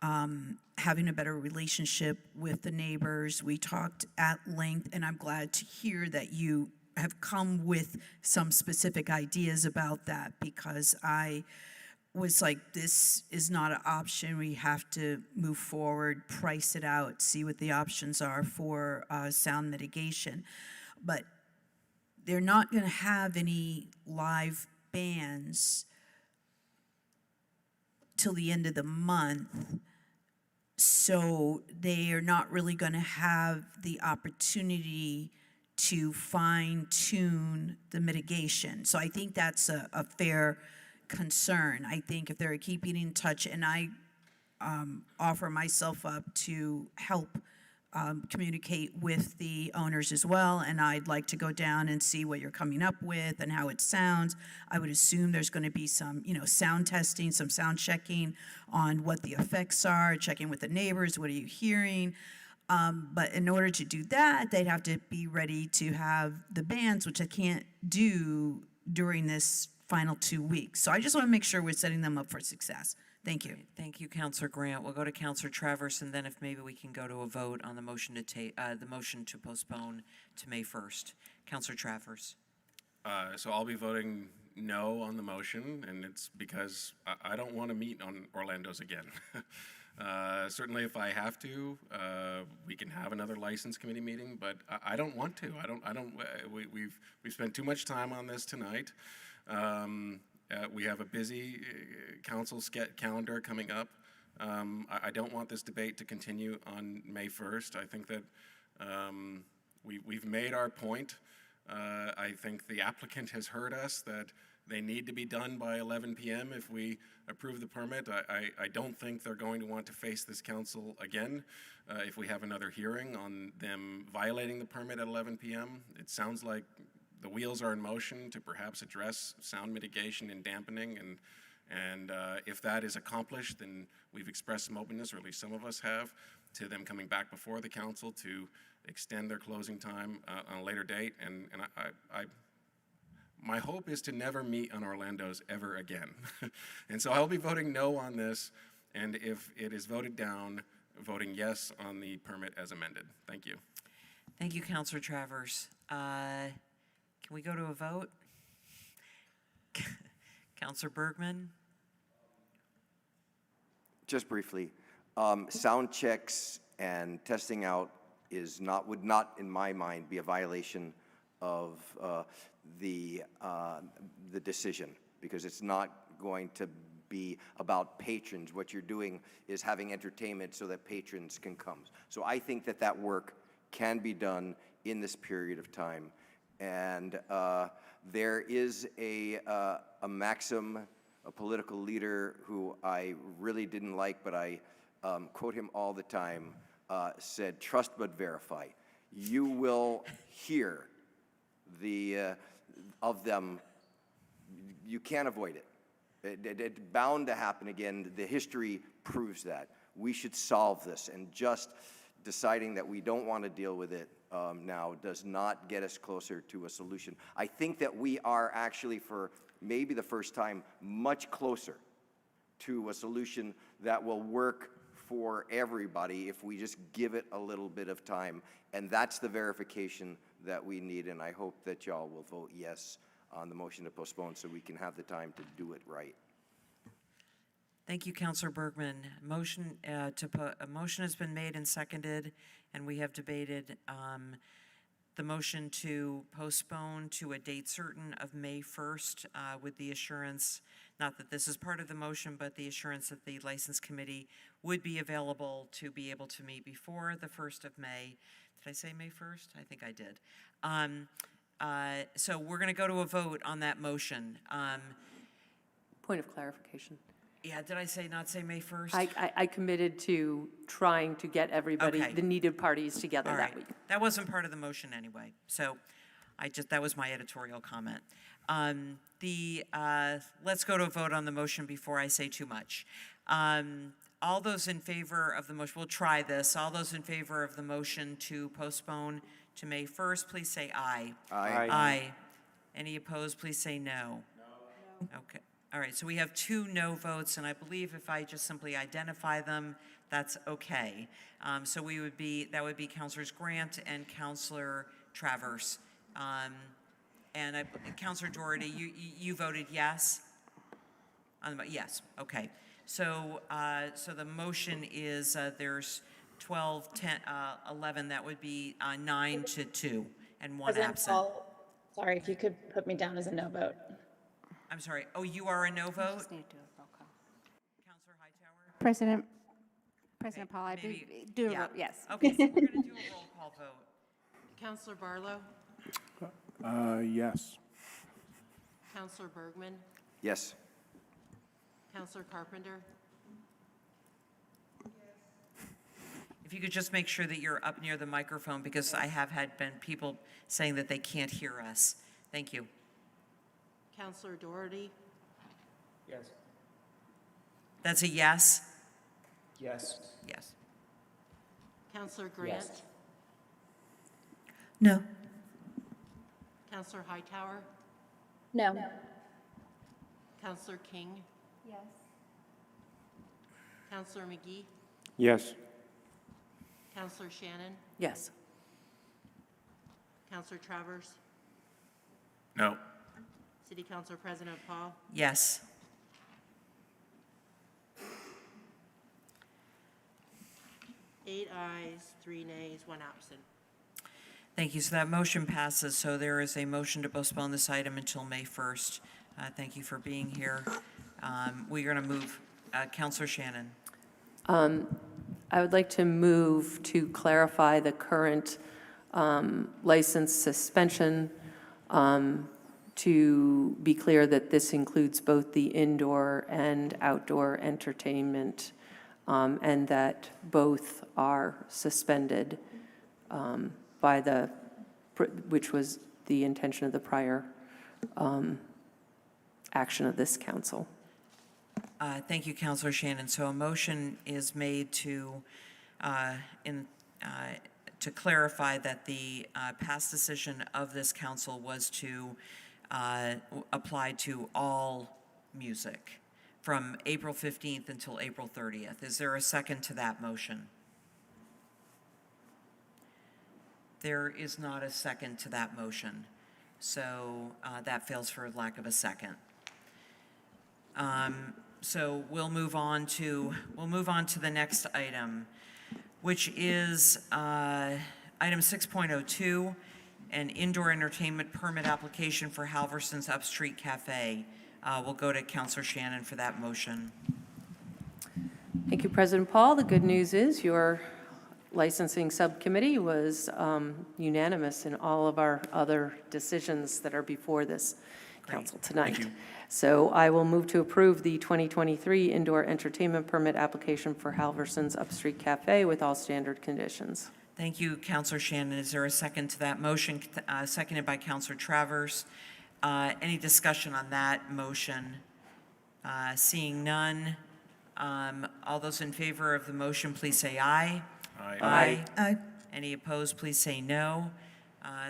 having a better relationship with the neighbors. We talked at length, and I'm glad to hear that you have come with some specific ideas about that, because I was like, this is not an option. We have to move forward, price it out, see what the options are for sound mitigation. But they're not going to have any live bands till the end of the month. So they are not really going to have the opportunity to fine-tune the mitigation. So I think that's a fair concern. I think if they're keeping in touch, and I offer myself up to help communicate with the owners as well, and I'd like to go down and see what you're coming up with and how it sounds. I would assume there's going to be some, sound testing, some sound checking on what the effects are, checking with the neighbors, what are you hearing? But in order to do that, they'd have to be ready to have the bands, which I can't do during this final 2 weeks. So I just want to make sure we're setting them up for success. Thank you. Thank you, Councilor Grant. We'll go to Councilor Travers, and then if maybe we can go to a vote on the motion to postpone to May 1st. Councilor Travers. So I'll be voting no on the motion, and it's because I don't want to meet on Orlando's again. Certainly, if I have to, we can have another license committee meeting, but I don't want to. We've spent too much time on this tonight. We have a busy council calendar coming up. I don't want this debate to continue on May 1st. I think that we've made our point. I think the applicant has heard us that they need to be done by 11 p.m. if we approve the permit. I don't think they're going to want to face this council again if we have another hearing on them violating the permit at 11 p.m. It sounds like the wheels are in motion to perhaps address sound mitigation and dampening, and if that is accomplished, then we've expressed some openness, or at least some of us have, to them coming back before the council to extend their closing time on a later date. And my hope is to never meet on Orlando's ever again. And so I'll be voting no on this, and if it is voted down, voting yes on the permit as amended. Thank you. Thank you, Councilor Travers. Can we go to a vote? Councilor Bergman? Just briefly, sound checks and testing out would not, in my mind, be a violation of the decision, because it's not going to be about patrons. What you're doing is having entertainment so that patrons can come. So I think that work can be done in this period of time. And there is a maxim, a political leader who I really didn't like, but I quote him all the time, said, "Trust but verify." You will hear of them. You can't avoid it. It's bound to happen again. The history proves that. We should solve this, and just deciding that we don't want to deal with it now does not get us closer to a solution. I think that we are actually, for maybe the first time, much closer to a solution that will work for everybody if we just give it a little bit of time. And that's the verification that we need, and I hope that y'all will vote yes on the motion to postpone so we can have the time to do it right. Thank you, Councilor Bergman. A motion has been made and seconded, and we have debated the motion to postpone to a date certain of May 1st with the assurance, not that this is part of the motion, but the assurance that the License Committee would be available to be able to meet before the 1st of May. Did I say May 1st? I think I did. So we're going to go to a vote on that motion. Point of clarification. Yeah, did I not say May 1st? I committed to trying to get everybody, Okay. the needed parties together All that right. week. That wasn't part of the motion anyway, so that was my editorial comment. Let's go to a vote on the motion before I say too much. All those in favor of the motion, we'll try this. All those in favor of the motion to postpone to May 1st, please say aye. Aye. Aye. Any opposed, please say no. No. Okay. All right, so we have 2 no votes, and I believe if I just simply identify them, that's okay. So that would be Councilors Grant and Councilor Travers. And Councilor Doherty, you voted yes? Yes, okay. So the motion is there's 12, 10, 11, that would be 9 to 2, and 1 President absent. Paul, sorry, if you could put me down as a no vote. I'm sorry. Oh, you are a no vote? Just need to do a roll call. Councilor Hightower? President Okay, Paul, I maybe- do yeah. yes. Okay, so we're going to do a roll call vote. Counselor Barlow? Yes. Counselor Bergman? Yes. Counselor Carpenter? If you could just make sure that you're up near the microphone, because I have been people saying that they can't hear us. Thank you. Counselor Doherty? Yes. That's a yes? Yes. Yes. Counselor Grant? Yes. No. Counselor Hightower? No. Counselor King? Yes. Counselor McGee? Yes. Counselor Shannon? Yes. Counselor Travers? No. City Council President Paul? Yes. Eight ayes, 3 nays, 1 absent. Thank you. So that motion passes. So there is a motion to postpone this item until May 1st. Thank you for being here. We're going to move. Counselor Shannon. I would like to move to clarify the current license suspension, to be clear that this includes both the indoor and outdoor entertainment, and that both are suspended by which was the intention of the prior action of this council. Thank you, Counselor Shannon. So a motion is made to clarify that the past decision of this council was to apply to all music from April 15th until April 30th. Is there a second to that motion? There is not a second to that motion. So that fails for lack of a second. So we'll move on to the next item, which is item 6.02, an indoor entertainment permit application for Halvorson's Upstreet Cafe. We'll go to Councilor Shannon for that motion. Thank you, President Paul. The good news is your licensing subcommittee was unanimous in all of our other decisions that are before this council tonight. Thank you. So I will move to approve the 2023 indoor entertainment permit application for Halvorson's Upstreet Cafe with all standard conditions. Thank you, Councilor Shannon. Is there a second to that motion? Seconded by Councilor Travers. Any discussion on that motion? Seeing none, all those in favor of the motion, please say aye. Aye. Aye. Any opposed, please say no.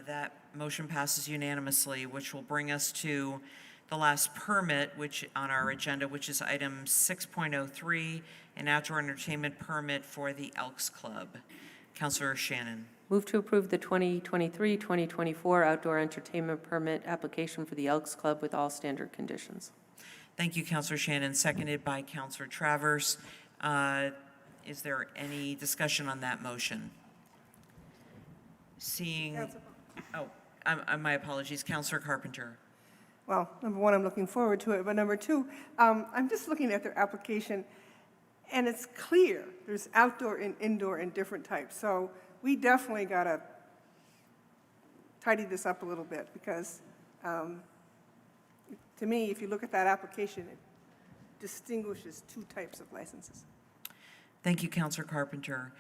That motion passes unanimously, which will bring us to the last permit, which on our agenda, which is item 6.03, an outdoor entertainment permit for the Elks Club. Councilor Shannon. Move to approve the 2023-2024 outdoor entertainment permit application for the Elks Club with all standard conditions. Thank you, Councilor Shannon, seconded by Councilor Travers. Is there any discussion on that motion? Seeing, my apologies, Councilor Carpenter. Well, number one, I'm looking forward to it, but number two, I'm just looking at their application, and it's clear there's outdoor and indoor and different types. So we definitely got to tidy this up a little bit, because to me, if you look at that application, it distinguishes 2 types of licenses. Thank you, Councilor Carpenter.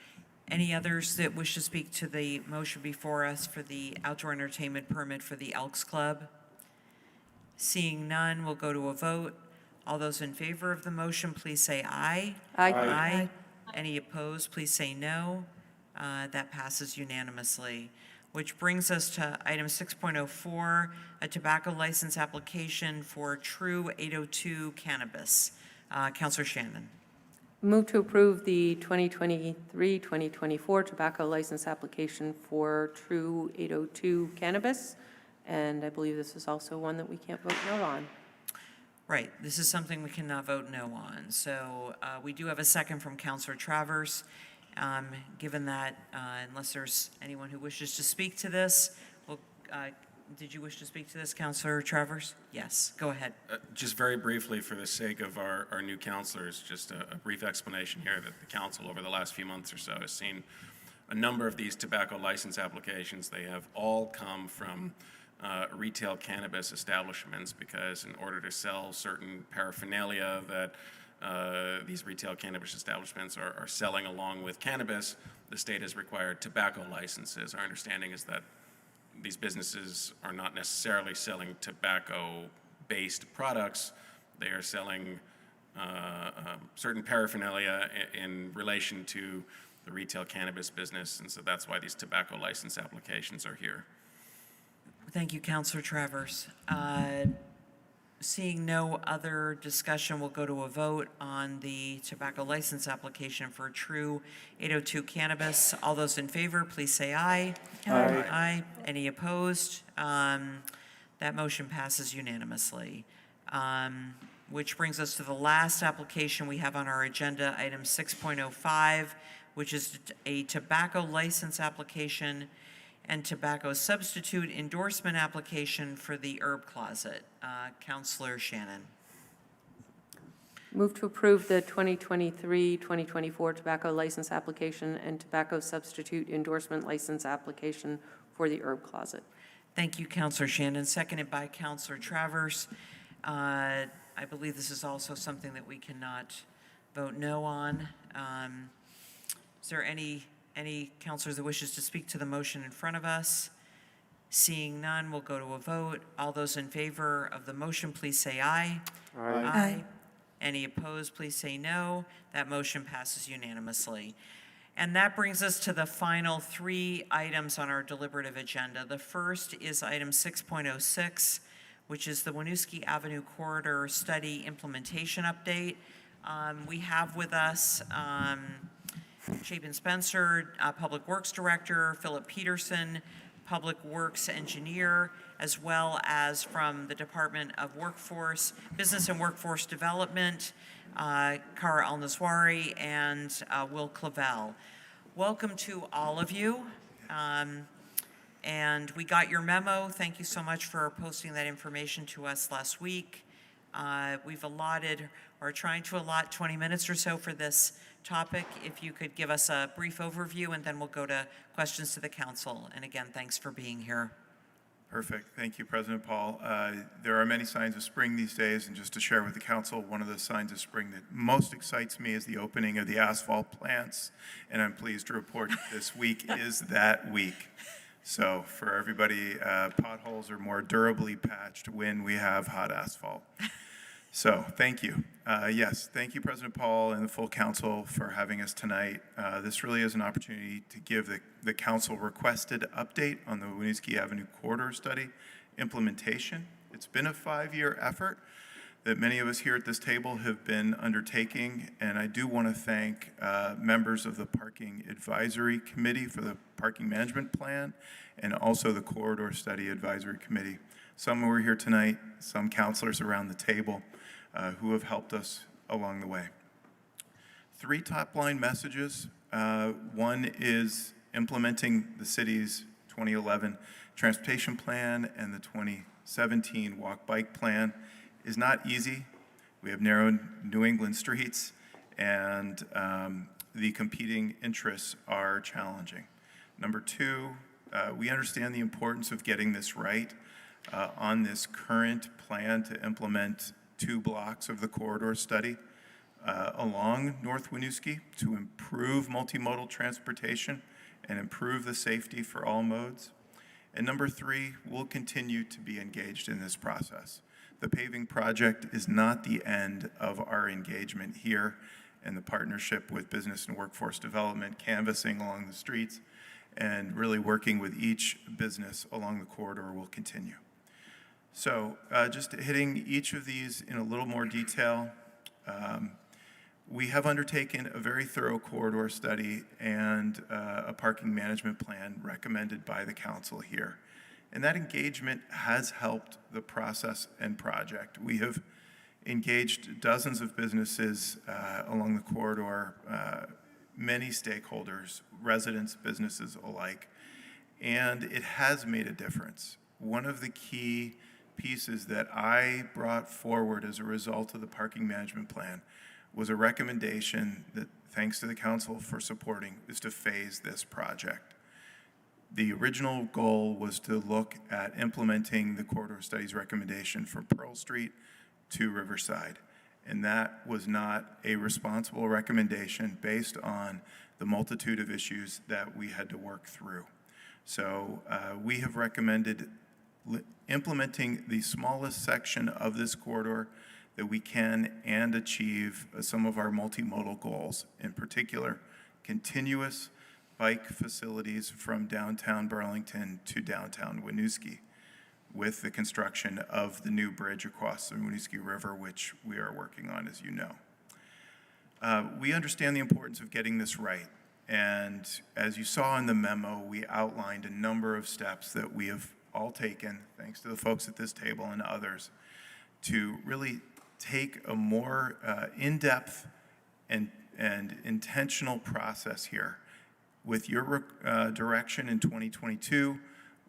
Any others that wish to speak to the motion before us for the outdoor entertainment permit for the Elks Club? Seeing none, we'll go to a vote. All those in favor of the motion, please say aye. Aye. Aye. Any opposed, please say no. That passes unanimously. Which brings us to item 6.04, a tobacco license application for True 802 Cannabis. Councilor Shannon. Move to approve the 2023-2024 tobacco license application for True 802 Cannabis. And I believe this is also one that we can't vote no on. Right, this is something we cannot vote no on. So we do have a second from Councilor Travers. Given that, unless there's anyone who wishes to speak to this, well, did you wish to speak to this, Councilor Travers? Yes, go ahead. Just very briefly, for the sake of our new councilors, just a brief explanation here that the council over the last few months or so has seen a number of these tobacco license applications. They have all come from retail cannabis establishments, because in order to sell certain paraphernalia that these retail cannabis establishments are selling along with cannabis, the state has required tobacco licenses. Our understanding is that these businesses are not necessarily selling tobacco-based products. They are selling certain paraphernalia in relation to the retail cannabis business, and so that's why these tobacco license applications are here. Thank you, Councilor Travers. Seeing no other discussion, we'll go to a vote on the tobacco license application for True 802 Cannabis. All those in favor, please say aye. Aye. Aye. Any opposed? That motion passes unanimously. Which brings us to the last application we have on our agenda, item 6.05, which is a tobacco license application and tobacco substitute endorsement application for the Herb Closet. Councilor Shannon. Move to approve the 2023-2024 tobacco license application and tobacco substitute endorsement license application for the Herb Closet. Thank you, Councilor Shannon. Seconded by Councilor Travers. I believe this is also something that we cannot vote no on. Is there any counselors that wishes to speak to the motion in front of us? Seeing none, we'll go to a vote. All those in favor of the motion, please say aye. Aye. Aye. Any opposed, please say no. That motion passes unanimously. And that brings us to the final three items on our deliberative agenda. The first is item 6.06, which is the Winooski Avenue Corridor Study Implementation Update. We have with us Chapin Spencer, Public Works Director, Philip Peterson, Public Works Engineer, as well as from the Department of Business and Workforce Development, Kara Al-Naswari and Will Clavel. Welcome to all of you. And we got your memo. Thank you so much for posting that information to us last week. We've allotted, or trying to allot 20 minutes or so for this topic. If you could give us a brief overview, and then we'll go to questions to the council. And again, thanks for being here. Perfect. Thank you, President Paul. There are many signs of spring these days, and just to share with the council, one of the signs of spring that most excites me is the opening of the asphalt plants, and I'm pleased to report this week is that week. So for everybody, potholes are more durably patched when we have hot asphalt. So thank you. Yes, thank you, President Paul and the full council for having us tonight. This really is an opportunity to give the council requested update on the Winooski Avenue Corridor Study implementation. It's been a 5-year effort that many of us here at this table have been undertaking, and I do want to thank members of the Parking Advisory Committee for the Parking Management Plan, and also the Corridor Study Advisory Committee. Some who are here tonight, some counselors around the table who have helped us along the way. 3 top-line messages. One is implementing the city's 2011 transportation plan and the 2017 walk-bike plan is not easy. We have narrow New England streets, and the competing interests are challenging. Number 2, we understand the importance of getting this right on this current plan to implement 2 blocks of the corridor study along North Winooski to improve multimodal transportation and improve the safety for all modes. And number 3, we'll continue to be engaged in this process. The paving project is not the end of our engagement here, and the partnership with Business and Workforce Development, canvassing along the streets, and really working with each business along the corridor will continue. So just hitting each of these in a little more detail, we have undertaken a very thorough corridor study and a parking management plan recommended by the council here. And that engagement has helped the process and project. We have engaged dozens of businesses along the corridor, many stakeholders, residents, businesses alike, and it has made a difference. One of the key pieces that I brought forward as a result of the parking management plan was a recommendation that, thanks to the council for supporting, is to phase this project. The original goal was to look at implementing the corridor study's recommendation from Pearl Street to Riverside. And that was not a responsible recommendation based on the multitude of issues that we had to work through. So we have recommended implementing the smallest section of this corridor that we can and achieve some of our multimodal goals, in particular, continuous bike facilities from downtown Burlington to downtown Winooski, with the construction of the new bridge across the Winooski River, which we are working on, as you know. We understand the importance of getting this right, and as you saw in the memo, we outlined a number of steps that we have all taken, thanks to the folks at this table and others, to really take a more in-depth and intentional process here. With your direction in 2022,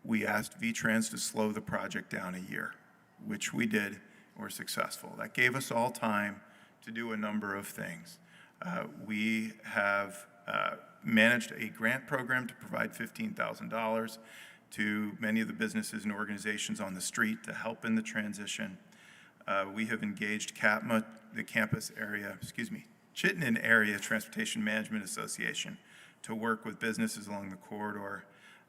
we asked VTrans to slow the project down a year, which we did, and were successful. That gave us all time to do a number of things. We have managed a grant program to provide $15,000 to many of the businesses and organizations on the street to help in the transition. We have engaged CAPMA, the Chittenden Area Transportation Management Association, to work with businesses along the corridor.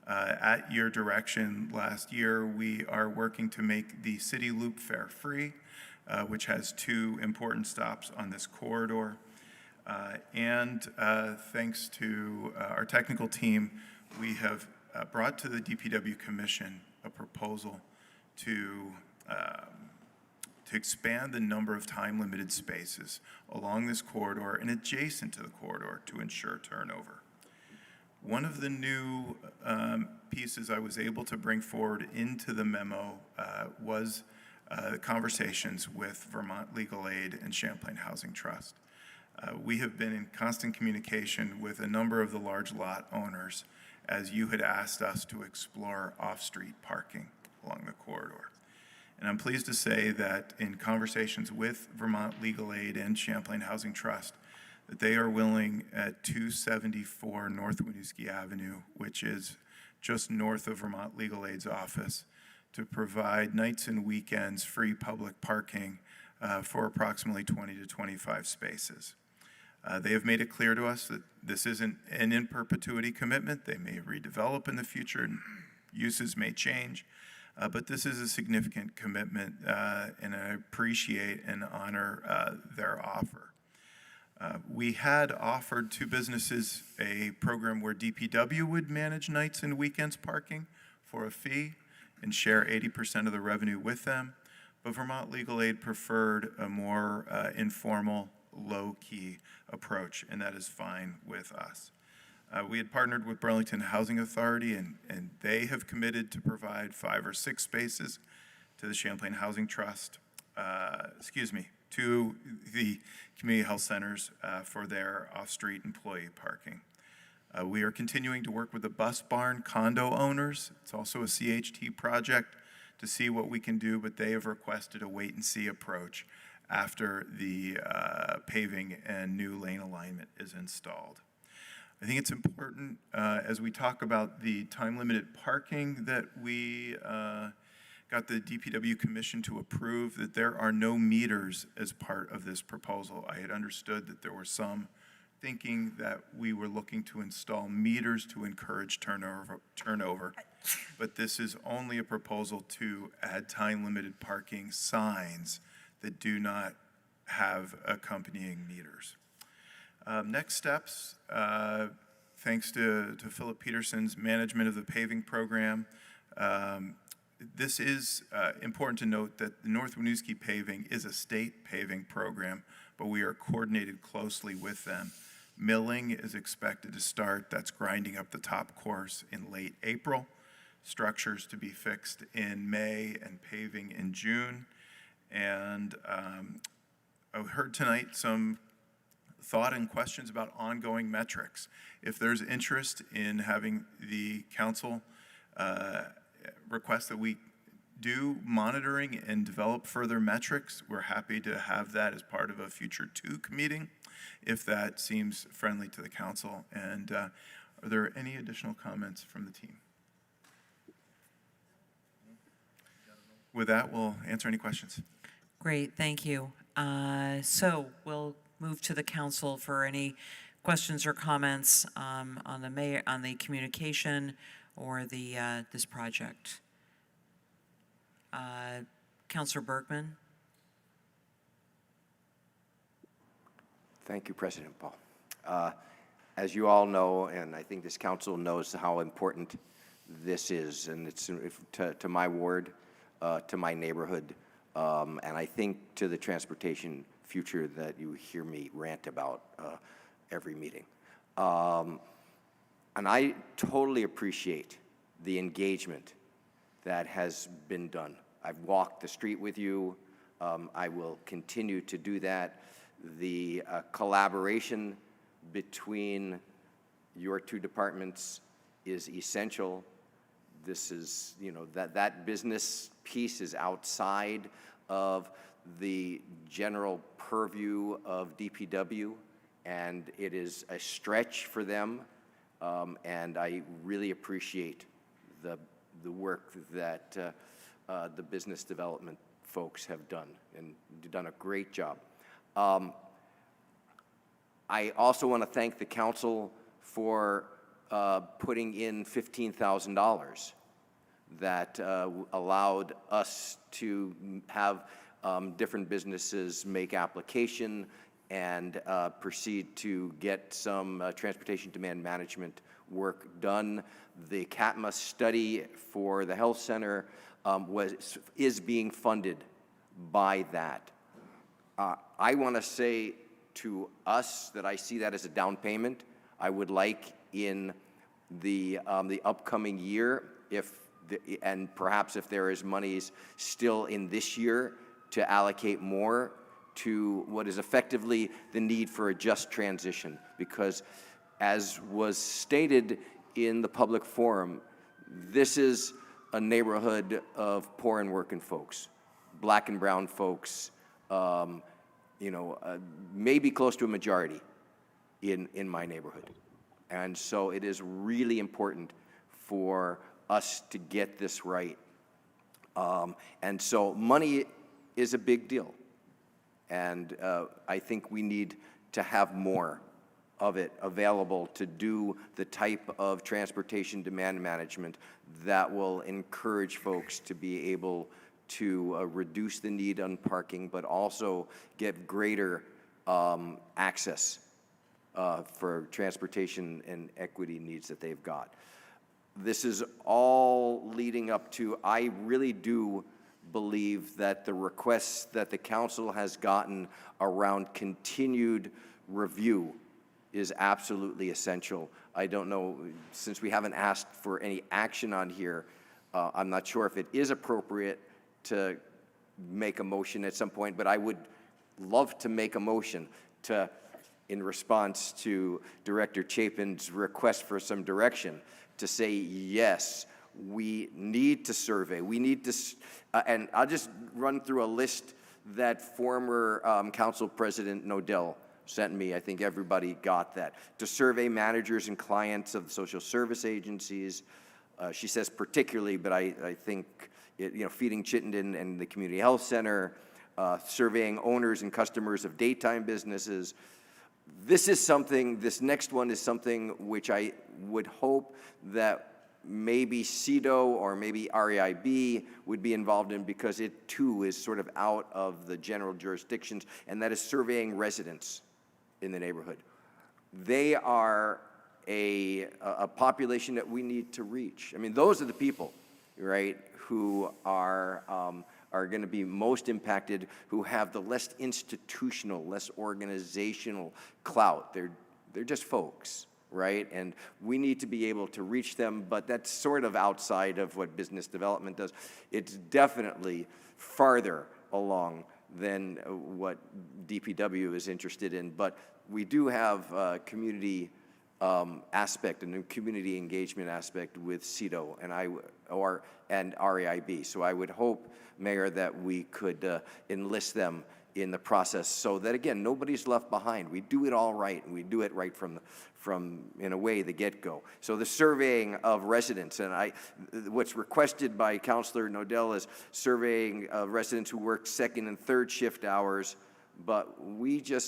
At your direction last year, we are working to make the city loop fare free, which has 2 important stops on this corridor. Thanks to our technical team, we have brought to the DPW Commission a proposal to expand the number of time-limited spaces along this corridor and adjacent to the corridor to ensure turnover. One of the new pieces I was able to bring forward into the memo was the conversations with Vermont Legal Aid and Champlain Housing Trust. We have been in constant communication with a number of the large lot owners as you had asked us to explore off-street parking along the corridor. And I'm pleased to say that in conversations with Vermont Legal Aid and Champlain Housing Trust, that they are willing at 274 North Winooski Avenue, which is just north of Vermont Legal Aid's office, to provide nights and weekends free public parking for approximately 20 to 25 spaces. They have made it clear to us that this isn't an in perpetuity commitment. They may redevelop in the future and uses may change, but this is a significant commitment, and I appreciate and honor their offer. We had offered to businesses a program where DPW would manage nights and weekends parking for a fee and share 80% of the revenue with them, but Vermont Legal Aid preferred a more informal, low-key approach, and that is fine with us. We had partnered with Burlington Housing Authority, and they have committed to provide 5 or 6 spaces to the Champlain Housing Trust, to the community health centers for their off-street employee parking. We are continuing to work with the Bus Barn condo owners. It's also a CHT project to see what we can do, but they have requested a wait-and-see approach after the paving and new lane alignment is installed. I think it's important as we talk about the time-limited parking that we got the DPW Commission to approve, that there are no meters as part of this proposal. I had understood that there were some thinking that we were looking to install meters to encourage turnover, but this is only a proposal to add time-limited parking signs that do not have accompanying meters. Next steps, thanks to Philip Peterson's management of the paving program, this is important to note that the North Winooski paving is a state paving program, but we are coordinated closely with them. Milling is expected to start, that's grinding up the top course, in late April. Structures to be fixed in May and paving in June. And I heard tonight some thought and questions about ongoing metrics. If there's interest in having the council request that we do monitoring and develop further metrics, we're happy to have that as part of a future TUC meeting, if that seems friendly to the council. And are there any additional comments from the team? With that, we'll answer any questions. Great, thank you. So we'll move to the council for any questions or comments on the communication or this project. Councilor Bergman? Thank you, President Paul. As you all know, and I think this council knows how important this is, and it's to my ward, to my neighborhood, and I think to the transportation future that you hear me rant about every meeting. And I totally appreciate the engagement that has been done. I've walked the street with you. I will continue to do that. The collaboration between your two departments is essential. This is, that business piece is outside of the general purview of DPW, and it is a stretch for them, and I really appreciate the work that the business development folks have done, and done a great job. I also want to thank the council for putting in $15,000 that allowed us to have different businesses make application and proceed to get some transportation demand management work done. The CATMA study for the health center is being funded by that. I want to say to us that I see that as a down payment. I would like in the upcoming year, and perhaps if there is monies still in this year, to allocate more to what is effectively the need for a just transition. Because as was stated in the public forum, this is a neighborhood of poor and working folks, black and brown folks, maybe close to a majority in my neighborhood. And so it is really important for us to get this right. And so money is a big deal. And I think we need to have more of it available to do the type of transportation demand management that will encourage folks to be able to reduce the need on parking, but also get greater access for transportation and equity needs that they've got. This is all leading up to, I really do believe that the requests that the council has gotten around continued review is absolutely essential. I don't know, since we haven't asked for any action on here, I'm not sure if it is appropriate to make a motion at some point, but I would love to make a motion to, in response to Director Chapin's request for some direction, to say, yes, we need to survey, we need to, and I'll just run through a list that former Council President Nodell sent me. I think everybody got that. To survey managers and clients of the social service agencies. She says particularly, but I think, feeding Chittenden and the community health center, surveying owners and customers of daytime businesses. This next one is something which I would hope that maybe CEDO or maybe REIB would be involved in, because it too is sort of out of the general jurisdictions, and that is surveying residents in the neighborhood. They are a population that we need to reach. I mean, those are the people, right, who are going to be most impacted, who have the less institutional, less organizational clout. They're just folks, right? And we need to be able to reach them, but that's sort of outside of what business development does. It's definitely farther along than what DPW is interested in, but we do have a community aspect and a community engagement aspect with CEDO and REIB. So I would hope, Mayor, that we could enlist them in the process, so that again, nobody's left behind. We do it all right, and we do it right from in a way, the get-go. So the surveying of residents, and what's requested by Councilor Nodell is surveying of residents who work second and third shift hours, but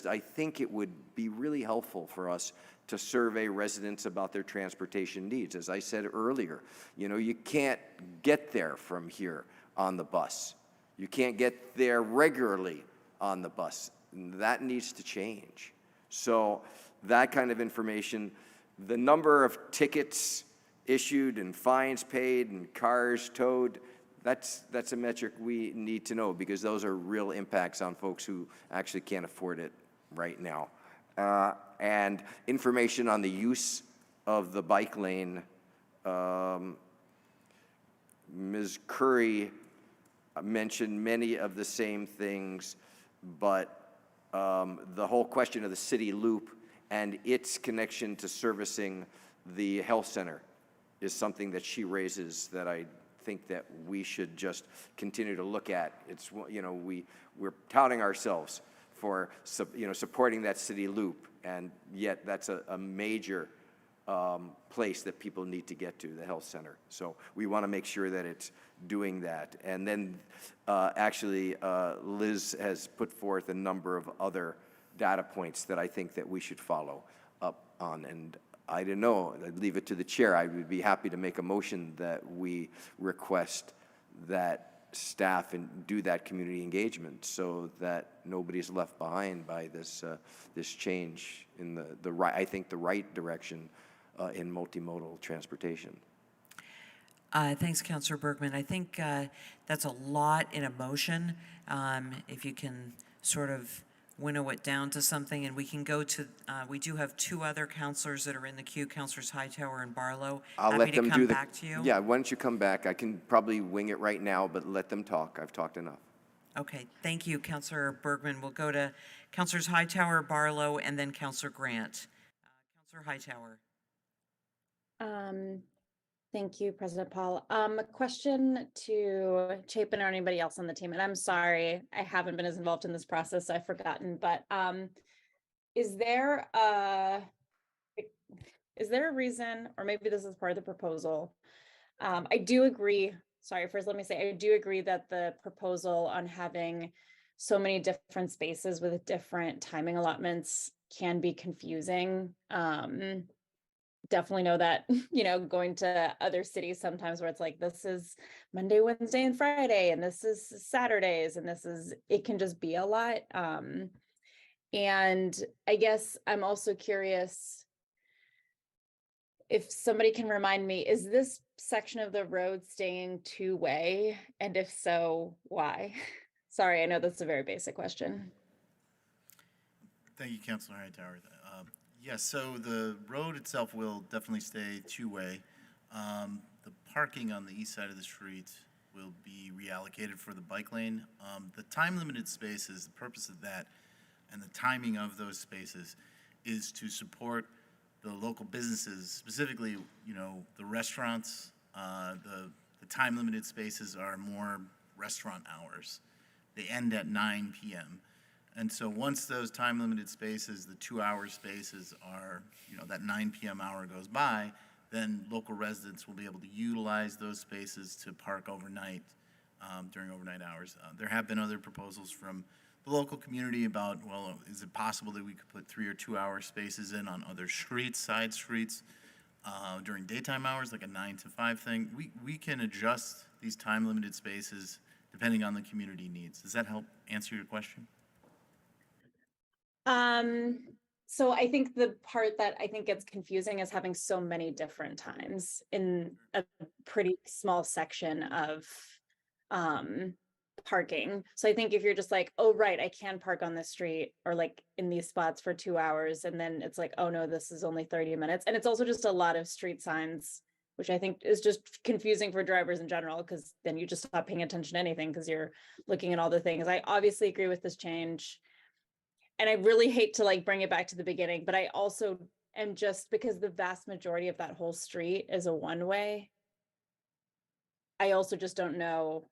I think it would be really helpful for us to survey residents about their transportation needs. As I said earlier, you can't get there from here on the bus. You can't get there regularly on the bus. That needs to change. So that kind of information, the number of tickets issued and fines paid and cars towed, that's a metric we need to know, because those are real impacts on folks who actually can't afford it right now. And information on the use of the bike lane. Ms. Curry mentioned many of the same things, but the whole question of the city loop and its connection to servicing the health center is something that she raises that I think that we should just continue to look at. It's, we're touting ourselves for, supporting that city loop, and yet that's a major place that people need to get to, the health center. So we want to make sure that it's doing that. And then Liz has put forth a number of other data points that I think that we should follow up on. And I don't know, I'd leave it to the chair. I would be happy to make a motion that we request that staff and do that community engagement so that nobody's left behind by this change in the right direction in multimodal transportation. Thanks, Councilor Bergman. I think that's a lot in a motion. If you can sort of winnow it down to something, and we can go to, we do have two other councilors that are in the queue, Councilors Hightower and Barlow. I'll Happy let them to come do back to you. Yeah, why don't you come back? I can probably wing it right now, but let them talk. I've talked enough. Okay, thank you, Councilor Bergman. We'll go to Councilors Hightower, Barlow, and then Councilor Grant. Councilor Hightower. Thank you, President Paul. A question to Chapin or anybody else on the team, and I'm sorry, I haven't been as involved in this process, so I've forgotten, but is there a reason, or maybe this is part of the proposal? I do agree, sorry, first let me say, I do agree that the proposal on having so many different spaces with different timing allotments can be confusing. Definitely know that, going to other cities sometimes where it's like, this is Monday, Wednesday, and Friday, and this is Saturdays, and it can just be a lot. And I guess I'm also curious if somebody can remind me, is this section of the road staying two-way? And if so, why? Sorry, I know that's a very basic question. Thank you, Councilor Hightower. Yes, so the road itself will definitely stay two-way. The parking on the east side of the street will be reallocated for the bike lane. The time-limited spaces, the purpose of that and the timing of those spaces is to support the local businesses, specifically, the restaurants. The time-limited spaces are more restaurant hours. They end at 9 p.m. And so once those time-limited spaces, the 2-hour spaces are, that 9 p.m. hour goes by, then local residents will be able to utilize those spaces to park overnight during overnight hours. There have been other proposals from the local community about, well, is it possible that we could put 3 or 2-hour spaces in on other streets, side streets, during daytime hours, like a 9 to 5 thing? We can adjust these time-limited spaces depending on the community needs. Does that help answer your question? So I think the part that I think gets confusing is having so many different times in a pretty small section of parking. So I think if you're just like, oh, right, I can park on this street or like in these spots for 2 hours, and then it's like, oh no, this is only 30 minutes. And it's also just a lot of street signs, which I think is just confusing for drivers in general, because then you just stop paying attention to anything because you're looking at all the things. I obviously agree with this change. And I really hate to like bring it back to the beginning, but I also am just, because the vast majority of that whole street is a one-way, I also just don't know.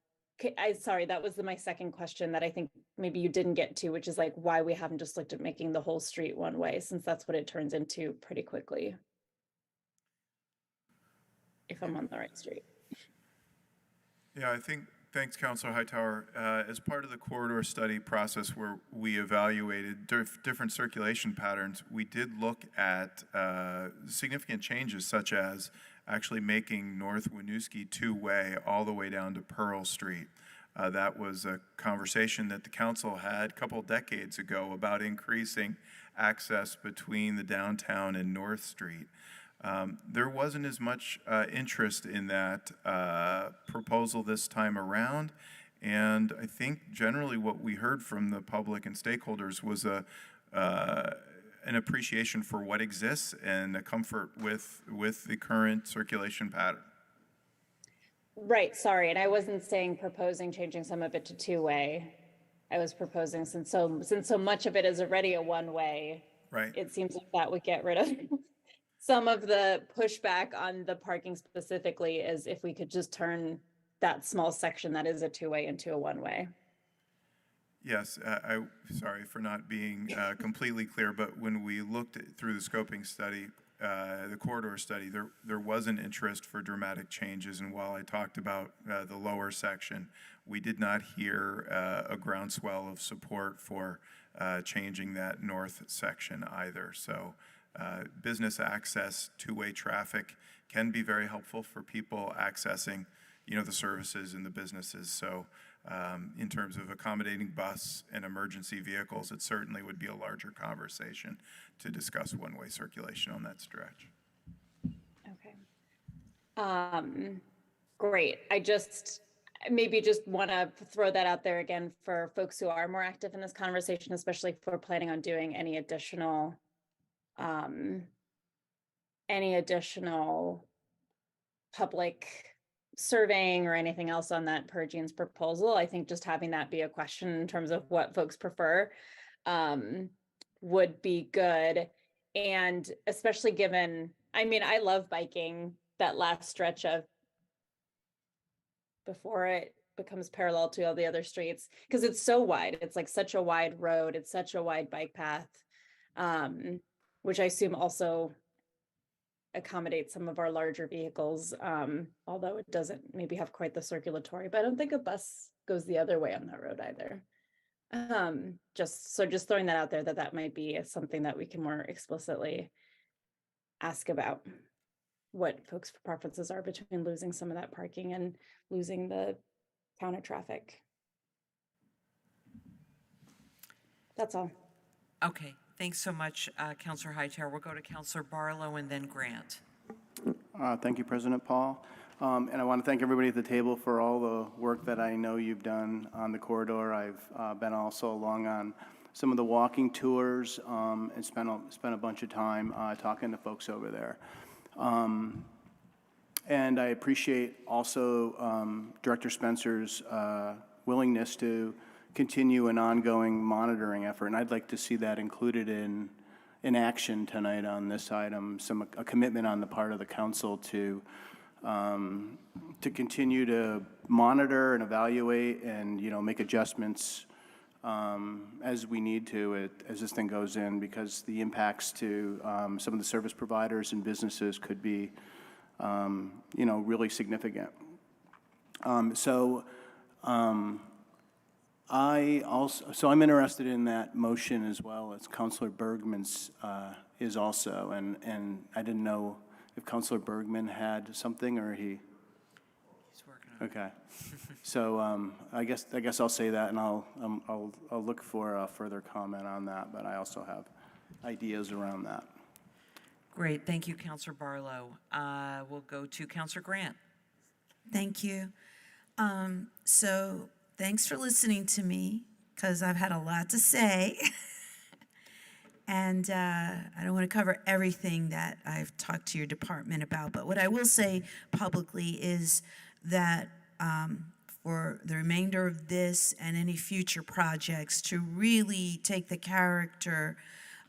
Sorry, that was my second question that I think maybe you didn't get to, which is like why we haven't just looked at making the whole street one way, since that's what it turns into pretty quickly, if I'm on the right street. Yeah, Thanks, Councilor Hightower. As part of the corridor study process where we evaluated different circulation patterns, we did look at significant changes such as actually making North Winooski two-way all the way down to Pearl Street. That was a conversation that the council had a couple decades ago about increasing access between the downtown and North Street. There wasn't as much interest in that proposal this time around, and I think generally what we heard from the public and stakeholders was an appreciation for what exists and a comfort with the current circulation pattern. Right, sorry, and I wasn't saying proposing changing some of it to two-way. I was proposing since so much of it is already a one-way, right? It seems like that would get rid of some of the pushback on the parking specifically, is if we could just turn that small section that is a two-way into a one-way. Yes, sorry for not being completely clear, but when we looked through the scoping study, the corridor study, there was an interest for dramatic changes, and while I talked about the lower section, we did not hear a groundswell of support for changing that north section either. So business access, two-way traffic can be very helpful for people accessing, the services and the businesses. So in terms of accommodating bus and emergency vehicles, it certainly would be a larger conversation to discuss one-way circulation on that stretch. Okay. Great. I maybe just want to throw that out there again for folks who are more active in this conversation, especially if we're planning on doing any additional public surveying or anything else on that per Jean's proposal. I think just having that be a question in terms of what folks prefer would be good. And especially given, I love biking that last stretch of before it becomes parallel to all the other streets, because it's so wide. It's like such a wide road. It's such a wide bike path, which I assume also accommodate some of our larger vehicles, although it doesn't maybe have quite the circulatory, but I don't think a bus goes the other way on that road either. Just throwing that out there, that might be something that we can more explicitly ask about, what folks' preferences are between losing some of that parking and losing the counter traffic. That's all. Okay, thanks so much, Councilor Hightower. We'll go to Councilor Barlow and then Grant. Thank you, President Paul. And I want to thank everybody at the table for all the work that I know you've done on the corridor. I've been also along on some of the walking tours and spent a bunch of time talking to folks over there. And I appreciate also Director Spencer's willingness to continue an ongoing monitoring effort, and I'd like to see that included in action tonight on this item, a commitment on the part of the council to continue to monitor and evaluate and make adjustments as we need to as this thing goes in, because the impacts to some of the service providers and businesses could be really significant. I'm interested in that motion as well as Councilor Bergman's is also, and I didn't know if Councilor Bergman had something or he's working on it. Okay. So I guess I'll say that, and I'll look for a further comment on that, but I also have ideas around that. Great, thank you, Councilor Barlow. We'll go to Councilor Grant. Thank you. So thanks for listening to me, because I've had a lot to say. And I don't want to cover everything that I've talked to your department about, but what I will say publicly is that for the remainder of this and any future projects, to really take the character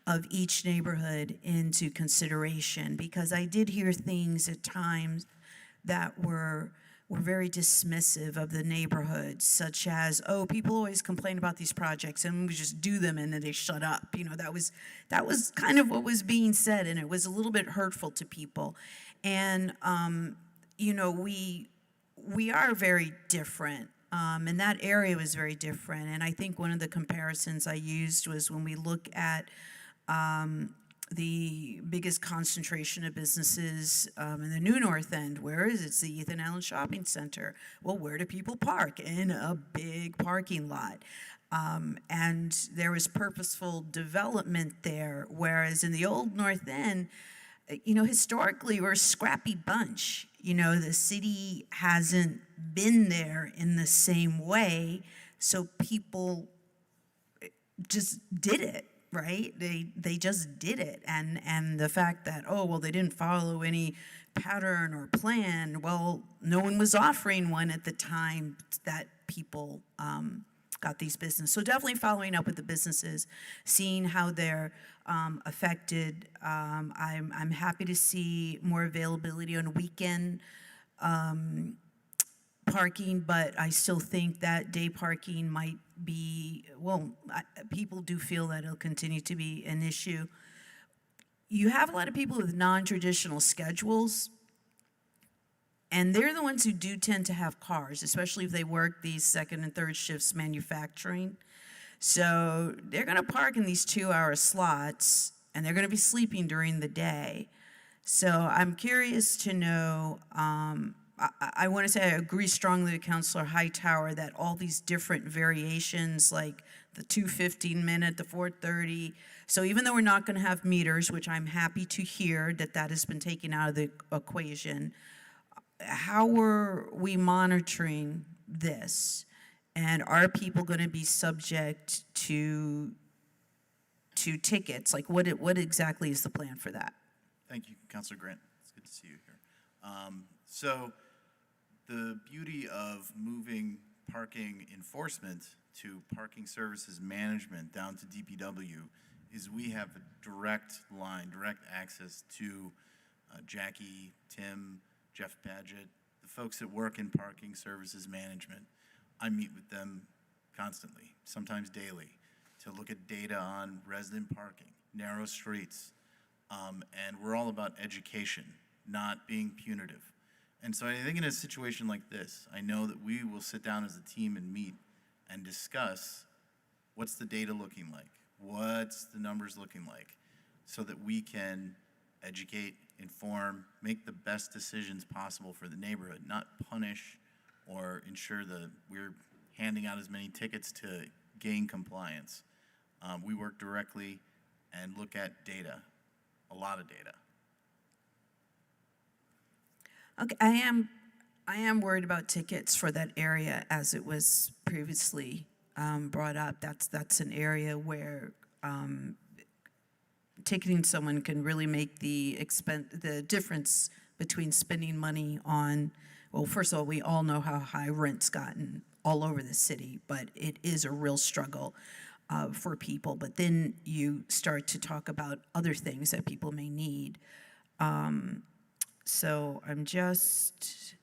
of each neighborhood into consideration, because I did hear things at times that were very dismissive of the neighborhood, such as, oh, people always complain about these projects and we just do them and then they shut up. That was kind of what was being said, and it was a little bit hurtful to people. And we are very different And that area was very different. And I think one of the comparisons I used was when we look at the biggest concentration of businesses in the New North End. Where is it? It's the Ethan Allen Shopping Center. Well, where do people park? In a big parking lot. And there was purposeful development there, whereas in the old North End, historically, we're a scrappy bunch. The city hasn't been there in the same way, so people just did it, right? They just did it. And the fact that, they didn't follow any pattern or plan, well, no one was offering one at the time that people got these businesses. So definitely following up with the businesses, seeing how they're affected. I'm happy to see more availability on weekend parking, but I still think that day parking might be, people do feel that it'll continue to be an issue. You have a lot of people with non-traditional schedules, and they're the ones who do tend to have cars, especially if they work these second and third shifts manufacturing. So they're going to park in these 2-hour slots, and they're going to be sleeping during the day. So I'm curious to know, I want to say I agree strongly with Councilor Hightower that all these different variations, like the 2:15-minute, the 4:30, so even though we're not going to have meters, which I'm happy to hear that has been taken out of the equation, how are we monitoring this? And are people going to be subject to tickets? Like, what exactly is the plan for that? Thank you, Councilor Grant. It's good to see you here. So the beauty of moving parking enforcement to parking services management down to DPW is we have a direct line, direct access to Jackie, Tim, Jeff Padgett, the folks that work in parking services management. I meet with them constantly, sometimes daily, to look at data on resident parking, narrow streets, and we're all about education, not being punitive. And so I think in a situation like this, I know that we will sit down as a team and meet and discuss what's the data looking like, what's the numbers looking like, so that we can educate, inform, make the best decisions possible for the neighborhood, not punish or ensure that we're handing out as many tickets to gain compliance. We work directly and look at data, a lot of data. Okay, I am worried about tickets for that area as it was previously brought up. That's an area where ticketing someone can really make the difference between spending money on, well, first of all, we all know how high rent's gotten all over the city, but it is a real struggle for people. But then you start to talk about other things that people may need. So I'm just,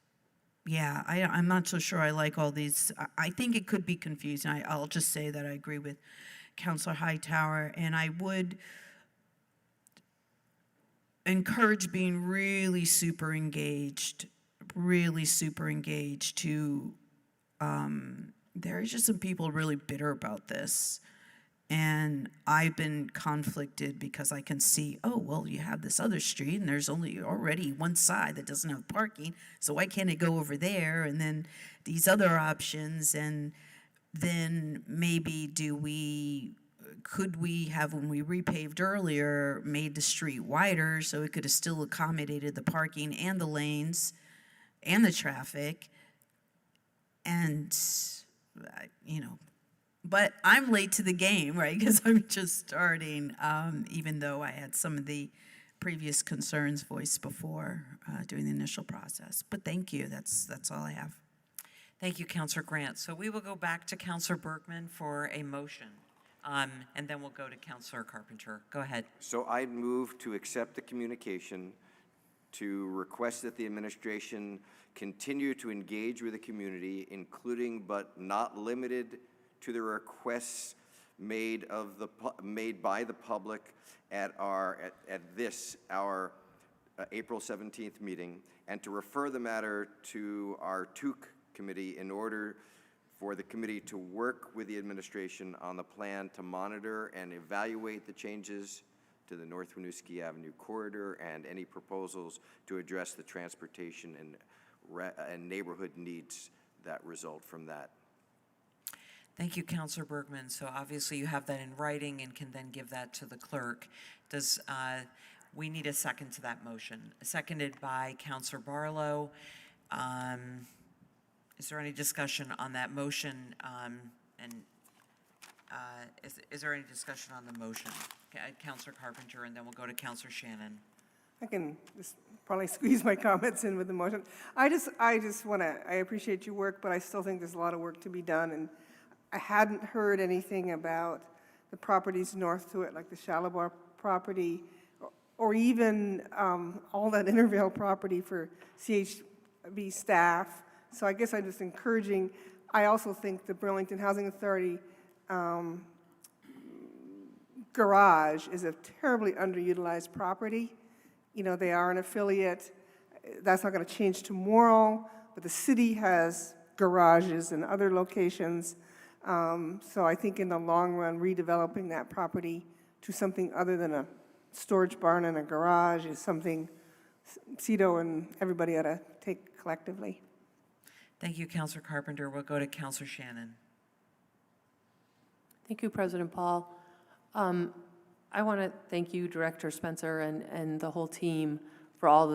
I'm not so sure I like all these. I think it could be confusing. I'll just say that I agree with Councilor Hightower, and I would encourage being really super engaged to, there is just some people really bitter about this. And I've been conflicted because I can see, you have this other street and there's only already one side that doesn't have parking, so why can't it go over there? And then these other options, and then maybe could we have, when we repaved earlier, made the street wider so it could have still accommodated the parking and the lanes and the traffic? And, but I'm late to the game, right? Because I'm just starting, even though I had some of the previous concerns voiced before during the initial process. But thank you. That's all I have. Thank you, Councilor Grant. So we will go back to Councilor Bergman for a motion, and then we'll go to Councilor Carpenter. Go ahead. So I move to accept the communication to request that the administration continue to engage with the community, including but not limited to the requests made by the public at our April 17th meeting, and to refer the matter to our TOOC committee in order for the committee to work with the administration on the plan to monitor and evaluate the changes to the North Winooski Avenue corridor and any proposals to address the transportation and neighborhood needs that result from that. Thank you, Councilor Bergman. So obviously you have that in writing and can then give that to the clerk. Does, we need a second to that motion. Seconded by Councilor Barlow. Is there any discussion on that motion? Is there any discussion on the motion? Councilor Carpenter, and then we'll go to Councilor Shannon. I can just probably squeeze my comments in with the motion. I just want to, I appreciate your work, but I still think there's a lot of work to be done. And I hadn't heard anything about the properties north to it, like the Shalabar property, or even all that Intervale property for CHB staff. So I guess I'm just encouraging. I also think the Burlington Housing Authority garage is a terribly underutilized property. You know, they are an affiliate. That's not going to change tomorrow, but the city has garages in other locations. So I think in the long run, redeveloping that property to something other than a storage barn and a garage is something CEDO and everybody ought to take collectively. Thank you, Councilor Carpenter. We'll go to Councilor Shannon. Thank you, President Paul. I want to thank you, Director Spencer, and the whole team for all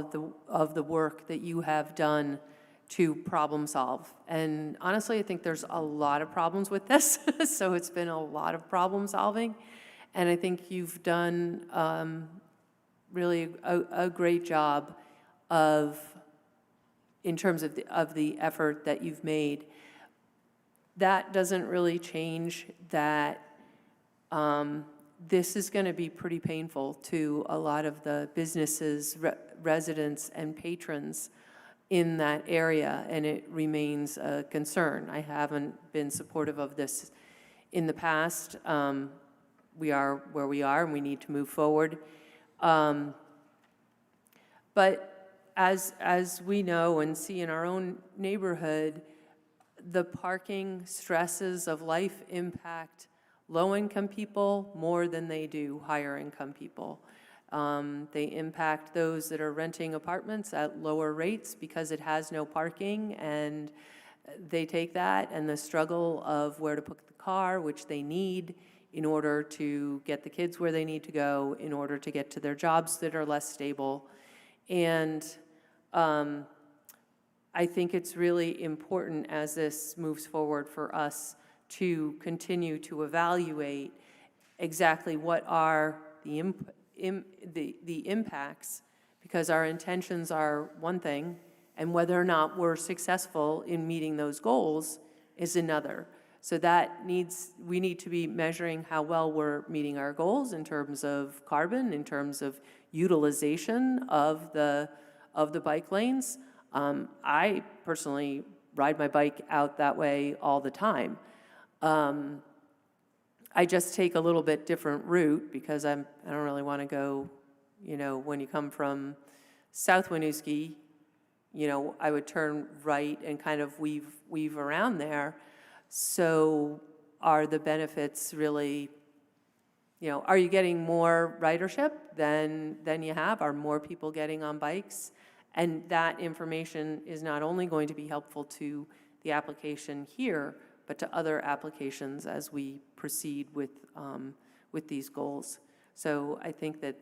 of the work that you have done to problem solve. And honestly, I think there's a lot of problems with this, so it's been a lot of problem solving. And I think you've done really a great job in terms of the effort that you've made. That doesn't really change that this is going to be pretty painful to a lot of the businesses, residents, and patrons in that area, and it remains a concern. I haven't been supportive of this in the past. We are where we are, and we need to move forward. But as we know and see in our own neighborhood, the parking stresses of life impact low-income people more than they do higher-income people. They impact those that are renting apartments at lower rates because it has no parking, and they take that and the struggle of where to put the car, which they need in order to get the kids where they need to go, in order to get to their jobs that are less stable. And I think it's really important as this moves forward for us to continue to evaluate exactly what are the impacts, because our intentions are one thing, and whether or not we're successful in meeting those goals is another. So we need to be measuring how well we're meeting our goals in terms of carbon, in terms of utilization of the bike lanes. I personally ride my bike out that way all the time. I just take a little bit different route because I don't really want to go, when you come from South Winooski, I would turn right and kind of weave around there. So are the benefits really, are you getting more ridership than you have? Are more people getting on bikes? And that information is not only going to be helpful to the application here, but to other applications as we proceed with these goals. So I think that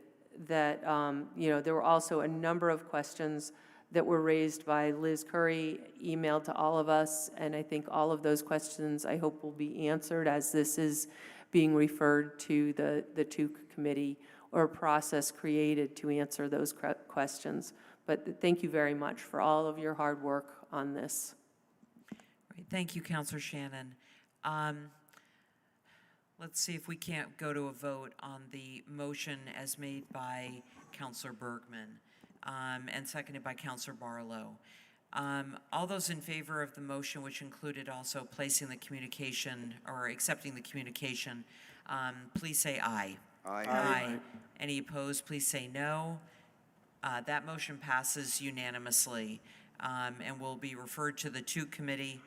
there were also a number of questions that were raised by Liz Curry, emailed to all of us, and I think all of those questions I hope will be answered as this is being referred to the TUC committee or a process created to answer those questions. But thank you very much for all of your hard work on this. Great. Thank you, Councilor Shannon. Let's see if we can't go to a vote on the motion as made by Councilor Bergman and seconded by Councilor Barlow. All those in favor of the motion, which included also placing the communication or accepting the communication, please say aye. Aye. Aye. Any opposed, please say no. That motion passes unanimously and will be referred to the TUC committee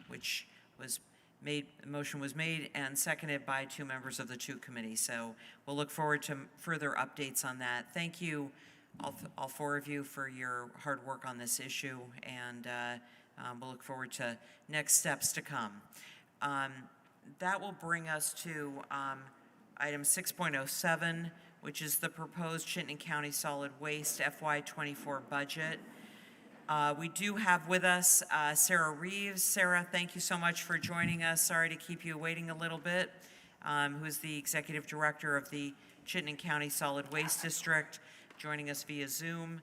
which was made, the motion was made and seconded by 2 members of the 2 committees. So we'll look forward to further updates on that. Thank you, all 4 of you, for your hard work on this issue, and we'll look forward to next steps to come. That will bring us to item 6.07, which is the proposed Chittenden County Solid Waste FY24 budget. We do have with us Sarah Reeves. Sarah, thank you so much for joining us. Sorry to keep you waiting a little bit, who is the Executive Director of the Chittenden County Solid Waste District, joining us via Zoom.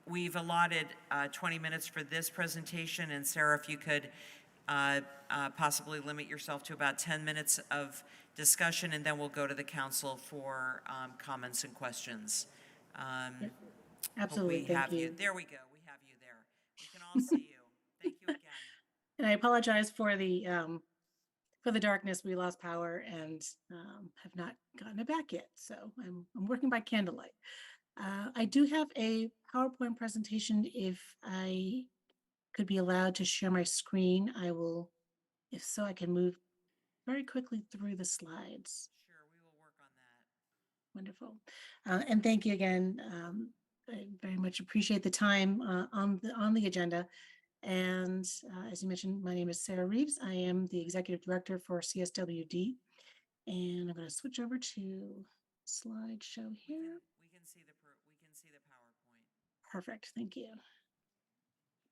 We've allotted 20 minutes for this presentation, and Sarah, if you could possibly limit yourself to about 10 minutes of discussion, and then we'll go to the council for comments and questions. Absolutely, We have thank you. There we go. We have you there. We can all see you. Thank you again. And I apologize for the darkness. We lost power and have not gotten it back yet. So I'm working by candlelight. I do have a PowerPoint presentation. If I could be allowed to share my screen, I will. If so, I can move very quickly through the slides. Sure, we will work on that. Wonderful. And thank you again. I very much appreciate the time on the agenda. And as you mentioned, my name is Sarah Reeves. I am the Executive Director for CSWD. And I'm going to switch over to slideshow here. We can see the PowerPoint. Perfect. Thank you.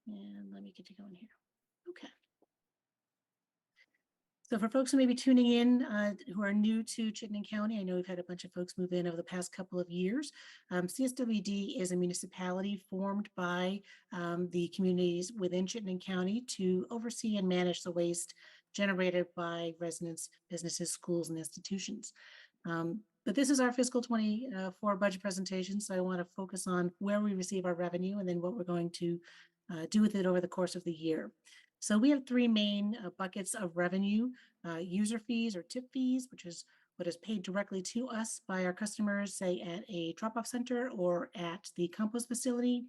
And let me get you going here. Okay. So for folks who may be tuning in who are new to Chittenden County, I know we've had a bunch of folks move in over the past couple of years. CSWD is a municipality formed by the communities within Chittenden County to oversee and manage the waste generated by residents, businesses, schools, and institutions. But this is our fiscal 24 budget presentation, so I want to focus on where we receive our revenue and then what we're going to do with it over the course of the year. So we have 3 main buckets of revenue: user fees or tip fees, which is what is paid directly to us by our customers, say at a drop-off center or at the compost facility.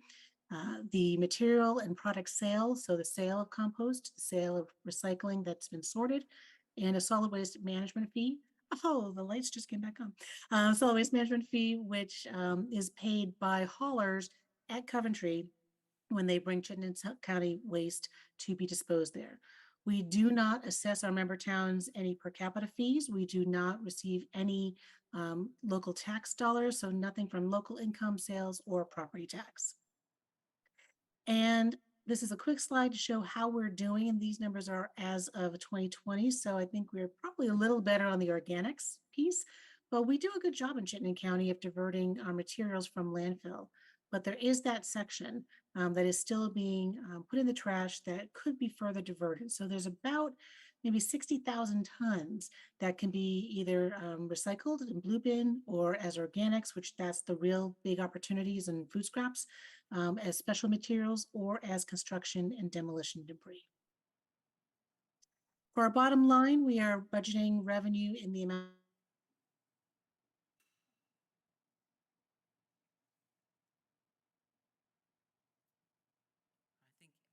The material and product sales, so the sale of compost, the sale of recycling that's been sorted, and a solid waste management fee. Oh, the lights just came back on. Solid waste management fee, which is paid by haulers at Coventry when they bring Chittenden County waste to be disposed there. We do not assess our member towns any per capita fees. We do not receive any local tax dollars, so nothing from local income, sales, or property tax. And this is a quick slide to show how we're doing, and these numbers are as of 2020, so I think we're probably a little better on the organics piece, but we do a good job in Chittenden County of diverting our materials from landfill. But there is that section that is still being put in the trash that could be further diverted. So there's about maybe 60,000 tons that can be either recycled in blue bin or as organics, which that's the real big opportunities in food scraps, as special materials or as construction and demolition debris. For our bottom line, we are budgeting revenue in the amount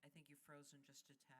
I think you've frozen just a tad.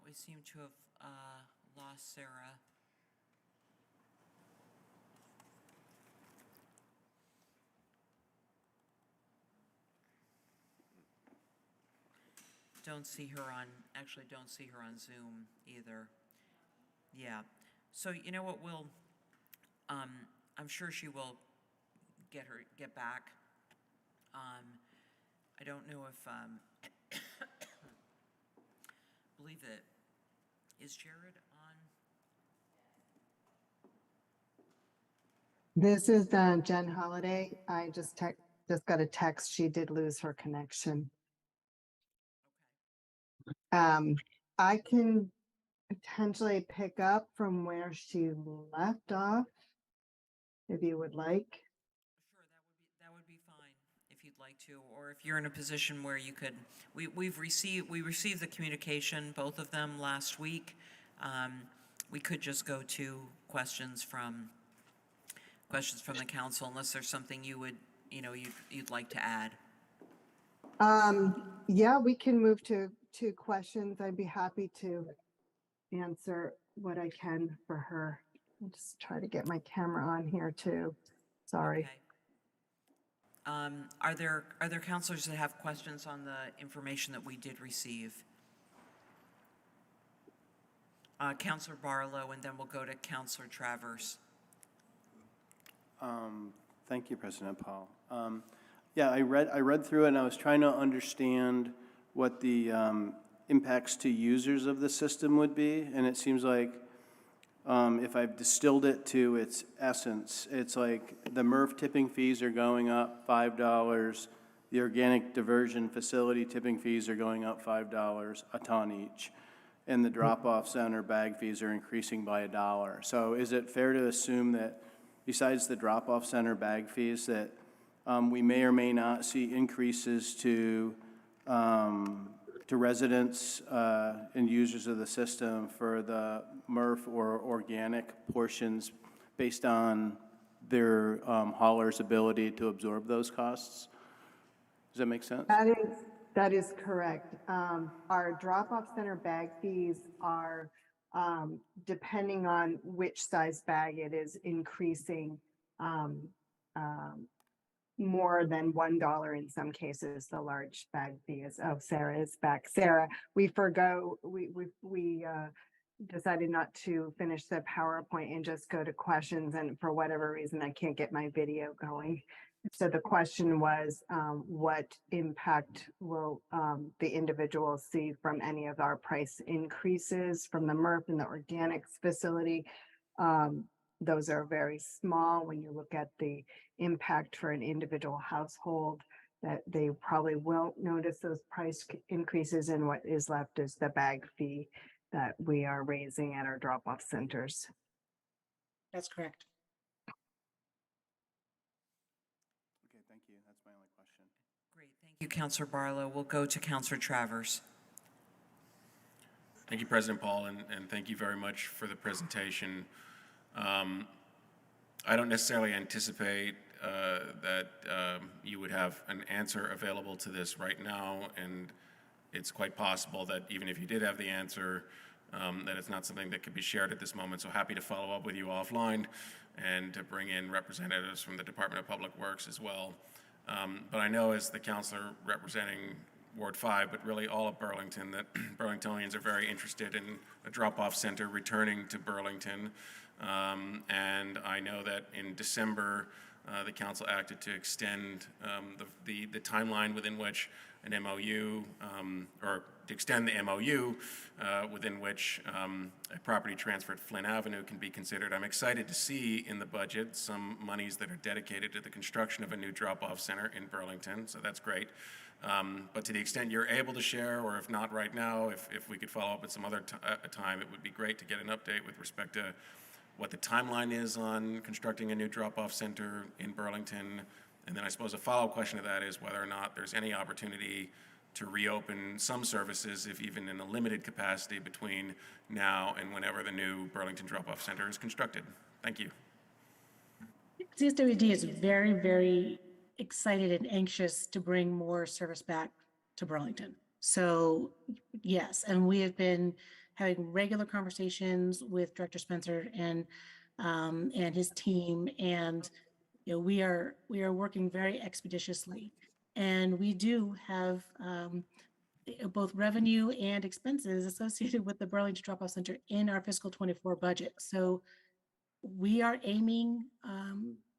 We seem to have lost Sarah. Don't see her on, actually don't see her on Zoom either. Yeah, so you know what, we'll, I'm sure she will get back. I don't know if, believe that Is Jared on? This is Jen Holiday. I just got a text. She did lose her connection. I can potentially pick up from where she left off, if you would like. Sure, that would be fine if you'd like to, or if you're in a position where you could. We received the communication, both of them last week. We could just go to questions from the council, unless there's something you'd like to add. Yeah, we can move to questions. I'd be happy to answer what I can for her. I'll just try to get my camera on here too. Sorry. Okay. Are there counselors that have questions on the information that we did receive? Counselor Barlow, and then we'll go to Counselor Travers. Thank you, President Paul. Yeah, I read through it, and I was trying to understand what the impacts to users of the system would be, and it seems like if I've distilled it to its essence, it's like the MRF tipping fees are going up $5, the organic diversion facility tipping fees are going up $5 a ton each, and the drop-off center bag fees are increasing by $1. So is it fair to assume that besides the drop-off center bag fees that we may or may not see increases to residents and users of the system for the MRF or organic portions based on their haulers' ability to absorb those costs? Does that make sense? That is correct. Our drop-off center bag fees are, depending on which size bag it is, increasing more than $1 in some cases. The large bag fee is, oh, Sarah is back. Sarah, we decided not to finish the PowerPoint and just go to questions, and for whatever reason I can't get my video going. So the question was, what impact will the individuals see from any of our price increases from the MRF and the organics facility? Those are very small when you look at the impact for an individual household, that they probably won't notice those price increases, and what is left is the bag fee that we are raising at our drop-off centers. That's correct. Okay, thank you. That's my only question. Great, thank you, Counselor Barlow. We'll go to Counselor Travers. Thank you, President Paul, and thank you very much for the presentation. I don't necessarily anticipate that you would have an answer available to this right now, and it's quite possible that even if you did have the answer, that it's not something that could be shared at this moment. So happy to follow up with you offline and to bring in representatives from the Department of Public Works as well. But I know, as the counselor representing Ward 5, but really all of Burlington, that Burlingtonians are very interested in a drop-off center returning to Burlington. And I know that in December, the council acted to extend the timeline within which an MOU, or to extend the MOU within which a property transfer at Flynn Avenue can be considered. I'm excited to see in the budget some monies that are dedicated to the construction of a new drop-off center in Burlington, so that's great. But to the extent you're able to share, or if not right now, if we could follow up at some other time, it would be great to get an update with respect to what the timeline is on constructing a new drop-off center in Burlington. And then I suppose a follow-up question to that is whether or not there's any opportunity to reopen some services, if even in a limited capacity, between now and whenever the new Burlington drop-off center is constructed. Thank you. CSWD is very, very excited and anxious to bring more service back to Burlington. So yes, and we have been having regular conversations with Director Spencer and his team, and we are working very expeditiously, and we do have both revenue and expenses associated with the Burlington Drop-Off Center in our fiscal 24 budget. So we are aiming,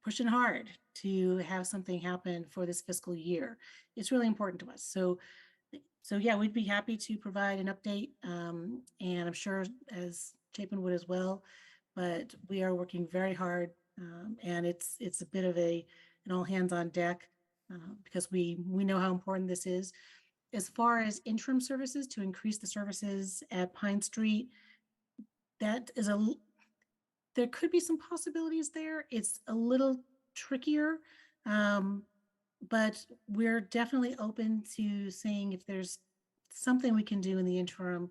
pushing hard to have something happen for this fiscal year. It's really important to us. So So yeah, we'd be happy to provide an update, and I'm sure as Chapin would as well. But we are working very hard, and it's a bit of an all hands on deck because we know how important this is. As far as interim services to increase the services at Pine Street, that is there could be some possibilities there. It's a little trickier, but we're definitely open to seeing if there's something we can do in the interim.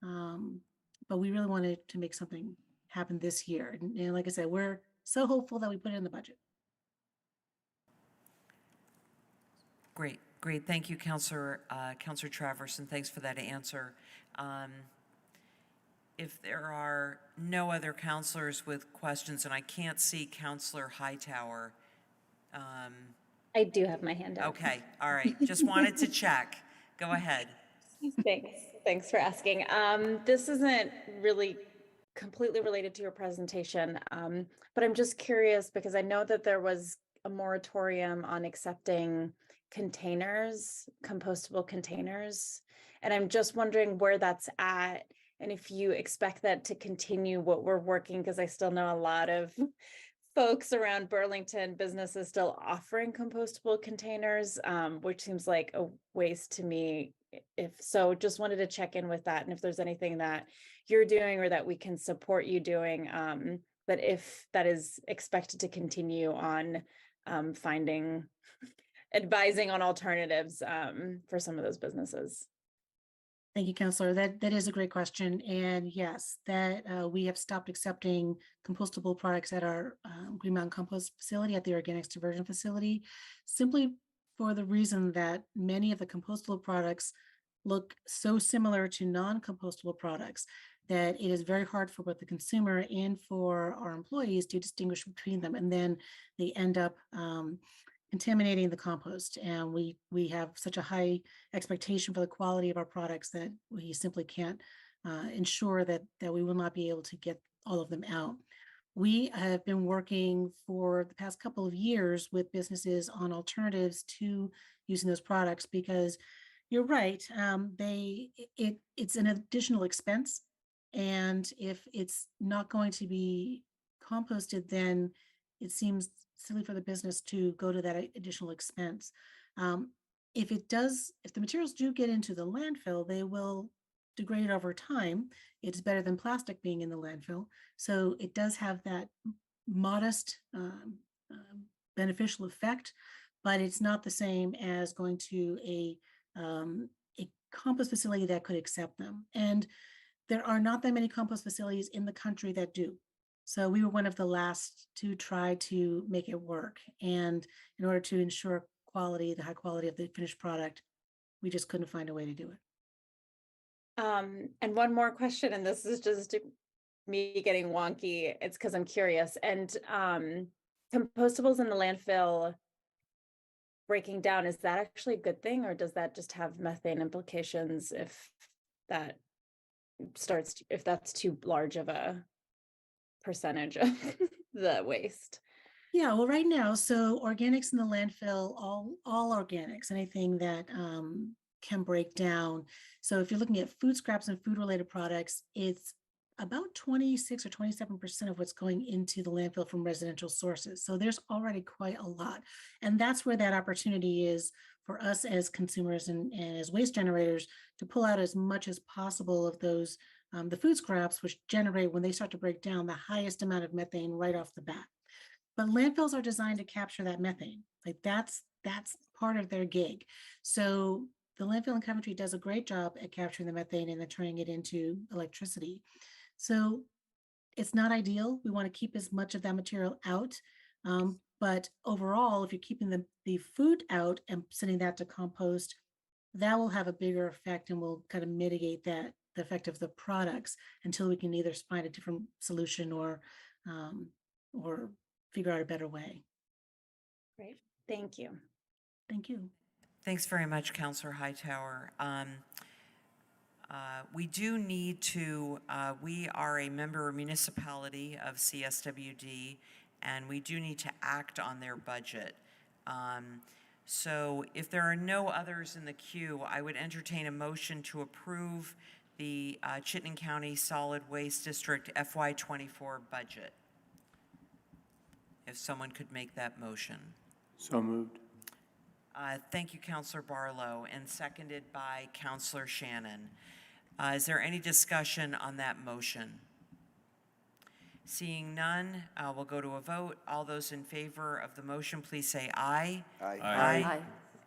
But we really wanted to make something happen this year. And like I said, we're so hopeful that we put it in the budget. Great, great. Thank you, Councilor Travers, and thanks for that answer. If there are no other councilors with questions, and I can't see Councilor Hightower. I do have my hand up. Okay, all right. Just wanted to check. Go ahead. Thanks for asking. This isn't really completely related to your presentation, but I'm just curious because I know that there was a moratorium on accepting containers, compostable containers, and I'm just wondering where that's at and if you expect that to continue what we're working, because I still know a lot of folks around Burlington businesses still offering compostable containers, which seems like a waste to me. If so, just wanted to check in with that and if there's anything that you're doing or that we can support you doing, but if that is expected to continue on advising on alternatives for some of those businesses. Thank you, Councilor. That is a great question. And yes, that we have stopped accepting compostable products at our Green Mountain Compost facility, at the Organics Diversion Facility, simply for the reason that many of the compostable products look so similar to non-compostable products that it is very hard for both the consumer and for our employees to distinguish between them. And then they end up contaminating the compost. And we have such a high expectation for the quality of our products that we simply can't ensure that we will not be able to get all of them out. We have been working for the past couple of years with businesses on alternatives to using those products because you're right, it's an additional expense. And if it's not going to be composted, then it seems silly for the business to go to that additional expense. If the materials do get into the landfill, they will degrade over time. It's better than plastic being in the landfill. So it does have that modest beneficial effect, but it's not the same as going to a compost facility that could accept them. And there are not that many compost facilities in the country that do. So we were one of the last to try to make it work. And in order to ensure quality, the high quality of the finished product, we just couldn't find a way to do it. And one more question, and this is just me getting wonky. It's because I'm curious. And compostables in the landfill breaking down, is that actually a good thing, or does that just have methane implications if that's too large of a percentage of the waste? Yeah, well, right now, so organics in the landfill, all organics, anything that can break down. So if you're looking at food scraps and food related products, it's about 26 or 27% of what's going into the landfill from residential sources. So there's already quite a lot. And that's where that opportunity is for us as consumers and as waste generators to pull out as much as possible of those, the food scraps, which generate, when they start to break down, the highest amount of methane right off the bat. But landfills are designed to capture that methane. Like that's part of their gig. So the landfill in Coventry does a great job at capturing the methane and then turning it into electricity. So it's not ideal. We want to keep as much of that material out. But overall, if you're keeping the food out and sending that to compost, that will have a bigger effect and will kind of mitigate the effect of the products until we can either find a different solution or figure out a better way. Great. Thank you. Thank you. Thanks very much, Councilor Hightower. We do need to, we are a member municipality of CSWD, and we do need to act on their budget. So if there are no others in the queue, I would entertain a motion to approve the Chittenden County Solid Waste District FY24 budget. If someone could make that motion. So moved. Thank you, Councilor Barlow, and seconded by Councilor Shannon. Is there any discussion on that motion? Seeing none, we'll go to a vote. All those in favor of the motion, please say aye. Aye. Aye.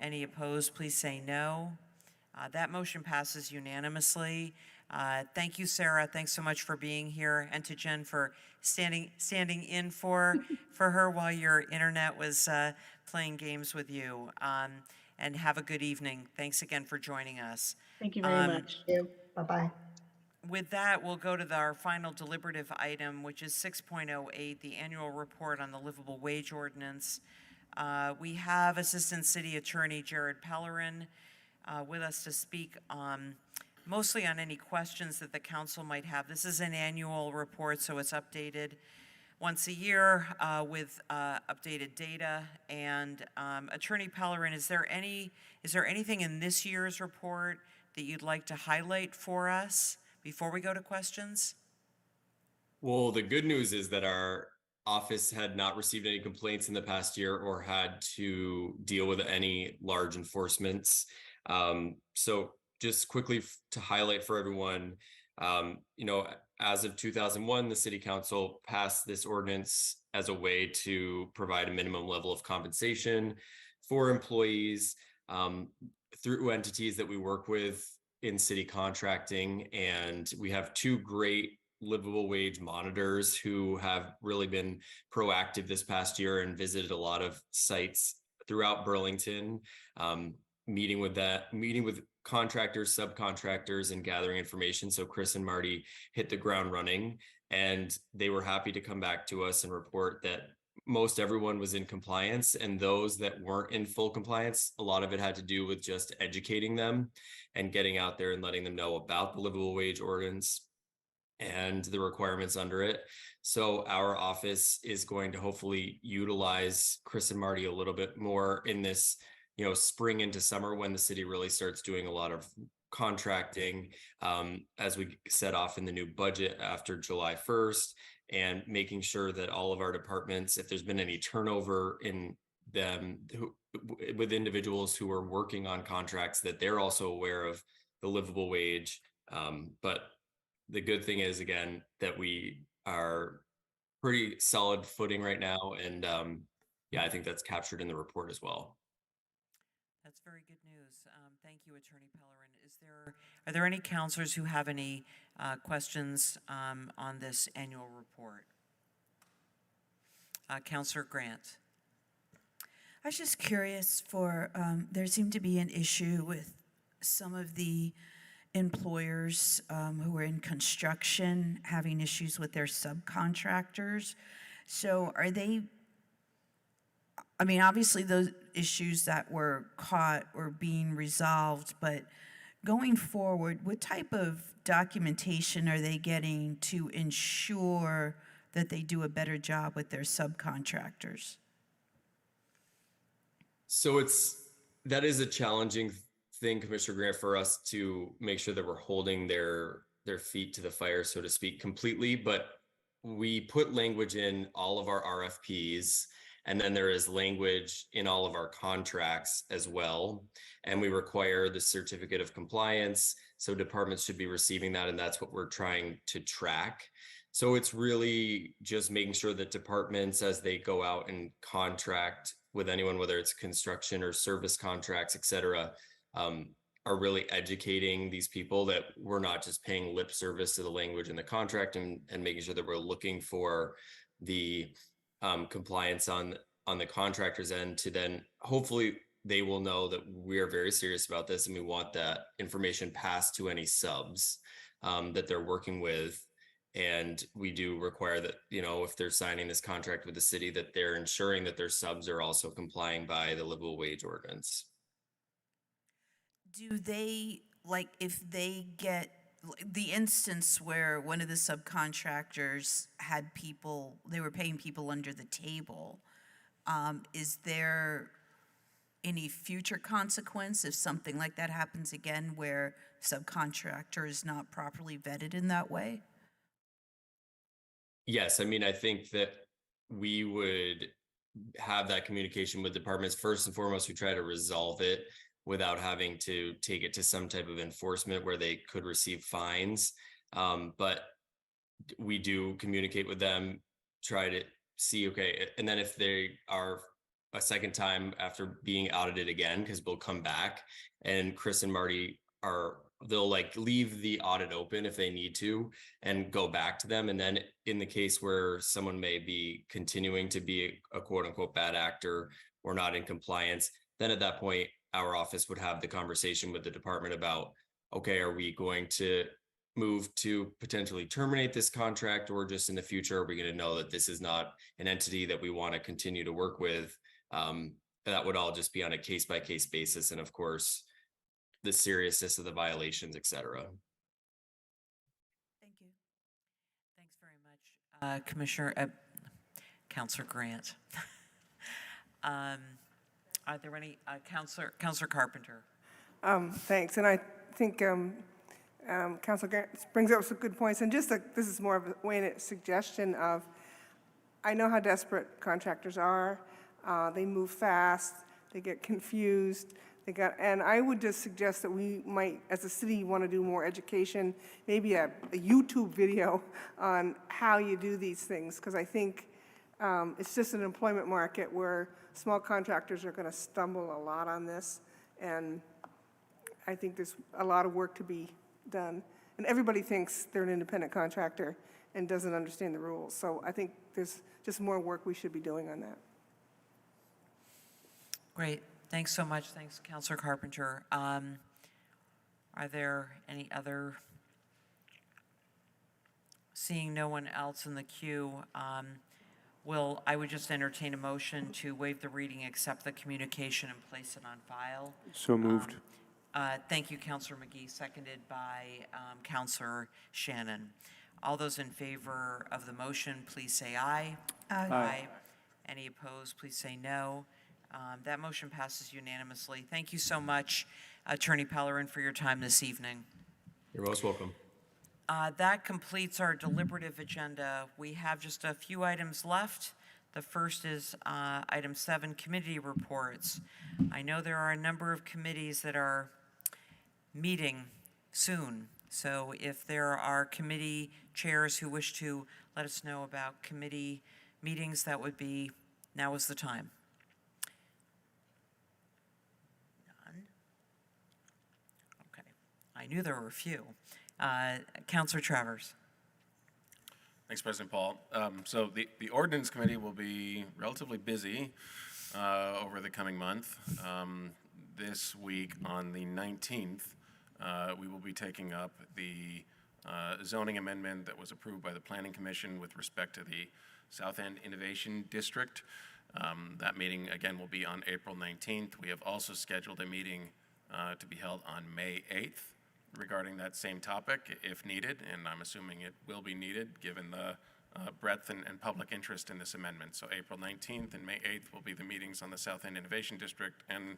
Any opposed, please say no. That motion passes unanimously. Thank you, Sarah. Thanks so much for being here, and to Jen for standing in for her while your internet was playing games with you. And have a good evening. Thanks again for joining us. Thank you very much. Bye-bye. With that, we'll go to our final deliberative item, which is 6.08, the annual report on the livable wage ordinance. We have Assistant City Attorney Jared Pellerin with us to speak mostly on any questions that the council might have. This is an annual report, so it's updated once a year with updated data. And Attorney Pellerin, is there anything in this year's report that you'd like to highlight for us before we go to questions? Well, the good news is that our office had not received any complaints in the past year or had to deal with any large enforcements. So just quickly to highlight for everyone, as of 2001, the City Council passed this ordinance as a way to provide a minimum level of compensation for employees through entities that we work with in city contracting. And we have two great livable wage monitors who have really been proactive this past year and visited a lot of sites throughout Burlington, meeting with contractors, subcontractors, and gathering information. So Chris and Marty hit the ground running, and they were happy to come back to us and report that most everyone was in compliance, and those that weren't in full compliance, a lot of it had to do with just educating them and getting out there and letting them know about the livable wage ordinance and the requirements under it. So our office is going to hopefully utilize Chris and Marty a little bit more in this, spring into summer, when the city really starts doing a lot of contracting, as we set off in the new budget after July 1st, and making sure that all of our departments, if there's been any turnover in them with individuals who are working on contracts, that they're also aware of the livable wage. But the good thing is, again, that we are pretty solid footing right now. And I think that's captured in the report as well. That's very good news. Thank you, Attorney Pellerin. Are there any counselors who have any questions on this annual report? Counselor Grant. I was just curious there seemed to be an issue with some of the employers who are in construction having issues with their subcontractors. So obviously those issues that were caught were being resolved, but going forward, what type of documentation are they getting to ensure that they do a better job with their subcontractors? So that is a challenging thing, Commissioner Grant, for us to make sure that we're holding their feet to the fire, so to speak, completely. But we put language in all of our RFPs, and then there is language in all of our contracts as well. And we require the certificate of compliance. So departments should be receiving that, and that's what we're trying to track. So it's really just making sure that departments, as they go out and contract with anyone, whether it's construction or service contracts, et cetera, are really educating these people that we're not just paying lip service to the language in the contract, and making sure that we're looking for the compliance on the contractor's end, to then hopefully they will know that we're very serious about this, and we want that information passed to any subs that they're working with. And we do require that, if they're signing this contract with the city, that they're ensuring that their subs are also complying by the livable wage ordinance. Do they, if they get the instance where one of the subcontractors they were paying people under the table, is there any future consequence if something like that happens again where subcontractor is not properly vetted in that way? Yes, I mean, I think that we would have that communication with departments. First and foremost, we try to resolve it without having to take it to some type of enforcement where they could receive fines. But we do communicate with them, try to see, okay, and then if they are a second time after being audited again, because we'll come back, and Chris and Marty they'll like leave the audit open if they need to and go back to them. And then in the case where someone may be continuing to be a quote unquote bad actor or not in compliance, then at that point, our office would have the conversation with the department about, okay, are we going to move to potentially terminate this contract, or just in the future, are we going to know that this is not an entity that we want to continue to work with? That would all just be on a case-by-case basis. And of course, the seriousness of the violations, et cetera. Thank you. Thanks very much, Councilor Grant. Are there any, Councilor Carpenter? Thanks, and I think Councilor Grant brings up some good points, and just this is more of a suggestion of, I know how desperate contractors are. They move fast, they get confused, and I would just suggest that we might, as a city, want to do more education, maybe a YouTube video on how you do these things, because I think it's just an employment market where small contractors are going to stumble a lot on this, and I think there's a lot of work to be done. And everybody thinks they're an independent contractor and doesn't understand the rules. So I think there's just more work we should be doing on that. Great. Thanks so much. Thanks, Councilor Carpenter. Are there any other? Seeing no one else in the queue, I would just entertain a motion to waive the reading, accept the communication, and place it on file. So moved. Thank you, Councilor McGee, seconded by Councilor Shannon. All those in favor of the motion, please say aye. Aye. Any opposed, please say no. That motion passes unanimously. Thank you so much, Attorney Pellerin, for your time this evening. You're most welcome. That completes our deliberative agenda. We have just a few items left. The first is item 7, committee reports. I know there are a number of committees that are meeting soon. So if there are committee chairs who wish to let us know about committee meetings, now is the time. None? Okay. I knew there were a few. Councilor Travers. Thanks, President Paul. So the Ordinance Committee will be relatively busy over the coming month. This week on the 19th, we will be taking up the zoning amendment that was approved by the Planning Commission with respect to the South End Innovation District. That meeting, again, will be on April 19th. We have also scheduled a meeting to be held on May 8th regarding that same topic, if needed, and I'm assuming it will be needed given the breadth and public interest in this amendment. So April 19th and May 8th will be the meetings on the South End Innovation District, and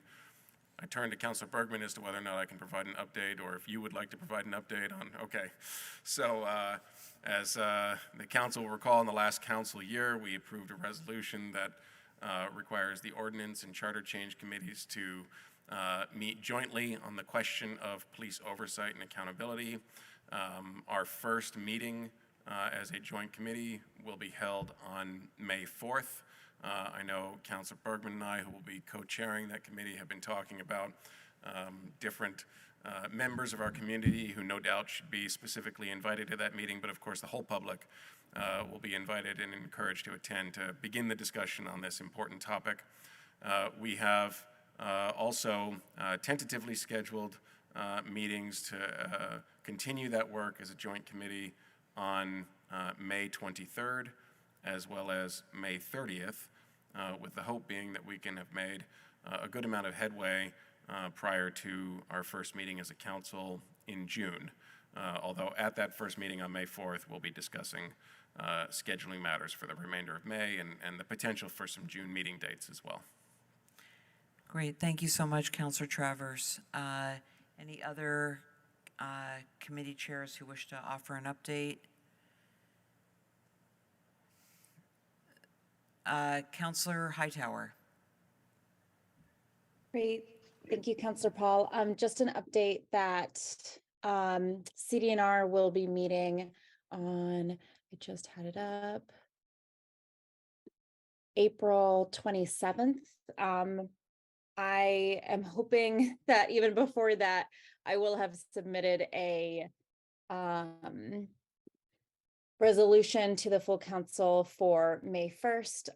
I turn to Councilor Bergman as to whether or not I can provide an update, or if you would like to provide an update on, okay. So as the council will recall, in the last council year, we approved a resolution that requires the ordinance and charter change committees to meet jointly on the question of police oversight and accountability. Our first meeting as a joint committee will be held on May 4th. I know Councilor Bergman and I, who will be co-chairing that committee, have been talking about different members of our community who no doubt should be specifically invited to that meeting, but of course the whole public will be invited and encouraged to attend to begin the discussion on this important topic. We have also tentatively scheduled meetings to continue that work as a joint committee on May 23rd as well as May 30th, with the hope being that we can have made a good amount of headway prior to our first meeting as a council in June. Although at that first meeting on May 4th, we'll be discussing scheduling matters for the remainder of May and the potential for some June meeting dates as well. Great, thank you so much, Counselor Travers. Any other committee chairs who wish to offer an update? Counselor Hightower. Great. Thank you, Counselor Paul. Just an update that CDNR will be meeting on, I just had it up, April 27th. I am hoping that even before that, I will have submitted a resolution to the full council for May 1st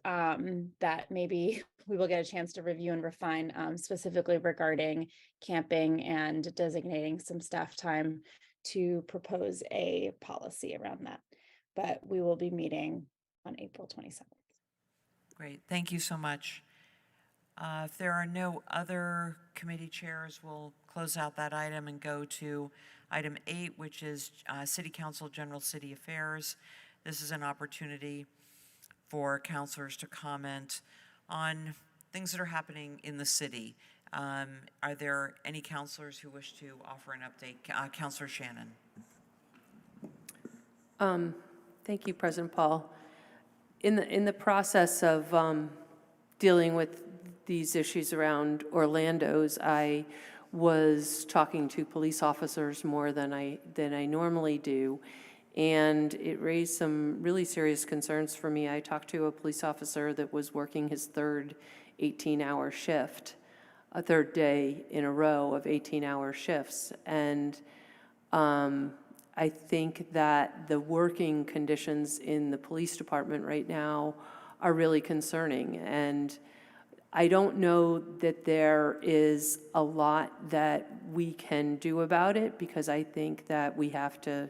that maybe we will get a chance to review and refine specifically regarding camping and designating some staff time to propose a policy around that. But we will be meeting on April 27th. Great, thank you so much. If there are no other committee chairs, we'll close out that item and go to item 8, which is City Council General City Affairs. This is an opportunity for councilors to comment on things that are happening in the city. Are there any councilors who wish to offer an update? Councilor Shannon. Thank you, President Paul. In the process of dealing with these issues around Orlando's, I was talking to police officers more than I normally do, and it raised some really serious concerns for me. I talked to a police officer that was working his third 18-hour shift, a third day in a row of 18-hour shifts, and I think that the working conditions in the police department right now are really concerning, and I don't know that there is a lot that we can do about it, because I think that we have to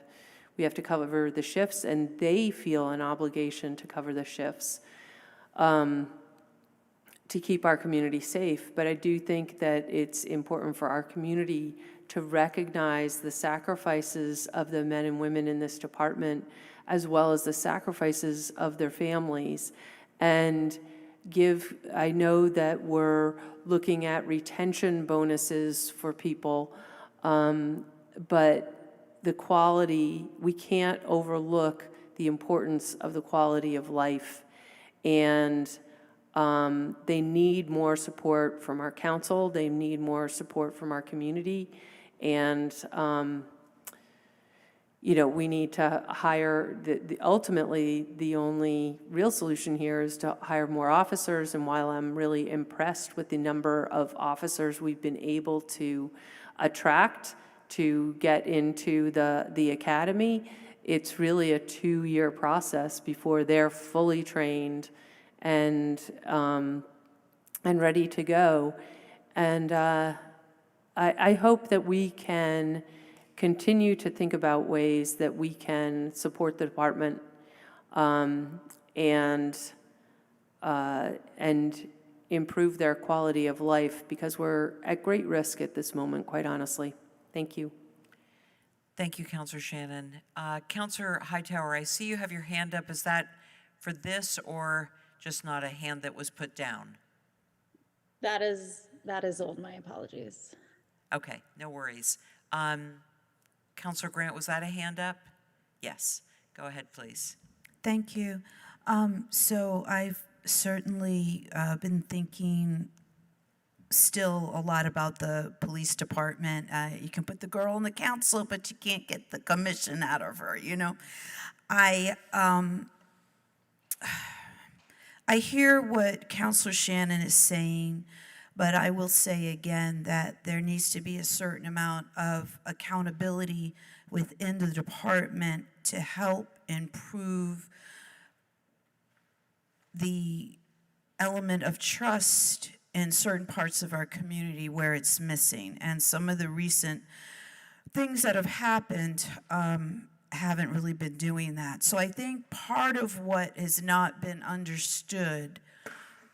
cover the shifts, and they feel an obligation to cover the shifts to keep our community safe. But I do think that it's important for our community to recognize the sacrifices of the men and women in this department, as well as the sacrifices of their families, and I know that we're looking at retention bonuses for people, but the quality, we can't overlook the importance of the quality of life. And they need more support from our council, they need more support from our community, and we need to hire, ultimately, the only real solution here is to hire more officers. And while I'm really impressed with the number of officers we've been able to attract to get into the academy, it's really a 2-year process before they're fully trained and ready to go. And I hope that we can continue to think about ways that we can support the department and improve their quality of life, because we're at great risk at this moment, quite honestly. Thank you. Thank you, Councilor Shannon. Councilor Hightower, I see you have your hand up. Is that for this or just not a hand that was put down? That is old. My apologies. Okay, no worries. Councilor Grant, was that a hand up? Yes. Go ahead, please. Thank you. So I've certainly been thinking still a lot about the police department. You can put the girl on the council, but you can't get the commission out of her, I hear what Councilor Shannon is saying, but I will say again that there needs to be a certain amount of accountability within the department to help improve the element of trust in certain parts of our community where it's missing. And some of the recent things that have happened haven't really been doing that. So I think part of what has not been understood,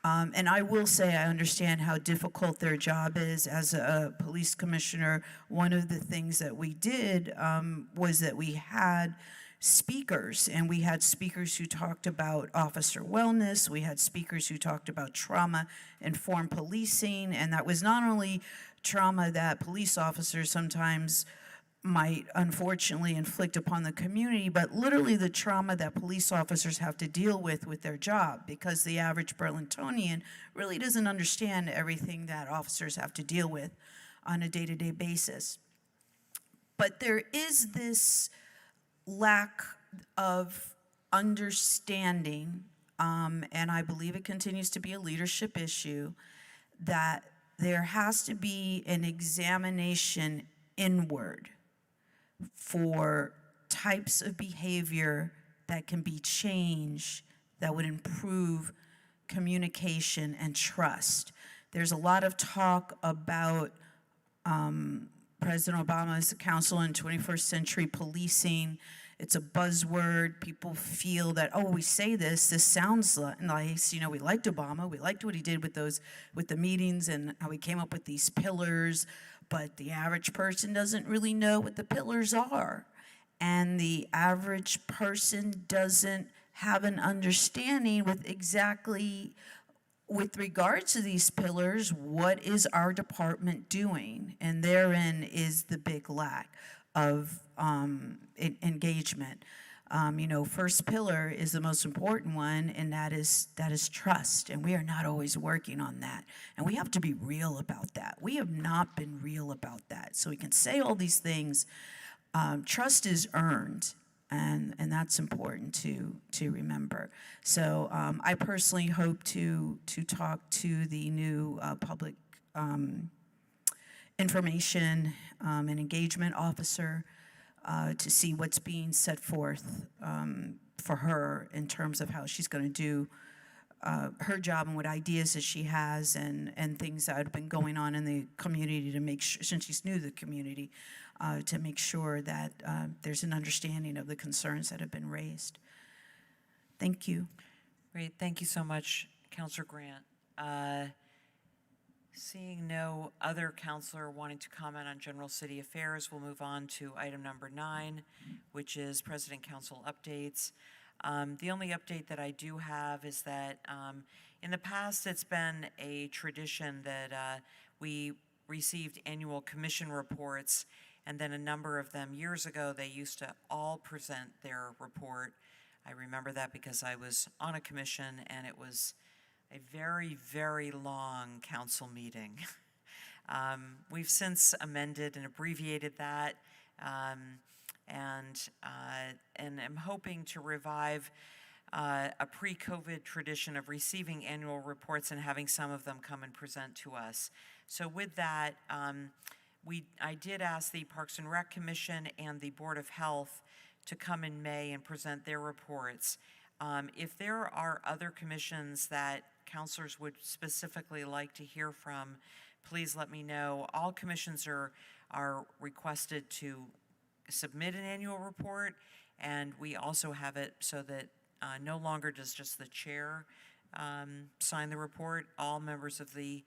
and I will say I understand how difficult their job is as a police commissioner. One of the things that we did was that we had speakers, and we had speakers who talked about officer wellness, we had speakers who talked about trauma-informed policing, and that was not only trauma that police officers sometimes might unfortunately inflict upon the community, but literally the trauma that police officers have to deal with their job, because the average Burlingtonian really doesn't understand everything that officers have to deal with on a day-to-day basis. But there is this lack of understanding, and I believe it continues to be a leadership issue, that there has to be an examination inward for types of behavior that can be changed that would improve communication and trust. There's a lot of talk about President Obama's Council on 21st Century Policing. It's a buzzword. People feel that, oh, we say this sounds nice. You know, we liked Obama. We liked what he did with the meetings and how he came up with these pillars. But the average person doesn't really know what the pillars are. And the average person doesn't have an understanding with regards to these pillars, what is our department doing? And therein is the big lack of engagement. First pillar is the most important one, and that is trust. And we are not always working on that. And we have to be real about that. We have not been real about that. So we can say all these things. Trust is earned, and that's important to remember. So I personally hope to talk to the new public information and engagement officer to see what's being set forth for her in terms of how she's going to do her job and what ideas that she has and things that have been going on in the community to make sure, since she's new to the community, to make sure that there's an understanding of the concerns that have been raised. Thank you. Great, thank you so much, Councilor Grant. Seeing no other counselor wanting to comment on general city affairs, we'll move on to item number 9, which is President Council updates. The only update that I do have is that in the past it's been a tradition that we received annual commission reports, and then a number of them years ago they used to all present their report. I remember that because I was on a commission and it was a very, very long council meeting. We've since amended and abbreviated that, and I'm hoping to revive a pre-COVID tradition of receiving annual reports and having some of them come and present to us. So with that, I did ask the Parks and Rec Commission and the Board of Health to come in May and present their reports. If there are other commissions that councilors would specifically like to hear from, please let me know. All commissions are requested to submit an annual report, and we also have it so that no longer does just the chair sign the report. All members of the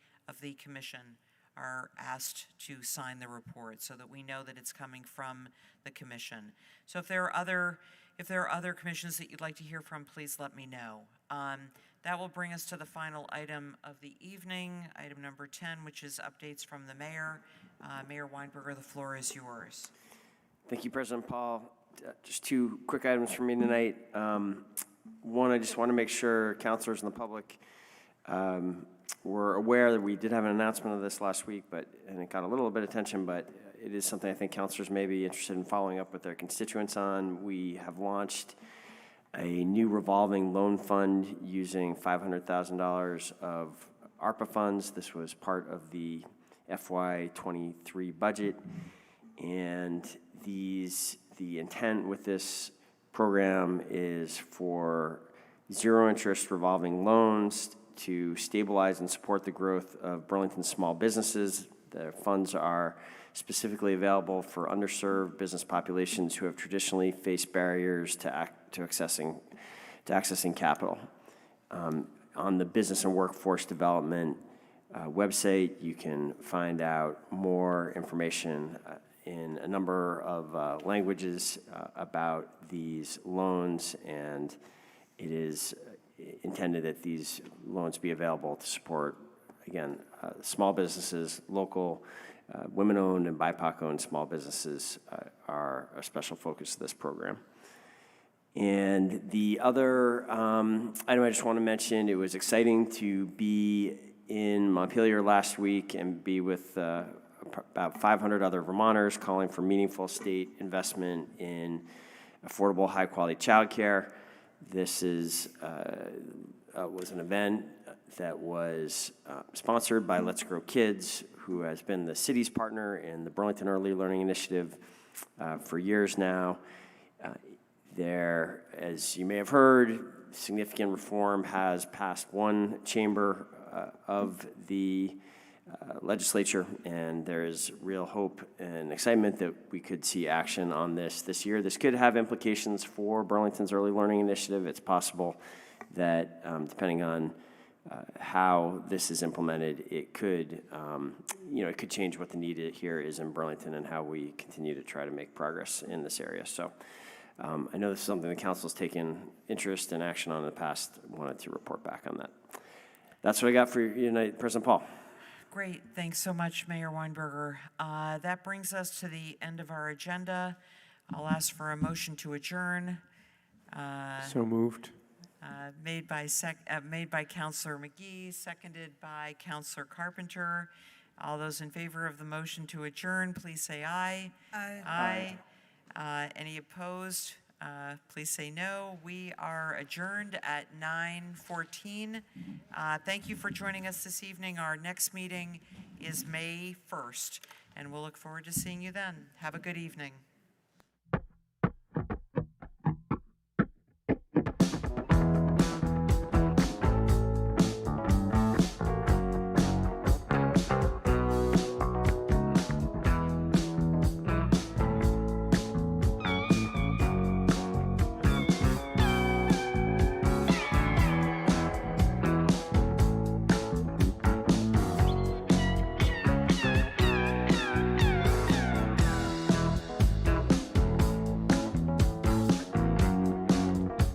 commission are asked to sign the report so that we know that it's coming from the commission. So if there are other commissions that you'd like to hear from, please let me know. That will bring us to the final item of the evening, item number 10, which is updates from the mayor. Mayor Weinberger, the floor is yours. Thank you, President Paul. Just 2 quick items for me tonight. One, I just want to make sure councilors and the public were aware that we did have an announcement of this last week, and it got a little bit of attention, but it is something I think councilors may be interested in following up with their constituents on. We have launched a new revolving loan fund using $500,000 of ARPA funds. This was part of the FY23 budget, and the intent with this program is for zero interest revolving loans to stabilize and support the growth of Burlington's small businesses. The funds are specifically available for underserved business populations who have traditionally faced barriers to accessing capital. On the Business and Workforce Development website, you can find out more information in a number of languages about these loans, and it is intended that these loans be available to support, again, small businesses, local, women-owned and BIPOC-owned small businesses are a special focus of this program. And the other item I just want to mention, it was exciting to be in Montpelier last week and be with about 500 other Vermonters calling for meaningful state investment in affordable, high-quality childcare. This was an event that was sponsored by Let's Grow Kids, who has been the city's partner in the Burlington Early Learning Initiative for years now. There, as you may have heard, significant reform has passed one chamber of the legislature, and there is real hope and excitement that we could see action on this year. This could have implications for Burlington's Early Learning Initiative. It's possible that depending on how this is implemented, it could, it could change what the need here is in Burlington and how we continue to try to make progress in this area. So I know this is something the council's taken interest and action on in the past. Wanted to report back on that. That's what I got for you tonight, President Paul. Great, thanks so much, Mayor Weinberger. That brings us to the end of our agenda. I'll ask for a motion to adjourn. So moved. Made by Councilor McGee, seconded by Councilor Carpenter. All those in favor of the motion to adjourn, please say aye. Aye. Any opposed? Please say no. We are adjourned at 9:14. Thank you for joining us this evening. Our next meeting is May 1st, and we'll look forward to seeing you then. Have a good evening.